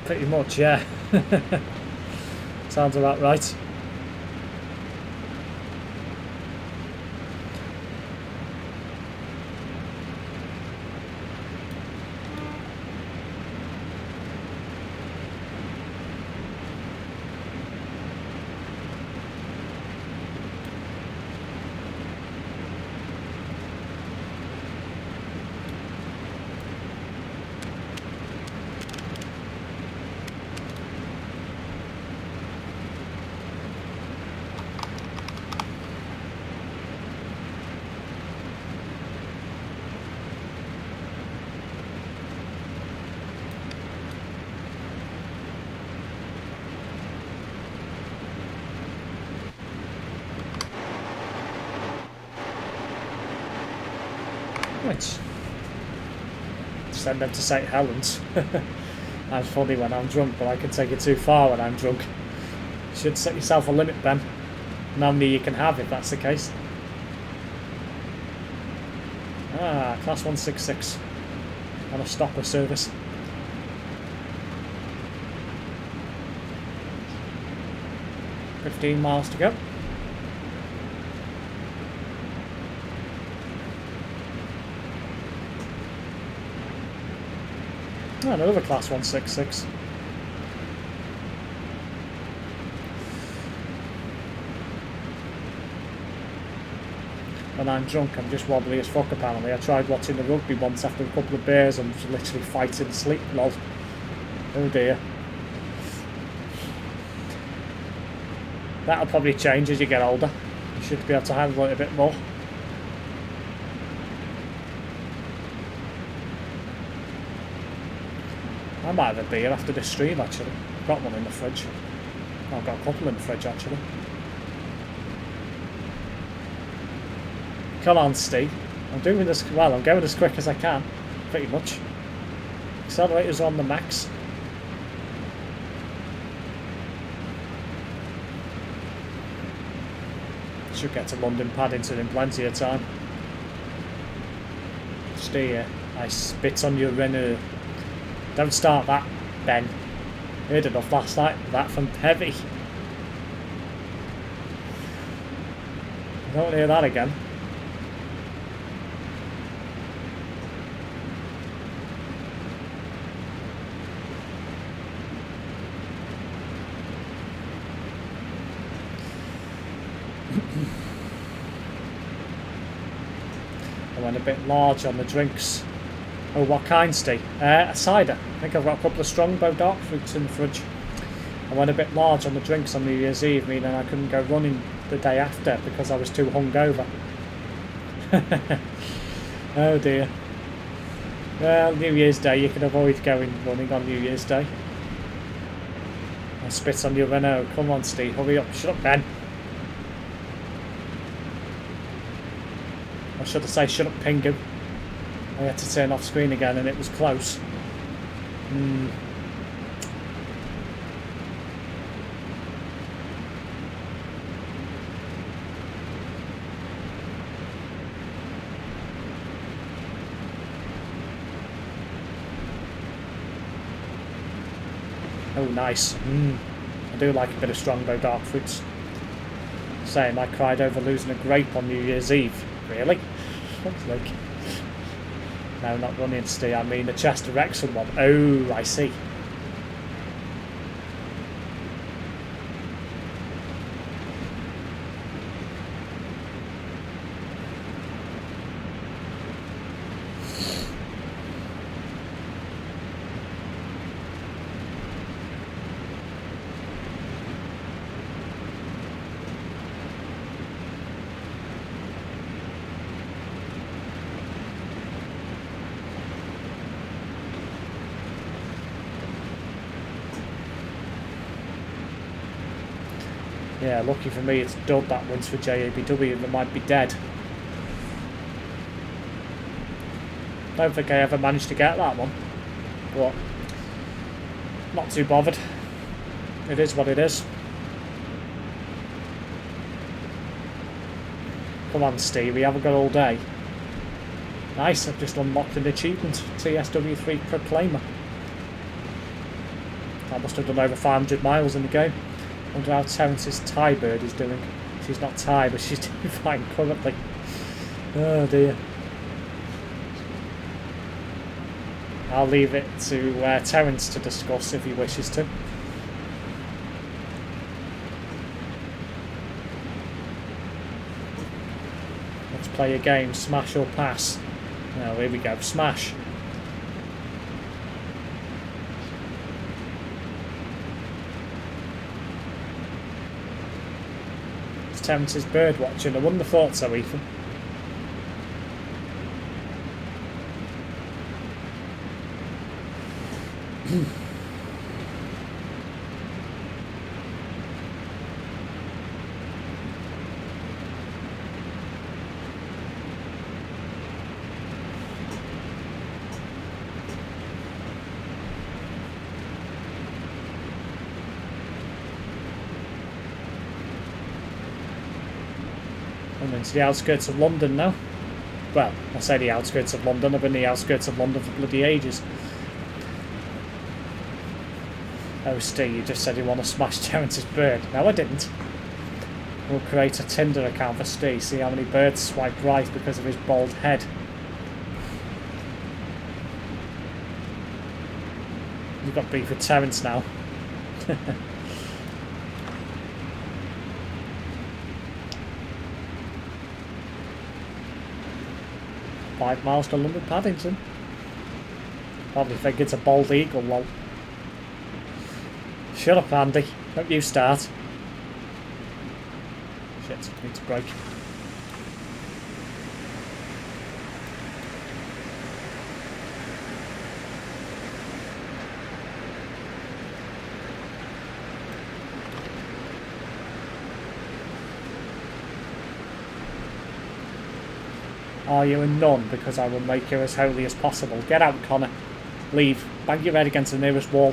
Pretty much, yeah. Sounds about right. Right. Send them to St. Helens. I'm funny when I'm drunk, but I can take it too far when I'm drunk. You should set yourself a limit, Ben. And how many you can have if that's the case. Ah, class 166. On a stopper service. $15 miles to go. Oh, another class 166. When I'm drunk, I'm just wobbly as fuck apparently. I tried watching the rugby once after a couple of beers and was literally fighting sleep. Lol. Oh dear. That'll probably change as you get older. You should be able to handle it a bit more. I might have a beer after this stream actually. I've got one in the fridge. I've got a couple in the fridge actually. Come on, Steve. I'm doing this well. I'm going as quick as I can, pretty much. Accelerator's on the max. Should get to London Paddington in plenty of time. Stay here. I spit on your Renault. Don't start that, Ben. Heard enough last night. That from Heavy. Don't hear that again. I went a bit large on the drinks. Oh, what kind, Steve? A cider. I think I've got a couple of Strongbow dark fruits in the fridge. I went a bit large on the drinks on New Year's Eve, meaning I couldn't go running the day after because I was too hungover. Oh dear. Well, New Year's Day, you can avoid going running on New Year's Day. I'll spit on your Renault. Come on, Steve, hurry up. Shut up, Ben. Or should I say, shut up, Pingu. I had to turn off screen again and it was close. Oh, nice. I do like a bit of Strongbow dark fruits. Same, I cried over losing a grape on New Year's Eve. Really? Fuck's like. No, not running, Steve. I mean the Chester Wrexham one. Oh, I see. Yeah, lucky for me it's dud that wins for JABW, they might be dead. Don't think I ever managed to get that one. But not too bothered. It is what it is. Come on, Steve, we haven't got all day. Nice, I've just unlocked an achievement. TSW3 Proclaimer. I must have done over 500 miles in the game. I wonder how Terence's Thai bird is doing. She's not Thai, but she's doing fine currently. Oh dear. I'll leave it to Terence to discuss if he wishes to. Let's play a game, smash or pass. Oh, here we go, smash. Terence's bird watching. I wouldn't have thought so, Ethan. I'm into the outskirts of London now. Well, I say the outskirts of London. I've been in the outskirts of London for bloody ages. Oh, Steve, you just said you want to smash Terence's bird. No, I didn't. We'll create a Tinder account for Steve, see how many birds swipe right because of his bald head. You've got beef with Terence now. 5 miles to London Paddington. Probably think it's a bald eagle, lol. Shut up, Andy. Don't you start. Shit, need to brake. Are you a nun? Because I will make you as holy as possible. Get out, Connor. Leave. Bang your head against the nearest wall.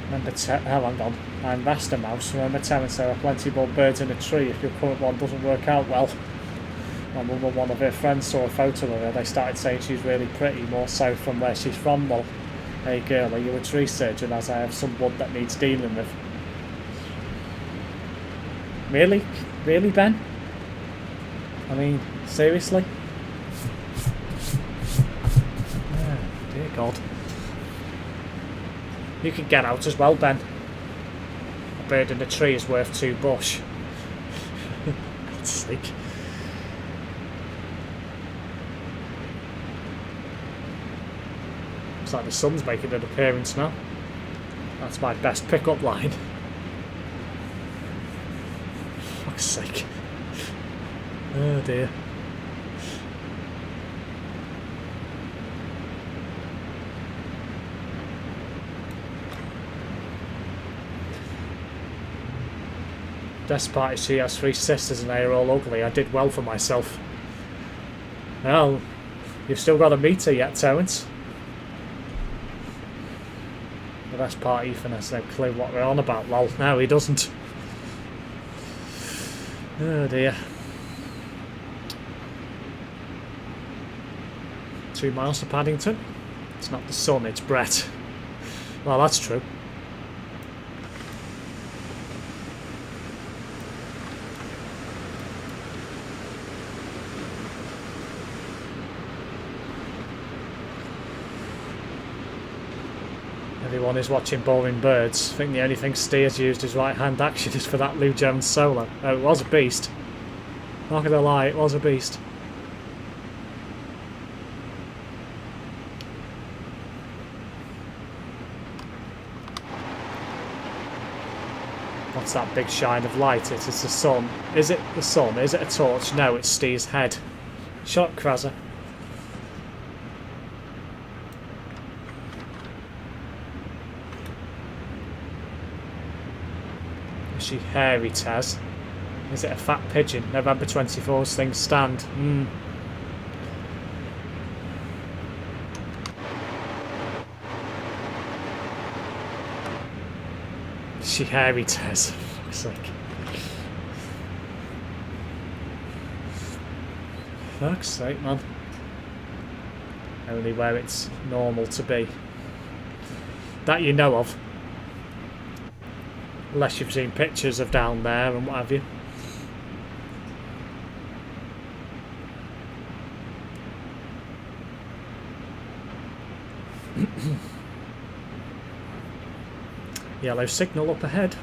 Remember, hang on. I'm Master Mouse. Remember, Terence, there are plenty more birds in a tree if your current one doesn't work out well. My mum and one of her friends saw a photo of her. They started saying she's really pretty, more so from where she's from. Well, hey girl, are you a tree surgeon, as I have some wood that needs dealing with? Really? Really, Ben? I mean, seriously? Oh, dear God. You can get out as well, Ben. A bird in a tree is worth 2 bush. God's sake. Looks like the sun's making an appearance now. That's my best pickup line. Fuck's sake. Oh dear. Despite she has 3 sisters and they are all ugly, I did well for myself. Well, you've still got to meet her yet, Terence. The best part, Ethan has no clue what we're on about, lol. No, he doesn't. Oh dear. 2 miles to Paddington. It's not the sun, it's Brett. Well, that's true. Everyone is watching Boring Birds. I think the only thing Steers used his right hand action is for that Lou Jones solo. Oh, it was a beast. Not gonna lie, it was a beast. What's that big shine of light? It's the sun. Is it the sun? Is it a torch? No, it's Steve's head. Shut up, Krazza. Is she hairy, Taz? Is it a fat pigeon? November 24's things stand. Is she hairy, Taz? For fuck's sake. Fuck's sake, man. Only where it's normal to be. That you know of. Unless you've seen pictures of down there and what have you. Yellow signal up ahead.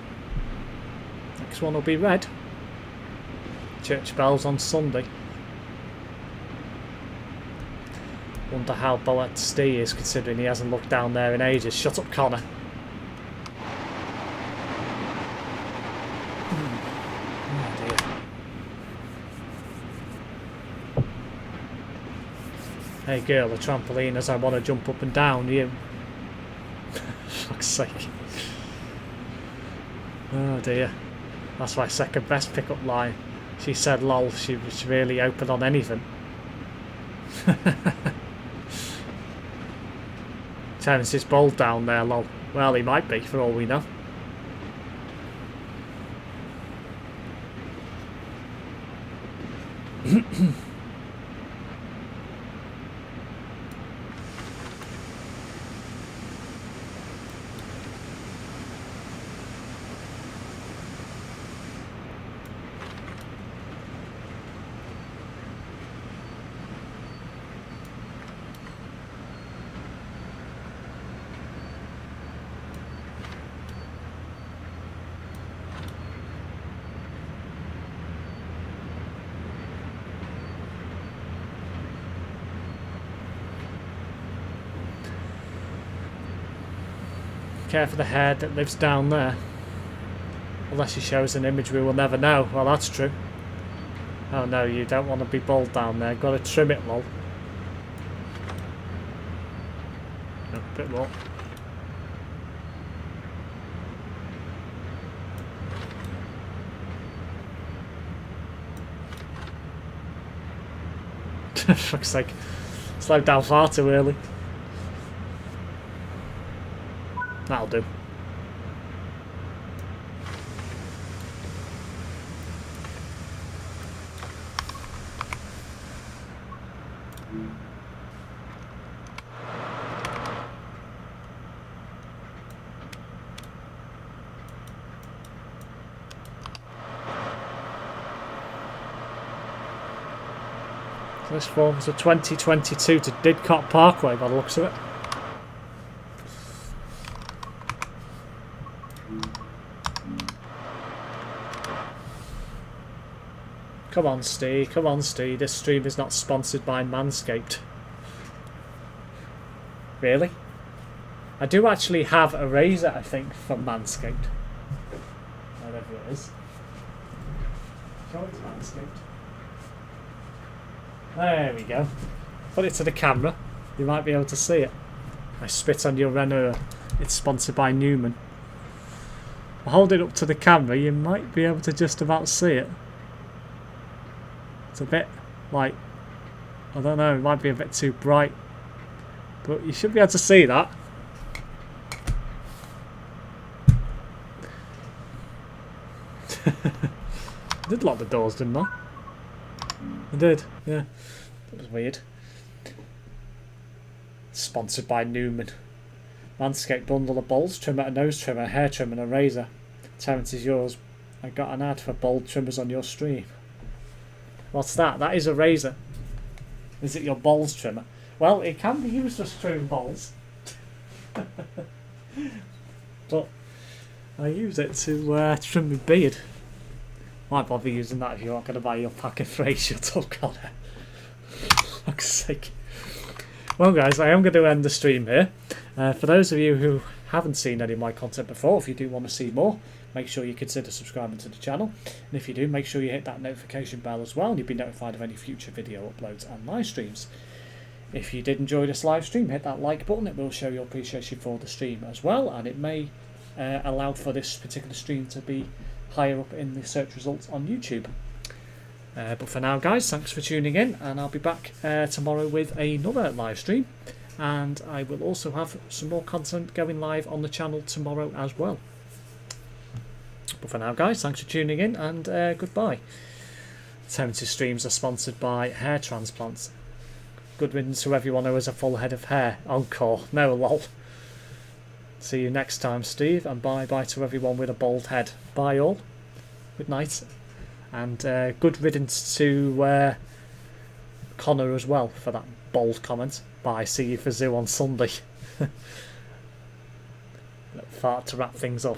Next one will be red. Church bells on Sunday. Wonder how Boat Steve is, considering he hasn't looked down there in ages. Shut up, Connor. Hey girl, a trampoline as I want to jump up and down, you. Fuck's sake. Oh dear. That's my second best pickup line. She said lol, she was really open on anything. Terence is bold down there, lol. Well, he might be, for all we know. Care for the hair that lives down there. Unless he shows an image, we will never know. Well, that's true. Oh no, you don't want to be bald down there. Got to trim it, lol. No, a bit more. For fuck's sake. Slowed down far too early. That'll do. This forms a 2022 to Didcot Parkway by the looks of it. Come on, Steve. Come on, Steve. This stream is not sponsored by Manscaped. Really? I do actually have a razor, I think, from Manscaped. Whatever it is. Show it's Manscaped. There we go. Put it to the camera. You might be able to see it. I spit on your Renault. It's sponsored by Newman. I'll hold it up to the camera. You might be able to just about see it. It's a bit like, I don't know, it might be a bit too bright, but you should be able to see that. I did lock the doors, didn't I? I did, yeah. That was weird. Sponsored by Newman. Manscaped bundle of balls trimmer, a nose trimmer, a hair trimmer and a razor. Terence is yours. I got an ad for bald trimmers on your stream. What's that? That is a razor. Is it your balls trimmer? Well, it can be used for trimming balls. But I use it to trim my beard. Might bother using that if you aren't going to buy your pack of phrase. Shut up, Connor. For fuck's sake. Well, guys, I am going to end the stream here. For those of you who haven't seen any of my content before, if you do want to see more, make sure you consider subscribing to the channel, and if you do, make sure you hit that notification bell as well, and you'll be notified of any future video uploads and live streams. If you did enjoy this live stream, hit that like button. It will show your appreciation for the stream as well, and it may allow for this particular stream to be higher up in the search results on YouTube. But for now, guys, thanks for tuning in, and I'll be back tomorrow with another live stream, and I will also have some more content going live on the channel tomorrow as well. But for now, guys, thanks for tuning in, and goodbye. Terence's streams are sponsored by hair transplants. Good riddance to everyone who has a full head of hair. Encore. No, lol. See you next time, Steve, and bye-bye to everyone with a bald head. Bye, all. Good night. And good riddance to Connor as well for that bold comment. Bye. See you for Zoo on Sunday. Fart to wrap things up.